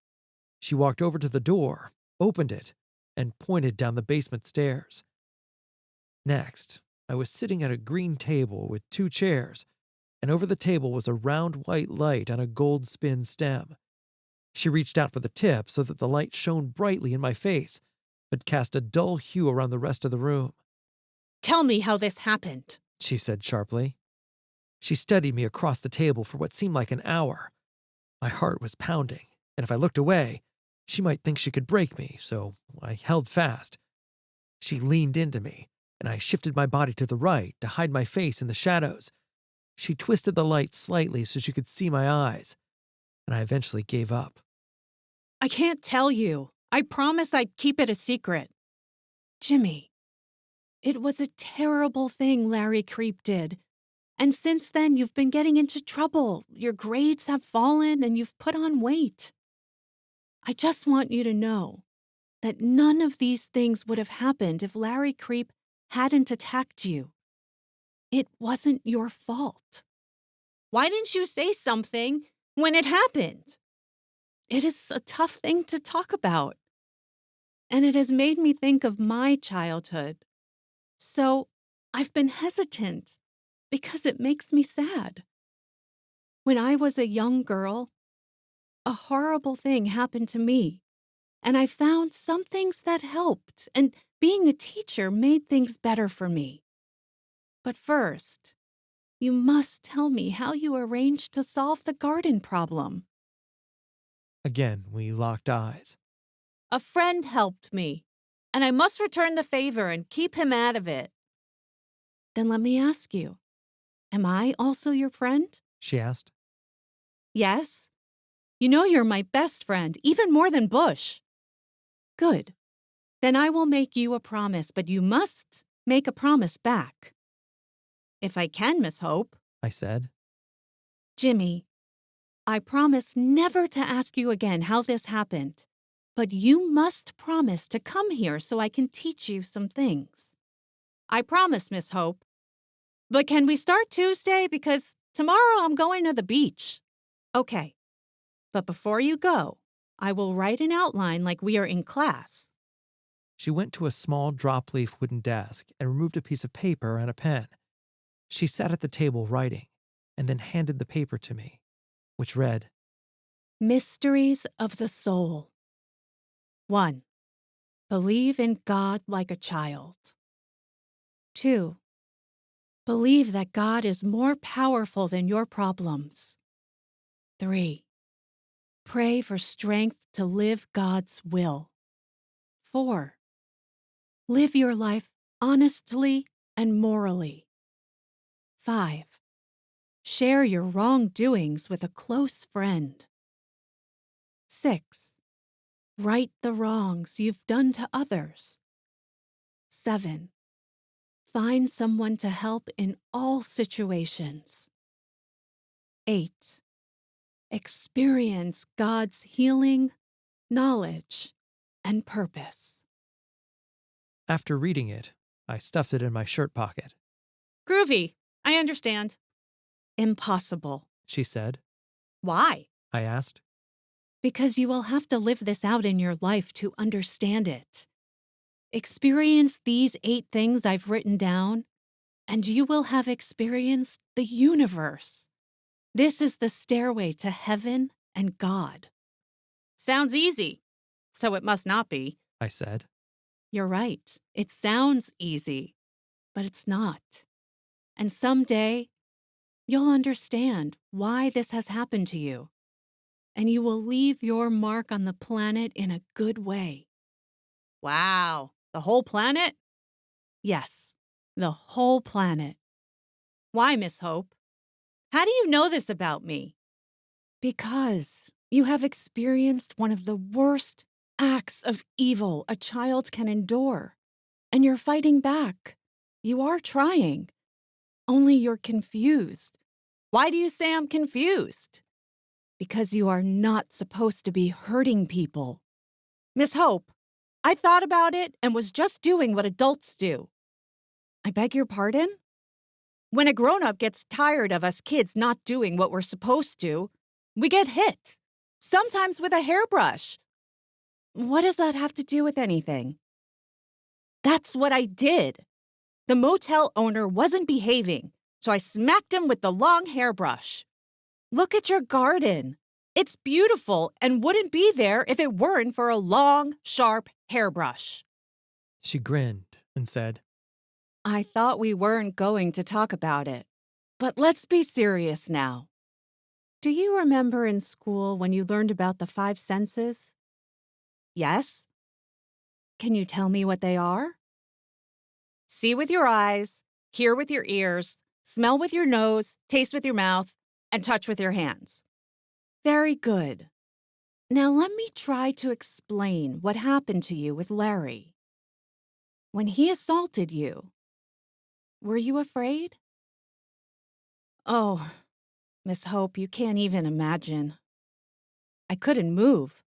She walked over to the door, opened it, and pointed down the basement stairs. Next, I was sitting at a green table with 2 chairs, and over the table was a round white light on a gold spin stem. She reached out for the tip so that the light shone brightly in my face, but cast a dull hue around the rest of the room. Tell me how this happened, She said sharply. She studied me across the table for what seemed like an hour. My heart was pounding, and if I looked away, she might think she could break me, so I held fast. She leaned into me, and I shifted my body to the right to hide my face in the shadows. She twisted the light slightly so she could see my eyes, and I eventually gave up. I can't tell you. I promised I'd keep it a secret. Jimmy, it was a terrible thing Larry Creep did. And since then, you've been getting into trouble. Your grades have fallen and you've put on weight. I just want you to know that none of these things would have happened if Larry Creep hadn't attacked you. It wasn't your fault. Why didn't you say something when it happened? It is a tough thing to talk about. And it has made me think of my childhood. So I've been hesitant because it makes me sad. When I was a young girl, a horrible thing happened to me, and I found some things that helped, and being a teacher made things better for me. But first, you must tell me how you arranged to solve the garden problem. Again, we locked eyes. A friend helped me, and I must return the favor and keep him out of it. Then let me ask you, am I also your friend? She asked. Yes. You know you're my best friend, even more than Bush. Good. Then I will make you a promise, but you must make a promise back. If I can, Miss Hope, I said. Jimmy, I promise never to ask you again how this happened, but you must promise to come here so I can teach you some things. I promise, Miss Hope. But can we start Tuesday? Because tomorrow I'm going to the beach. Okay. But before you go, I will write an outline like we are in class. She went to a small drop-leaf wooden desk and removed a piece of paper and a pen. She sat at the table writing, and then handed the paper to me, which read, Mysteries of the Soul. 1. Believe in God like a child. 2. Believe that God is more powerful than your problems. 3. Pray for strength to live God's will. 4. Live your life honestly and morally. 5. Share your wrongdoings with a close friend. 6. Right the wrongs you've done to others. 7. Find someone to help in all situations. 8. Experience God's healing, knowledge, and purpose. After reading it, I stuffed it in my shirt pocket. Groovy. I understand. Impossible. She said. Why? I asked. Because you will have to live this out in your life to understand it. Experience these 8 things I've written down, and you will have experienced the universe. This is the stairway to heaven and God. Sounds easy. So it must not be. I said. You're right. It sounds easy, but it's not. And someday, you'll understand why this has happened to you, and you will leave your mark on the planet in a good way. Wow. The whole planet? Yes, the whole planet. Why, Miss Hope? How do you know this about me? Because you have experienced one of the worst acts of evil a child can endure. And you're fighting back. You are trying. Only you're confused. Why do you say I'm confused? Because you are not supposed to be hurting people. Miss Hope, I thought about it and was just doing what adults do. I beg your pardon? When a grown-up gets tired of us kids not doing what we're supposed to, we get hit, sometimes with a hairbrush. What does that have to do with anything? That's what I did. The motel owner wasn't behaving, so I smacked him with the long hairbrush. Look at your garden. It's beautiful and wouldn't be there if it weren't for a long, sharp hairbrush. She grinned and said, I thought we weren't going to talk about it, but let's be serious now. Do you remember in school when you learned about the 5 senses? Yes? Can you tell me what they are? See with your eyes, hear with your ears, smell with your nose, taste with your mouth, and touch with your hands. Very good. Now let me try to explain what happened to you with Larry. When he assaulted you, were you afraid? Oh, Miss Hope, you can't even imagine. I couldn't move.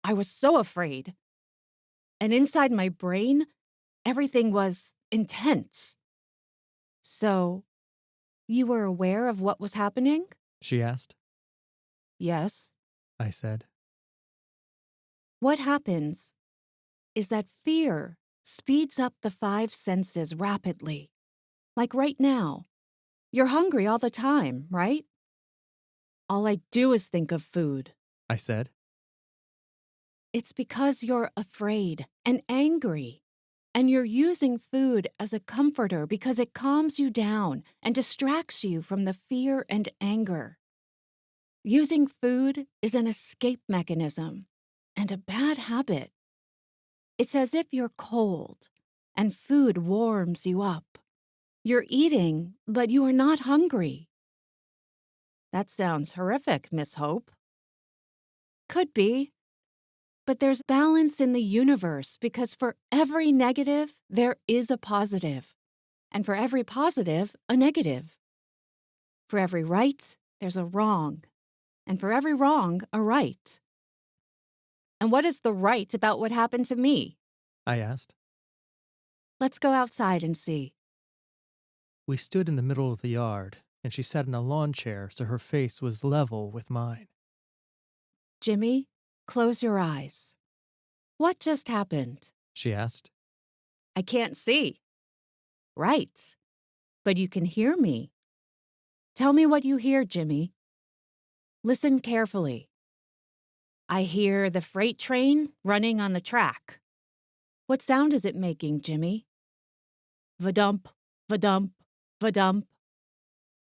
I was so afraid. And inside my brain, everything was intense. So, you were aware of what was happening? she asked. Yes. I said. What happens is that fear speeds up the 5 senses rapidly. Like right now. You're hungry all the time, right? All I do is think of food. I said. It's because you're afraid and angry. And you're using food as a comforter because it calms you down and distracts you from the fear and anger. Using food is an escape mechanism and a bad habit. It's as if you're cold and food warms you up. You're eating, but you are not hungry. That sounds horrific, Miss Hope. Could be. But there's balance in the universe because for every negative, there is a positive. And for every positive, a negative. For every right, there's a wrong. And for every wrong, a right. And what is the right about what happened to me? I asked. Let's go outside and see. We stood in the middle of the yard, and she sat in a lawn chair so her face was level with mine. Jimmy, close your eyes. What just happened? She asked. I can't see. Right. But you can hear me. Tell me what you hear, Jimmy. Listen carefully. I hear the freight train running on the track. What sound is it making, Jimmy? Va-dump, va-dump, va-dump.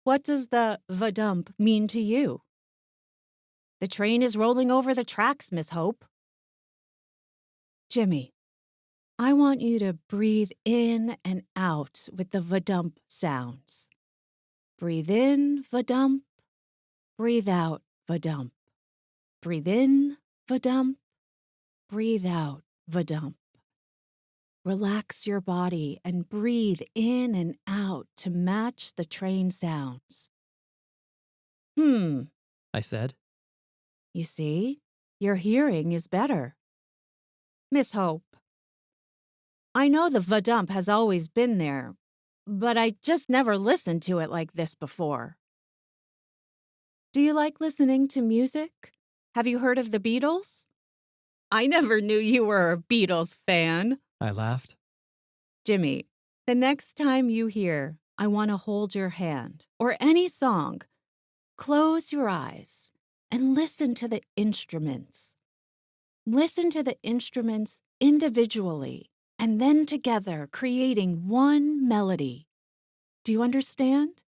What does the va-dump mean to you? The train is rolling over the tracks, Miss Hope. Jimmy, I want you to breathe in and out with the va-dump sounds. Breathe in, va-dump. Breathe out, va-dump. Breathe in, va-dump. Breathe out, va-dump. Relax your body and breathe in and out to match the train sounds. I said. You see, your hearing is better. Miss Hope, I know the va-dump has always been there, but I just never listened to it like this before. Do you like listening to music? Have you heard of the Beatles? I never knew you were a Beatles fan. I laughed. Jimmy, the next time you hear I Want to Hold Your Hand or any song, close your eyes and listen to the instruments. Listen to the instruments individually and then together creating one melody. Do you understand?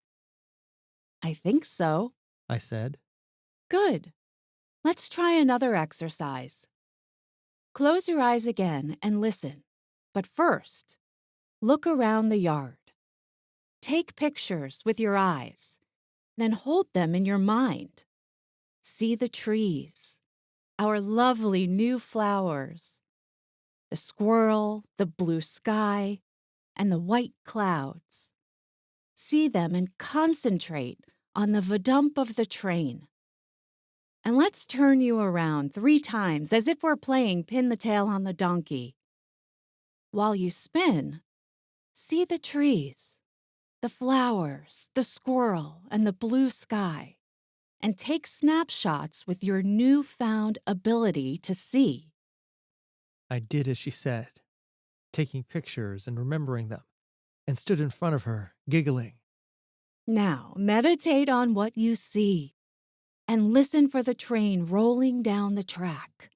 I think so. I said. Good. Let's try another exercise. Close your eyes again and listen. But first, look around the yard. Take pictures with your eyes, then hold them in your mind. See the trees. our lovely new flowers. The squirrel, the blue sky, and the white clouds. See them and concentrate on the vadump of the train. And let's turn you around 3 times as if we're playing pin the tail on the donkey. While you spin, see the trees, the flowers, the squirrel, and the blue sky, and take snapshots with your newfound ability to see. I did as she said, taking pictures and remembering them, and stood in front of her, giggling. Now, meditate on what you see and listen for the train rolling down the track.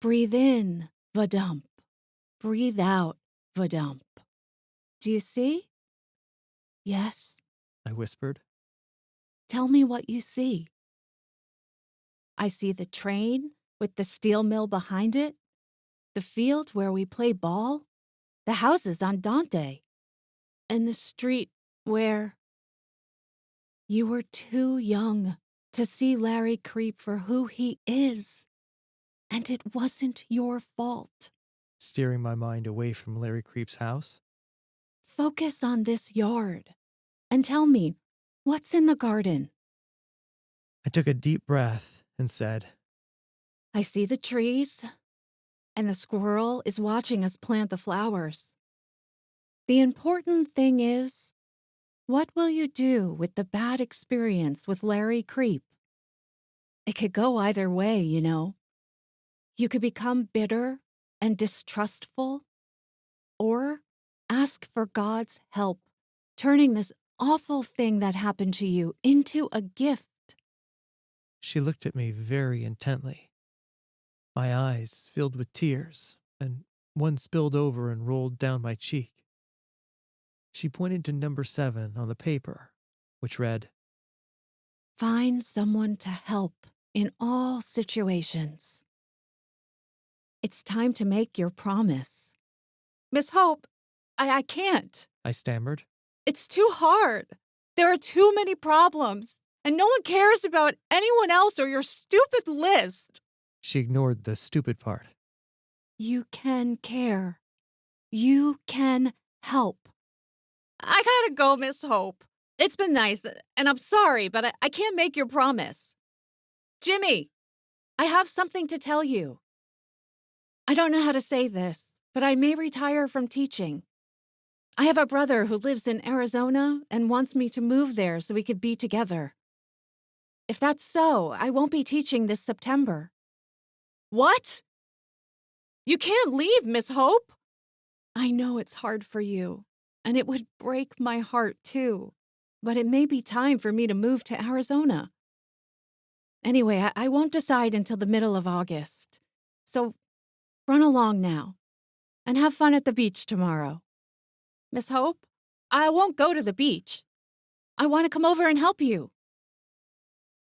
Breathe in, vadump. Breathe out, vadump. Do you see? Yes. I whispered. Tell me what you see. I see the train with the steel mill behind it, the field where we play ball, the houses on Dante, and the street where you were too young to see Larry Creep for who he is, and it wasn't your fault. Steering my mind away from Larry Creep's house. Focus on this yard and tell me, what's in the garden? I took a deep breath and said, I see the trees, and the squirrel is watching us plant the flowers. The important thing is, what will you do with the bad experience with Larry Creep? It could go either way, you know. You could become bitter and distrustful, or ask for God's help, turning this awful thing that happened to you into a gift. She looked at me very intently. My eyes filled with tears, and one spilled over and rolled down my cheek. She pointed to number 7 on the paper, which read, Find someone to help in all situations. It's time to make your promise. Miss Hope, I can't. I stammered. It's too hard. There are too many problems, and no one cares about anyone else or your stupid list. She ignored the stupid part. You can care. You can help. I gotta go, Miss Hope. It's been nice, and I'm sorry, but I can't make your promise. Jimmy, I have something to tell you. I don't know how to say this, but I may retire from teaching. I have a brother who lives in Arizona and wants me to move there so we could be together. If that's so, I won't be teaching this September. What? You can't leave, Miss Hope. I know it's hard for you, and it would break my heart too, but it may be time for me to move to Arizona. Anyway, I won't decide until the middle of August, so run along now, and have fun at the beach tomorrow. Miss Hope, I won't go to the beach. I want to come over and help you.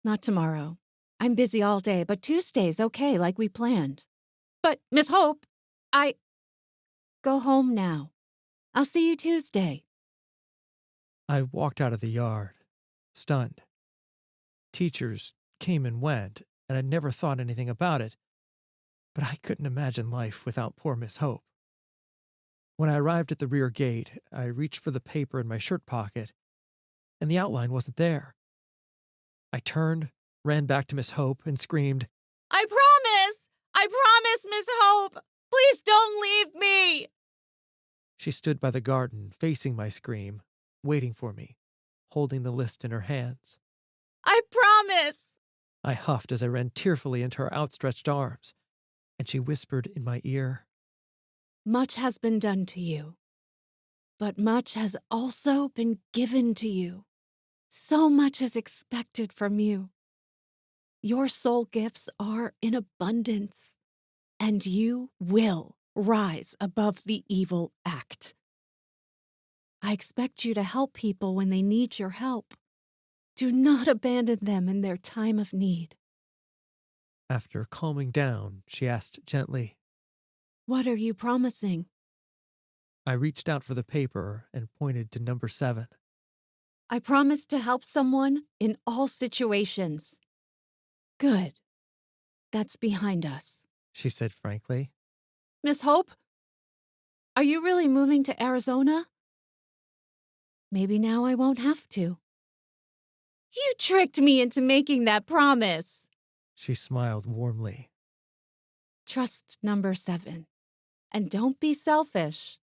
Not tomorrow. I'm busy all day, but Tuesday's okay, like we planned. But, Miss Hope, Go home now. I'll see you Tuesday. I walked out of the yard, stunned. Teachers came and went, and I'd never thought anything about it, but I couldn't imagine life without poor Miss Hope. When I arrived at the rear gate, I reached for the paper in my shirt pocket, and the outline wasn't there. I turned, ran back to Miss Hope, and screamed, I promise! I promise, Miss Hope! Please don't leave me! She stood by the garden, facing my scream, waiting for me, holding the list in her hands. I promise! I huffed as I ran tearfully into her outstretched arms, and she whispered in my ear, Much has been done to you, but much has also been given to you. So much is expected from you. Your soul gifts are in abundance, and you will rise above the evil act. I expect you to help people when they need your help. Do not abandon them in their time of need. After calming down, she asked gently, What are you promising? I reached out for the paper and pointed to number 7. I promise to help someone in all situations. Good. that's behind us. she said frankly. Miss Hope, are you really moving to Arizona? Maybe now I won't have to. You tricked me into making that promise. She smiled warmly. Trust number 7. And don't be selfish.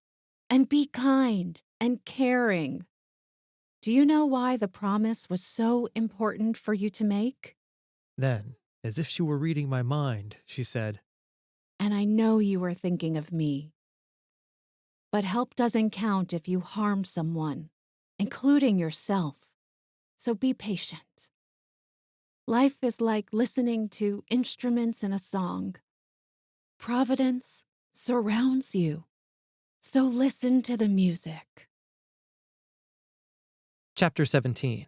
And be kind and caring. Do you know why the promise was so important for you to make? Then, as if she were reading my mind, she said, And I know you were thinking of me. But help doesn't count if you harm someone, including yourself. So be patient. Life is like listening to instruments in a song. Providence surrounds you. So listen to the music. Chapter 17.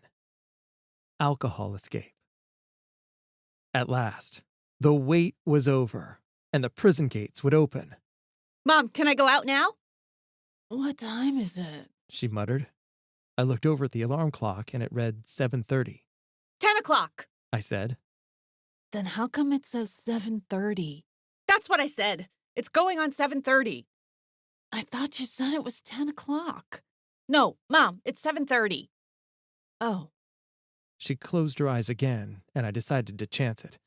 Alcohol Escape. At last, the wait was over, and the prison gates would open. Mom, can I go out now? What time is it? She muttered. I looked over at the alarm clock, and it read 7:30. 10 o'clock. I said. Then how come it says 7:30? That's what I said. It's going on 7:30. I thought you said it was 10 o'clock. No, Mom, it's 7:30. Oh, She closed her eyes again, and I decided to chance it.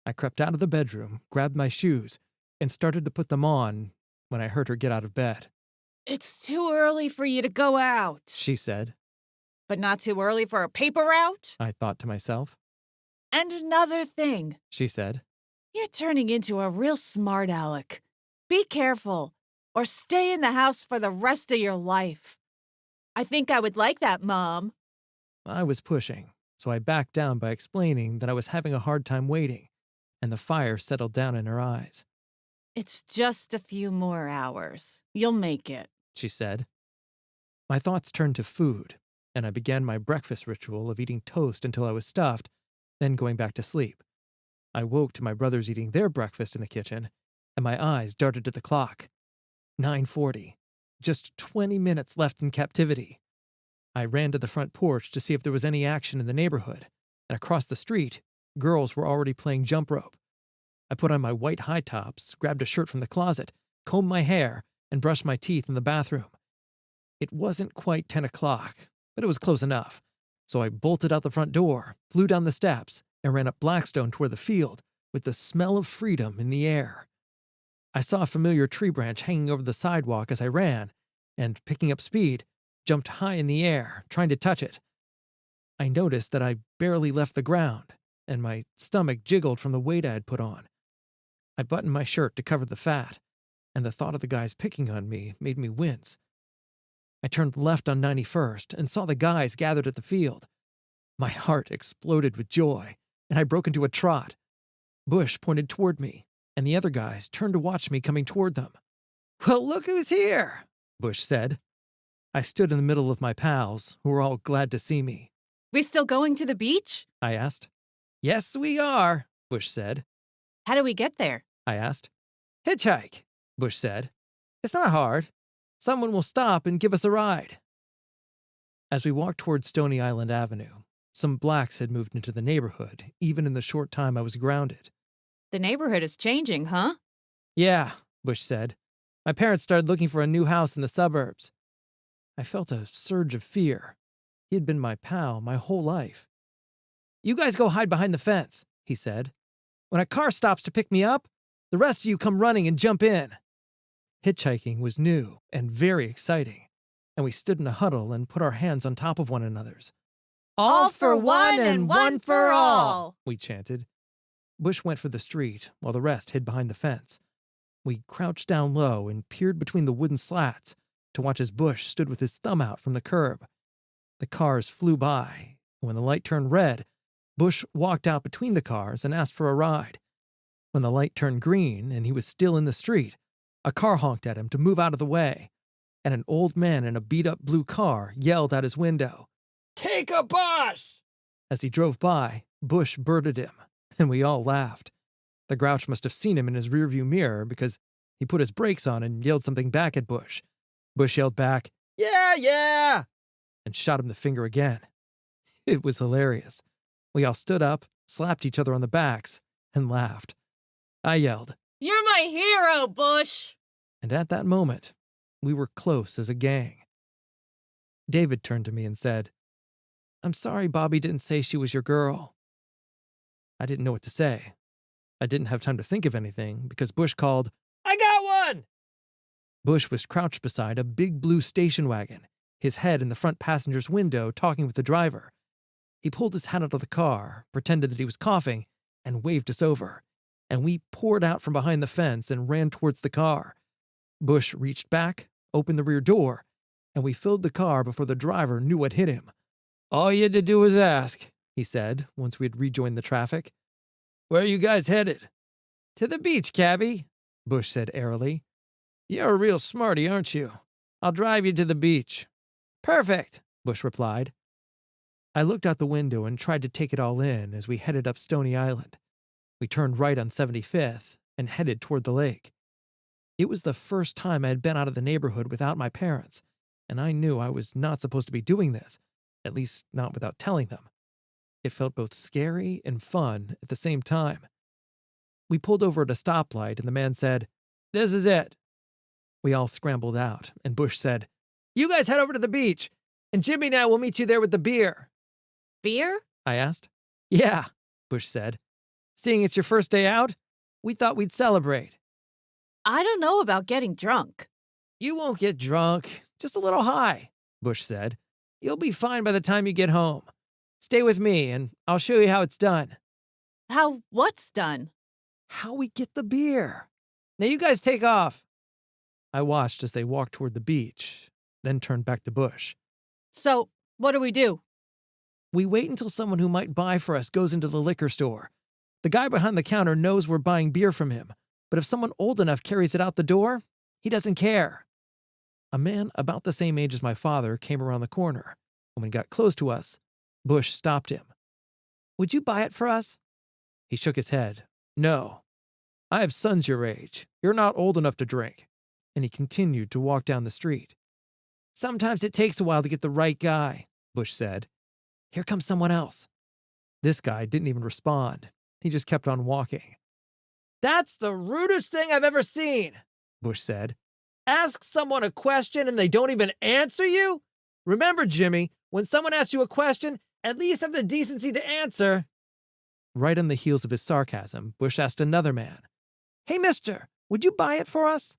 I crept out of the bedroom, grabbed my shoes, and started to put them on when I heard her get out of bed. It's too early for you to go out. She said. But not too early for a paper route? I thought to myself. And another thing. She said. You're turning into a real smart aleck. Be careful, or stay in the house for the rest of your life. I think I would like that, Mom. I was pushing, so I backed down by explaining that I was having a hard time waiting, and the fire settled down in her eyes. It's just a few more hours. You'll make it. She said. My thoughts turned to food, and I began my breakfast ritual of eating toast until I was stuffed, then going back to sleep. I woke to my brothers eating their breakfast in the kitchen, and my eyes darted to the clock. 9:40. Just 20 minutes left in captivity. I ran to the front porch to see if there was any action in the neighborhood, and across the street, girls were already playing jump rope. I put on my white high tops, grabbed a shirt from the closet, combed my hair, and brushed my teeth in the bathroom. It wasn't quite 10 o'clock, but it was close enough, so I bolted out the front door, flew down the steps, and ran up Blackstone toward the field with the smell of freedom in the air. I saw a familiar tree branch hanging over the sidewalk as I ran, and, picking up speed, jumped high in the air, trying to touch it. I noticed that I barely left the ground, and my stomach jiggled from the weight I had put on. I buttoned my shirt to cover the fat, and the thought of the guys picking on me made me wince. I turned left on 91st and saw the guys gathered at the field. My heart exploded with joy, and I broke into a trot. Bush pointed toward me, and the other guys turned to watch me coming toward them. "Well, look who's here," Bush said. I stood in the middle of my pals, who were all glad to see me. We still going to the beach? I asked. "Yes, we are," Bush said. How do we get there? I asked. "Hitchhike," Bush said. "It's not hard. Someone will stop and give us a ride." As we walked toward Stony Island Avenue, some blacks had moved into the neighborhood, even in the short time I was grounded. The neighborhood is changing, huh? "Yeah," Bush said. "My parents started looking for a new house in the suburbs." I felt a surge of fear. He had been my pal my whole life. "You guys go hide behind the fence," he said. "When a car stops to pick me up, the rest of you come running and jump in." Hitchhiking was new and very exciting, and we stood in a huddle and put our hands on top of one another's. All for one and one for all, we chanted. Bush went for the street, while the rest hid behind the fence. We crouched down low and peered between the wooden slats to watch as Bush stood with his thumb out from the curb. The cars flew by, and when the light turned red, Bush walked out between the cars and asked for a ride. When the light turned green and he was still in the street, a car honked at him to move out of the way, and an old man in a beat-up blue car yelled out his window, "Take a bus!" As he drove by, Bush birded him, and we all laughed. The grouch must have seen him in his rearview mirror because he put his brakes on and yelled something back at Bush. Bush yelled back, "Yeah, yeah!" and shot him the finger again. It was hilarious. We all stood up, slapped each other on the backs, and laughed. I yelled, You're my hero, Bush! and at that moment, we were close as a gang. David turned to me and said, I'm sorry Bobby didn't say she was your girl. I didn't know what to say. I didn't have time to think of anything because Bush called, I got one! Bush was crouched beside a big blue station wagon, his head in the front passenger's window talking with the driver. He pulled his hat out of the car, pretended that he was coughing, and waved us over. And we poured out from behind the fence and ran towards the car. Bush reached back, opened the rear door, and we filled the car before the driver knew what hit him. All you had to do was ask, he said, once we had rejoined the traffic. Where are you guys headed? To the beach, cabbie, Bush said airily. You're a real smarty, aren't you? I'll drive you to the beach. Perfect, Bush replied. I looked out the window and tried to take it all in as we headed up Stony Island. We turned right on 75th and headed toward the lake. It was the first time I had been out of the neighborhood without my parents, and I knew I was not supposed to be doing this, at least not without telling them. It felt both scary and fun at the same time. We pulled over at a stoplight and the man said, This is it. We all scrambled out, and Bush said, You guys head over to the beach, and Jimmy and I will meet you there with the beer. Beer? I asked. Yeah, Bush said. Seeing it's your first day out, we thought we'd celebrate. I don't know about getting drunk. You won't get drunk, just a little high, Bush said. You'll be fine by the time you get home. Stay with me, and I'll show you how it's done. How what's done? How we get the beer. Now you guys take off. I watched as they walked toward the beach, then turned back to Bush. So, what do we do? We wait until someone who might buy for us goes into the liquor store. The guy behind the counter knows we're buying beer from him, but if someone old enough carries it out the door, he doesn't care. A man about the same age as my father came around the corner. When he got close to us, Bush stopped him. Would you buy it for us? He shook his head. No. I have sons your age. You're not old enough to drink. And he continued to walk down the street. Sometimes it takes a while to get the right guy, Bush said. Here comes someone else. This guy didn't even respond. He just kept on walking. That's the rudest thing I've ever seen, Bush said. Ask someone a question and they don't even answer you? Remember, Jimmy, when someone asks you a question, at least have the decency to answer. Right on the heels of his sarcasm, Bush asked another man, Hey, mister, would you buy it for us?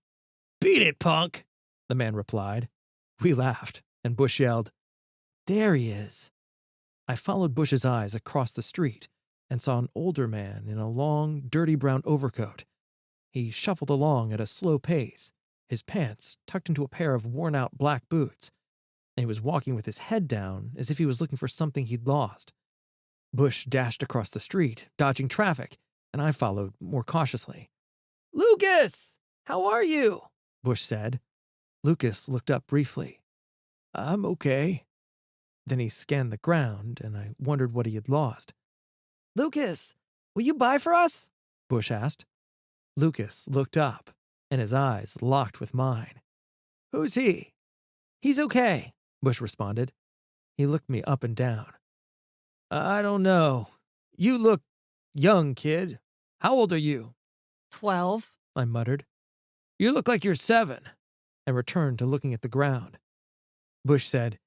Beat it, punk, the man replied. We laughed, and Bush yelled, There he is. I followed Bush's eyes across the street and saw an older man in a long, dirty brown overcoat. He shuffled along at a slow pace, his pants tucked into a pair of worn-out black boots, and he was walking with his head down as if he was looking for something he'd lost. Bush dashed across the street, dodging traffic, and I followed more cautiously. Lucas! How are you? Bush said. Lucas looked up briefly. I'm okay. Then he scanned the ground, and I wondered what he had lost. Lucas, will you buy for us? Bush asked. Lucas looked up, and his eyes locked with mine. Who's he? He's okay, Bush responded. He looked me up and down. I don't know. You look young, kid. How old are you? 12. I muttered. You look like you're 7, and returned to looking at the ground. Bush said,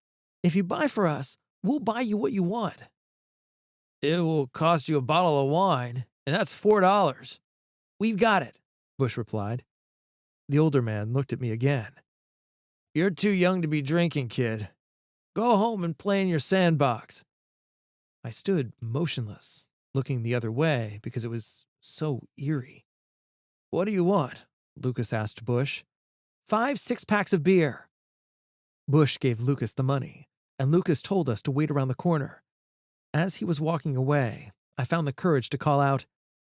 If you buy for us, we'll buy you what you want. It will cost you a bottle of wine, and that's $4. We've got it, Bush replied. The older man looked at me again. You're too young to be drinking, kid. Go home and play in your sandbox. I stood motionless, looking the other way because it was so eerie. What do you want? Lucas asked Bush. 5 6-packs of beer. Bush gave Lucas the money, and Lucas told us to wait around the corner. As he was walking away, I found the courage to call out,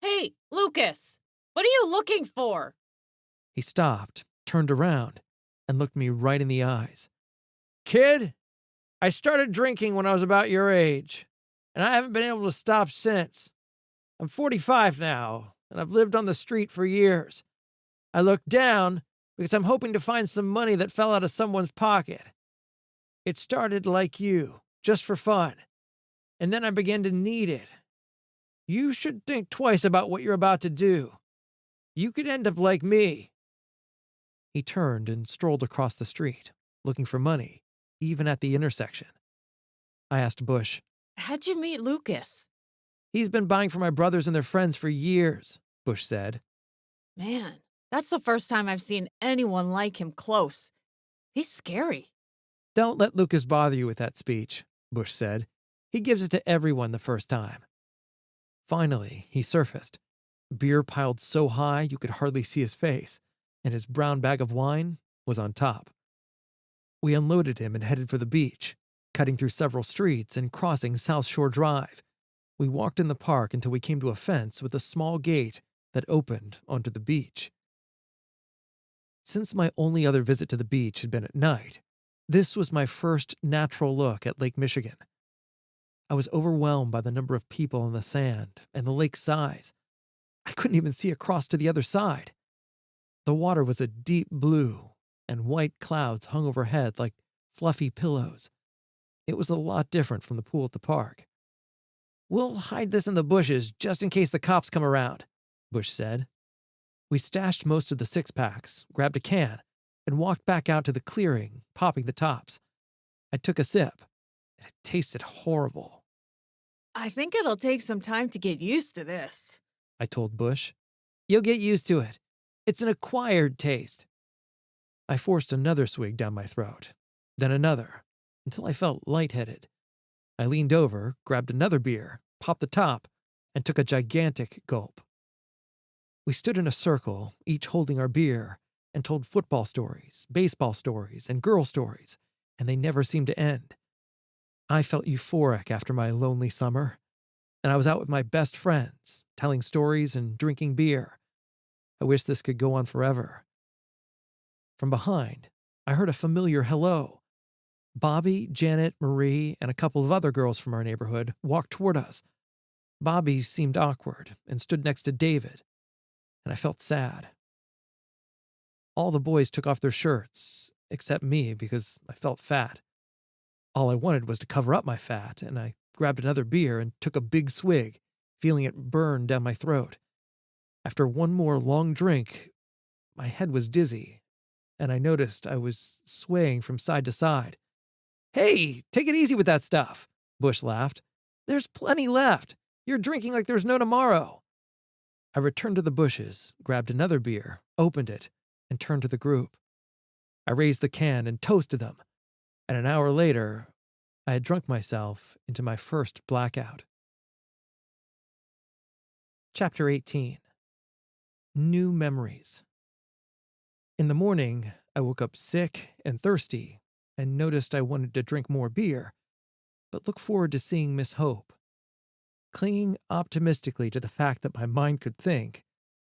Hey, Lucas, what are you looking for? He stopped, turned around, and looked me right in the eyes. Kid, I started drinking when I was about your age, and I haven't been able to stop since. I'm 45 now, and I've lived on the street for years. I looked down because I'm hoping to find some money that fell out of someone's pocket. It started like you, just for fun, and then I began to need it. You should think twice about what you're about to do. You could end up like me. He turned and strolled across the street, looking for money, even at the intersection. I asked Bush, How'd you meet Lucas? He's been buying for my brothers and their friends for years, Bush said. Man, that's the first time I've seen anyone like him close. He's scary. Don't let Lucas bother you with that speech, Bush said. He gives it to everyone the first time. Finally, he surfaced. Beer piled so high you could hardly see his face, and his brown bag of wine was on top. We unloaded him and headed for the beach, cutting through several streets and crossing South Shore Drive. We walked in the park until we came to a fence with a small gate that opened onto the beach. Since my only other visit to the beach had been at night, this was my first natural look at Lake Michigan. I was overwhelmed by the number of people in the sand and the lake's size. I couldn't even see across to the other side. The water was a deep blue, and white clouds hung overhead like fluffy pillows. It was a lot different from the pool at the park. We'll hide this in the bushes just in case the cops come around, Bush said. We stashed most of the six-packs, grabbed a can, and walked back out to the clearing, popping the tops. I took a sip, and it tasted horrible. I think it'll take some time to get used to this, I told Bush. You'll get used to it. It's an acquired taste. I forced another swig down my throat, then another, until I felt lightheaded. I leaned over, grabbed another beer, popped the top, and took a gigantic gulp. We stood in a circle, each holding our beer, and told football stories, baseball stories, and girl stories, and they never seemed to end. I felt euphoric after my lonely summer, and I was out with my best friends, telling stories and drinking beer. I wish this could go on forever. From behind, I heard a familiar hello. Bobby, Janet, Marie, and a couple of other girls from our neighborhood walked toward us. Bobby seemed awkward and stood next to David, and I felt sad. All the boys took off their shirts, except me because I felt fat. All I wanted was to cover up my fat, and I grabbed another beer and took a big swig, feeling it burn down my throat. After one more long drink, my head was dizzy, and I noticed I was swaying from side to side. Hey, take it easy with that stuff, Bush laughed. There's plenty left. You're drinking like there's no tomorrow. I returned to the bushes, grabbed another beer, opened it, and turned to the group. I raised the can and toasted them, and an hour later, I had drunk myself into my first blackout. Chapter 18. New Memories. In the morning, I woke up sick and thirsty and noticed I wanted to drink more beer, but looked forward to seeing Miss Hope. Clinging optimistically to the fact that my mind could think,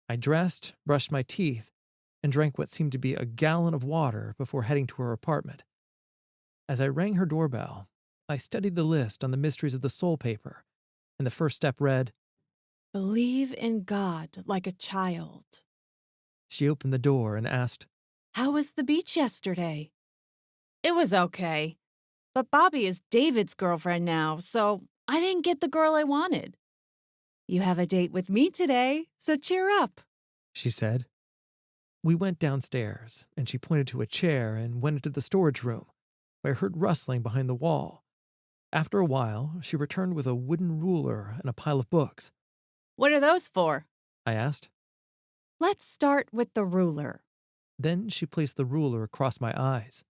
I dressed, brushed my teeth, and drank what seemed to be a gallon of water before heading to her apartment. As I rang her doorbell, I studied the list on the Mysteries of the Soul paper, and the first step read, Believe in God like a child. She opened the door and asked, How was the beach yesterday? It was okay. But Bobby is David's girlfriend now, so I didn't get the girl I wanted. You have a date with me today, so cheer up, she said. We went downstairs, and she pointed to a chair and went into the storage room, where I heard rustling behind the wall. After a while, she returned with a wooden ruler and a pile of books. What are those for? I asked. Let's start with the ruler. Then she placed the ruler across my eyes.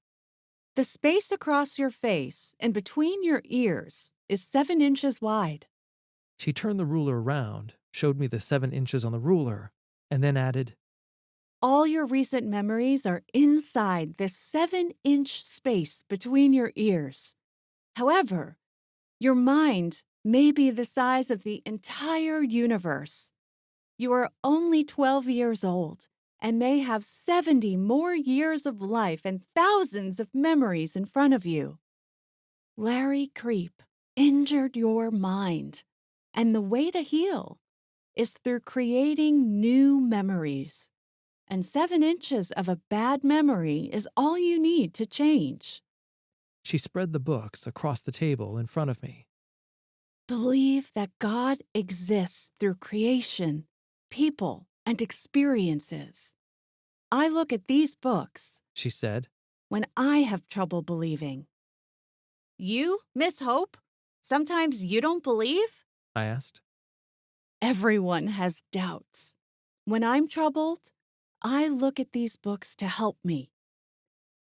The space across your face and between your ears is 7 inches wide. She turned the ruler around, showed me the 7 inches on the ruler, and then added, All your recent memories are inside this 7-inch space between your ears. However, your mind may be the size of the entire universe. You are only 12 years old and may have 70 more years of life and thousands of memories in front of you. Larry Creep injured your mind, and the way to heal is through creating new memories. And 7 inches of a bad memory is all you need to change. She spread the books across the table in front of me. Believe that God exists through creation, people, and experiences. I look at these books she said. when I have trouble believing. You, Miss Hope? Sometimes you don't believe? I asked. Everyone has doubts. When I'm troubled, I look at these books to help me.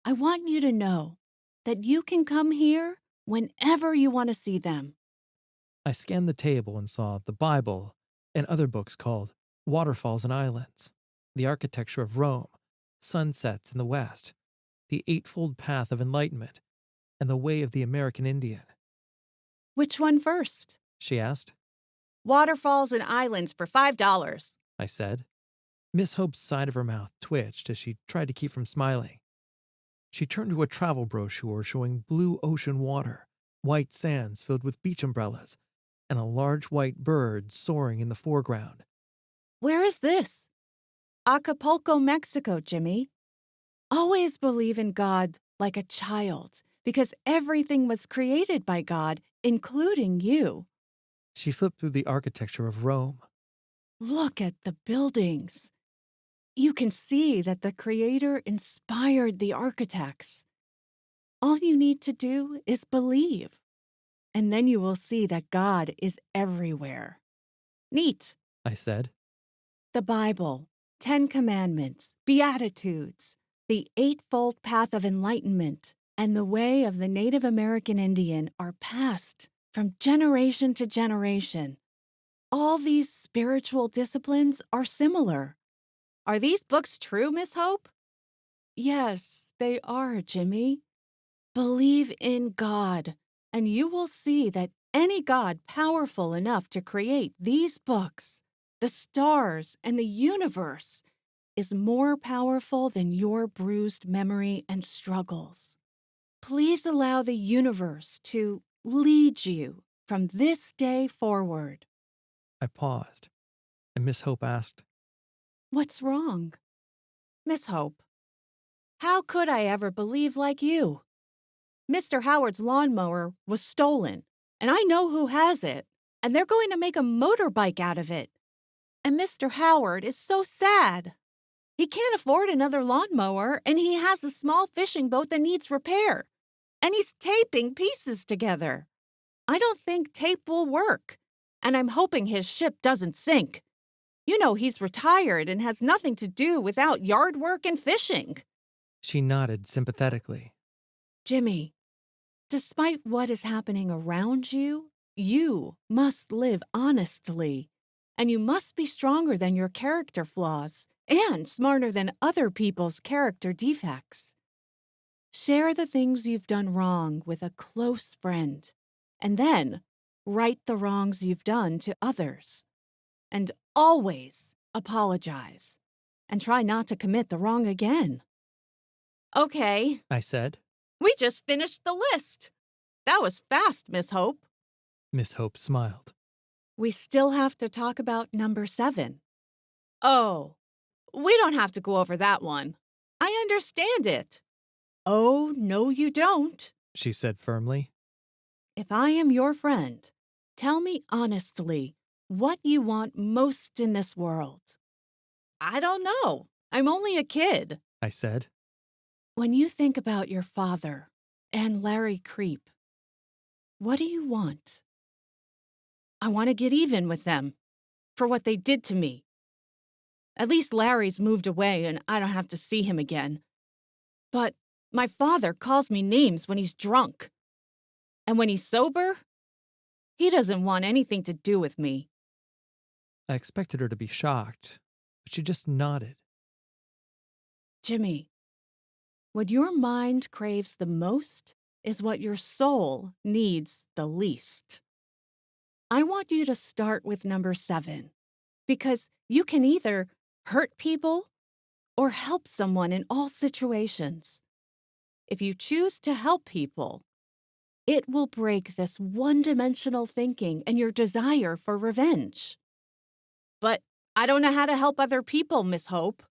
I want you to know that you can come here whenever you want to see them. I scanned the table and saw the Bible and other books called Waterfalls and Islands, The Architecture of Rome, Sunsets in the West, The Eightfold Path of Enlightenment, and The Way of the American Indian. Which one first? She asked. Waterfalls and islands for $5. I said. Miss Hope's side of her mouth twitched as she tried to keep from smiling. She turned to a travel brochure showing blue ocean water, white sands filled with beach umbrellas, and a large white bird soaring in the foreground. Where is this? Acapulco, Mexico, Jimmy. Always believe in God like a child, because everything was created by God, including you. She flipped through the architecture of Rome. Look at the buildings. You can see that the Creator inspired the architects. All you need to do is believe, and then you will see that God is everywhere. Neat. I said. The Bible, 10 Commandments, Beatitudes, the Eightfold Path of Enlightenment, and the Way of the Native American Indian are passed from generation to generation. All these spiritual disciplines are similar. Are these books true, Miss Hope? Yes, they are, Jimmy. Believe in God, and you will see that any God powerful enough to create these books, the stars, and the universe is more powerful than your bruised memory and struggles. Please allow the universe to lead you from this day forward. I paused, and Miss Hope asked, What's wrong? Miss Hope, how could I ever believe like you? Mr. Howard's lawnmower was stolen, and I know who has it, and they're going to make a motorbike out of it. And Mr. Howard is so sad. He can't afford another lawnmower, and he has a small fishing boat that needs repair. And he's taping pieces together. I don't think tape will work, and I'm hoping his ship doesn't sink. You know he's retired and has nothing to do without yard work and fishing. She nodded sympathetically. Jimmy, despite what is happening around you, you must live honestly, and you must be stronger than your character flaws and smarter than other people's character defects. Share the things you've done wrong with a close friend, and then right the wrongs you've done to others. And always apologize, and try not to commit the wrong again. Okay, I said. we just finished the list. That was fast, Miss Hope. Miss Hope smiled. We still have to talk about number 7. Oh, we don't have to go over that one. I understand it. Oh, no, you don't. She said firmly. If I am your friend, tell me honestly what you want most in this world. I don't know. I'm only a kid. I said. When you think about your father and Larry Creep, what do you want? I want to get even with them for what they did to me. At least Larry's moved away and I don't have to see him again. But my father calls me names when he's drunk. And when he's sober, he doesn't want anything to do with me. I expected her to be shocked, but she just nodded. Jimmy, what your mind craves the most is what your soul needs the least. I want you to start with number 7, because you can either hurt people or help someone in all situations. If you choose to help people, it will break this one-dimensional thinking and your desire for revenge. But I don't know how to help other people, Miss Hope.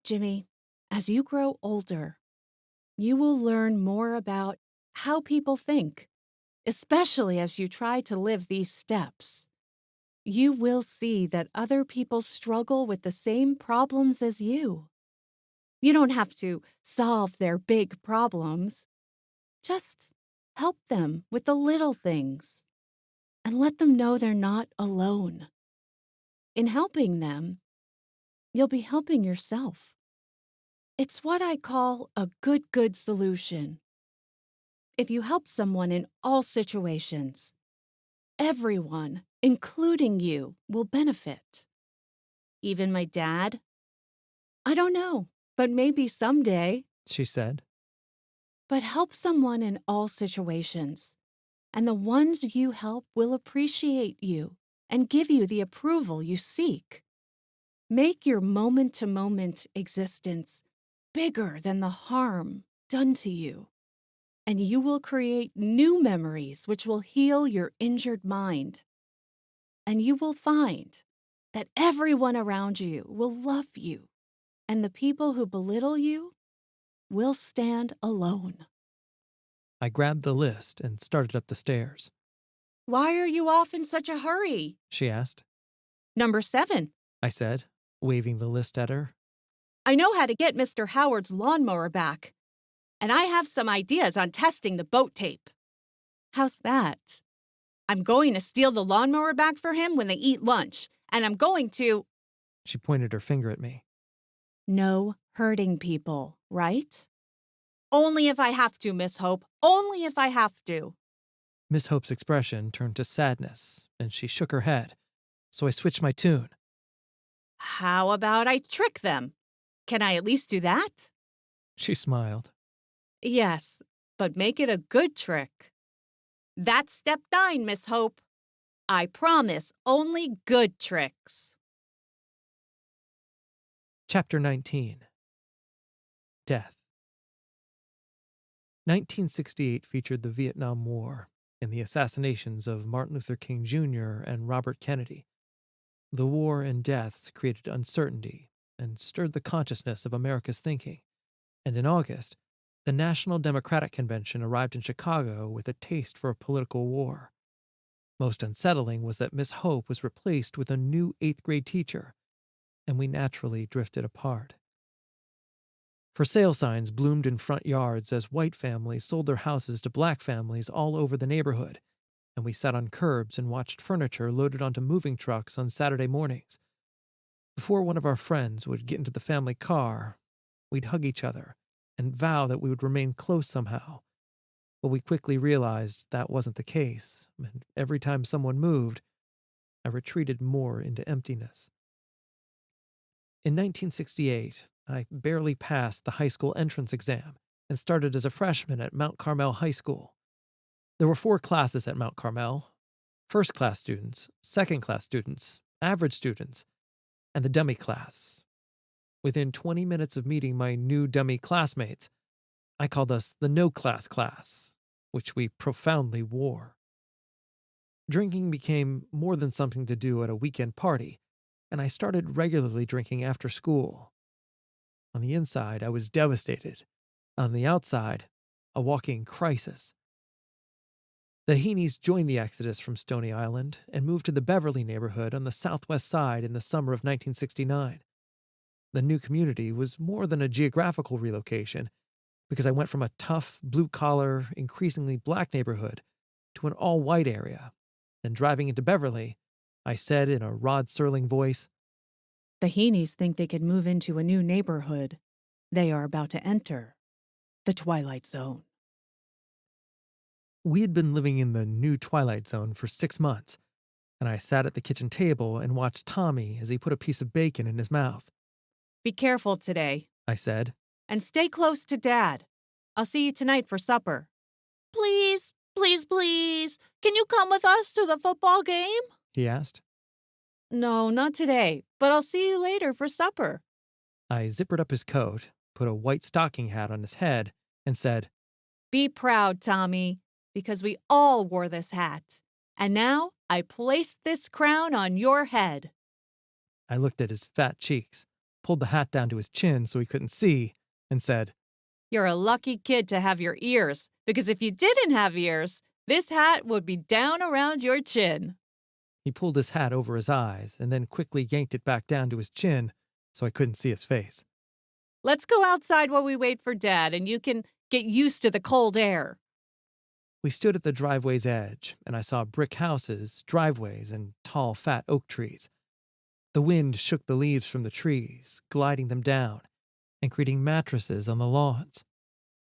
Jimmy, as you grow older, you will learn more about how people think, especially as you try to live these steps. you will see that other people struggle with the same problems as you. You don't have to solve their big problems. Just help them with the little things and let them know they're not alone. In helping them, you'll be helping yourself. It's what I call a good solution. If you help someone in all situations, everyone, including you, will benefit. Even my dad? I don't know, but maybe someday. she said. But help someone in all situations, and the ones you help will appreciate you and give you the approval you seek. Make your moment-to-moment existence bigger than the harm done to you, and you will create new memories which will heal your injured mind. And you will find that everyone around you will love you, and the people who belittle you will stand alone. I grabbed the list and started up the stairs. Why are you off in such a hurry? She asked. Number 7. I said, waving the list at her. I know how to get Mr. Howard's lawnmower back, and I have some ideas on testing the boat tape. How's that? I'm going to steal the lawnmower back for him when they eat lunch, and I'm going to— She pointed her finger at me. No hurting people, right? Only if I have to, Miss Hope. Only if I have to. Miss Hope's expression turned to sadness, and she shook her head, so I switched my tune. How about I trick them? Can I at least do that? She smiled. Yes, but make it a good trick. That's step 9, Miss Hope. I promise only good tricks. Chapter 19. Death. 1968 featured the Vietnam War and the assassinations of Martin Luther King Jr. and Robert Kennedy. The war and deaths created uncertainty and stirred the consciousness of America's thinking, and in August, the National Democratic Convention arrived in Chicago with a taste for a political war. Most unsettling was that Miss Hope was replaced with a new 8th grade teacher, and we naturally drifted apart. For sale signs bloomed in front yards as white families sold their houses to black families all over the neighborhood, and we sat on curbs and watched furniture loaded onto moving trucks on Saturday mornings. Before one of our friends would get into the family car, we'd hug each other and vow that we would remain close somehow. But we quickly realized that wasn't the case, and every time someone moved, I retreated more into emptiness. In 1968, I barely passed the high school entrance exam and started as a freshman at Mount Carmel High School. There were 4 classes at Mount Carmel: first-class students, second-class students, average students, and the dummy class. Within 20 minutes of meeting my new dummy classmates, I called us the no-class class, which we profoundly wore. Drinking became more than something to do at a weekend party, and I started regularly drinking after school. On the inside, I was devastated. On the outside, a walking crisis. The Heaneys joined the exodus from Stony Island and moved to the Beverly neighborhood on the southwest side in the summer of 1969. The new community was more than a geographical relocation, because I went from a tough, blue-collar, increasingly black neighborhood to an all-white area. Then driving into Beverly, I said in a Rod Serling voice, The Heaneys think they can move into a new neighborhood. They are about to enter the Twilight Zone. We had been living in the new Twilight Zone for 6 months, and I sat at the kitchen table and watched Tommy as he put a piece of bacon in his mouth. Be careful today, I said. and stay close to Dad. I'll see you tonight for supper. Please, please, please, can you come with us to the football game? He asked. No, not today, but I'll see you later for supper. I zippered up his coat, put a white stocking hat on his head, and said, Be proud, Tommy, because we all wore this hat. And now I place this crown on your head. I looked at his fat cheeks, pulled the hat down to his chin so he couldn't see, and said, You're a lucky kid to have your ears, because if you didn't have ears, this hat would be down around your chin. He pulled his hat over his eyes and then quickly yanked it back down to his chin so I couldn't see his face. Let's go outside while we wait for Dad, and you can get used to the cold air. We stood at the driveway's edge, and I saw brick houses, driveways, and tall, fat oak trees. The wind shook the leaves from the trees, gliding them down and creating mattresses on the lawns.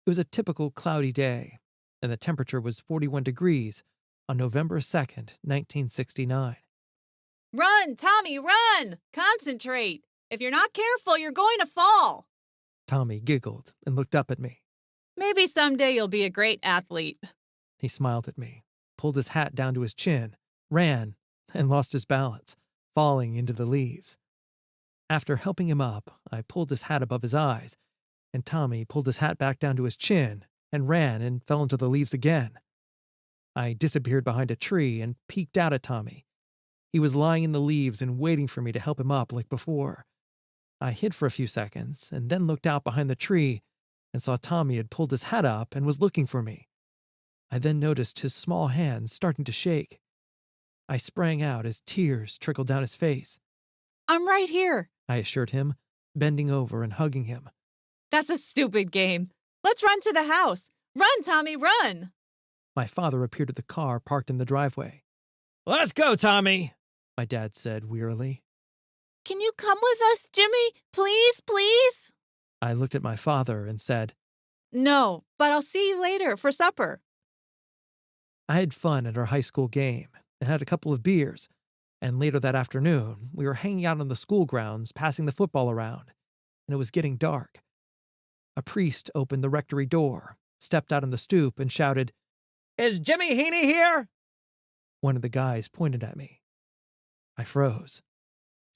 It was a typical cloudy day, and the temperature was 41 degrees on November 2nd, 1969. Run, Tommy, run! Concentrate. If you're not careful, you're going to fall. Tommy giggled and looked up at me. Maybe someday you'll be a great athlete. He smiled at me, pulled his hat down to his chin, ran, and lost his balance, falling into the leaves. After helping him up, I pulled his hat above his eyes, and Tommy pulled his hat back down to his chin and ran and fell into the leaves again. I disappeared behind a tree and peeked out at Tommy. He was lying in the leaves and waiting for me to help him up like before. I hid for a few seconds and then looked out behind the tree and saw Tommy had pulled his hat up and was looking for me. I then noticed his small hands starting to shake. I sprang out as tears trickled down his face. I'm right here. I assured him, bending over and hugging him. That's a stupid game. Let's run to the house. Run, Tommy, run! My father appeared at the car parked in the driveway. Let's go, Tommy, my dad said wearily. Can you come with us, Jimmy? Please, please? I looked at my father and said, No, but I'll see you later for supper. I had fun at our high school game and had a couple of beers, and later that afternoon, we were hanging out on the school grounds passing the football around, and it was getting dark. A priest opened the rectory door, stepped out on the stoop, and shouted, Is Jimmy Heaney here? One of the guys pointed at me. I froze.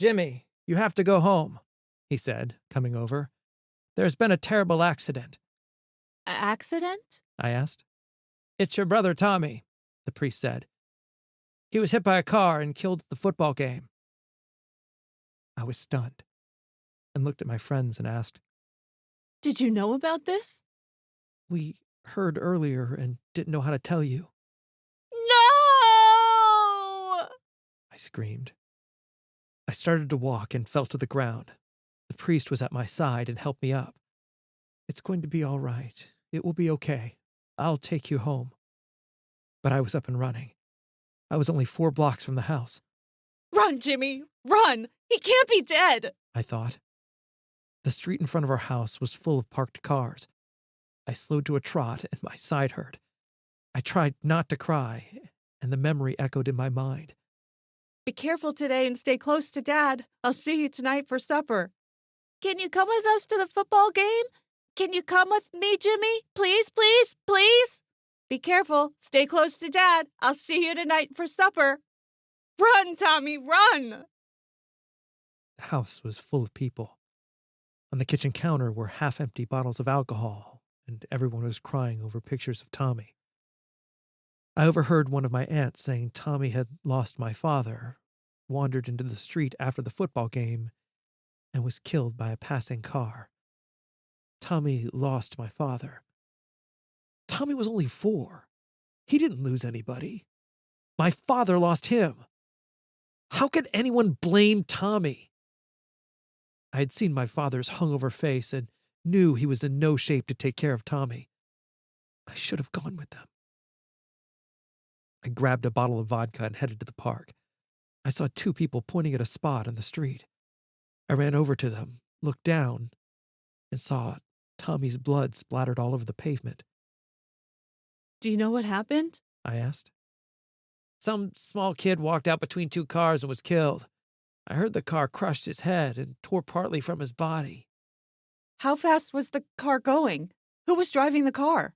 Jimmy, you have to go home, he said, coming over. There's been a terrible accident. Accident? I asked. It's your brother Tommy, the priest said. He was hit by a car and killed at the football game. I was stunned and looked at my friends and asked, Did you know about this? We heard earlier and didn't know how to tell you, No! I screamed. I started to walk and fell to the ground. The priest was at my side and helped me up. It's going to be all right. It will be okay. I'll take you home. But I was up and running. I was only 4 blocks from the house. Run, Jimmy, run! He can't be dead! I thought. The street in front of our house was full of parked cars. I slowed to a trot and my side hurt. I tried not to cry, and the memory echoed in my mind. Be careful today and stay close to Dad. I'll see you tonight for supper. Can you come with us to the football game? Can you come with me, Jimmy? Please, please, please? Be careful. Stay close to Dad. I'll see you tonight for supper. Run, Tommy, run! The house was full of people. On the kitchen counter were half-empty bottles of alcohol, and everyone was crying over pictures of Tommy. I overheard one of my aunts saying Tommy had lost my father, wandered into the street after the football game, and was killed by a passing car. Tommy lost my father. Tommy was only 4. He didn't lose anybody. My father lost him. How could anyone blame Tommy? I had seen my father's hungover face and knew he was in no shape to take care of Tommy. I should have gone with them. I grabbed a bottle of vodka and headed to the park. I saw 2 people pointing at a spot on the street. I ran over to them, looked down, and saw Tommy's blood splattered all over the pavement. Do you know what happened? I asked. Some small kid walked out between 2 cars and was killed. I heard the car crushed his head and tore partly from his body. How fast was the car going? Who was driving the car?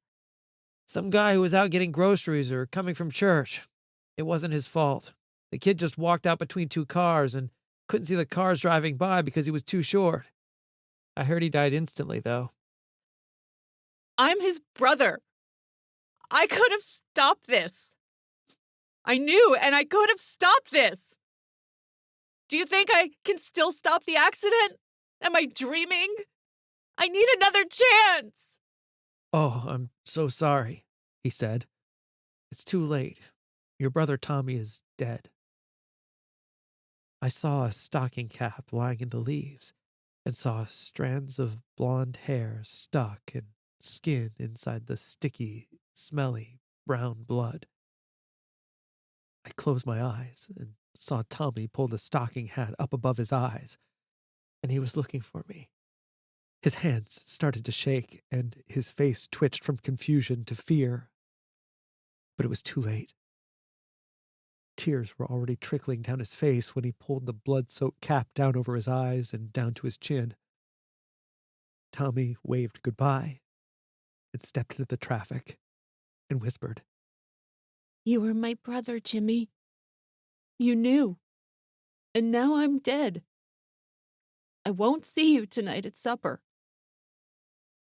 Some guy who was out getting groceries or coming from church. It wasn't his fault. The kid just walked out between 2 cars and couldn't see the cars driving by because he was too short. I heard he died instantly, though. I'm his brother. I could have stopped this. I knew, and I could have stopped this. Do you think I can still stop the accident? Am I dreaming? I need another chance. Oh, I'm so sorry, he said. It's too late. Your brother Tommy is dead. I saw a stocking cap lying in the leaves and saw strands of blonde hair stuck and skin inside the sticky, smelly brown blood. I closed my eyes and saw Tommy pull the stocking hat up above his eyes, and he was looking for me. His hands started to shake, and his face twitched from confusion to fear. But it was too late. Tears were already trickling down his face when he pulled the blood-soaked cap down over his eyes and down to his chin. Tommy waved goodbye and stepped into the traffic and whispered, You were my brother, Jimmy. You knew. And now I'm dead. I won't see you tonight at supper.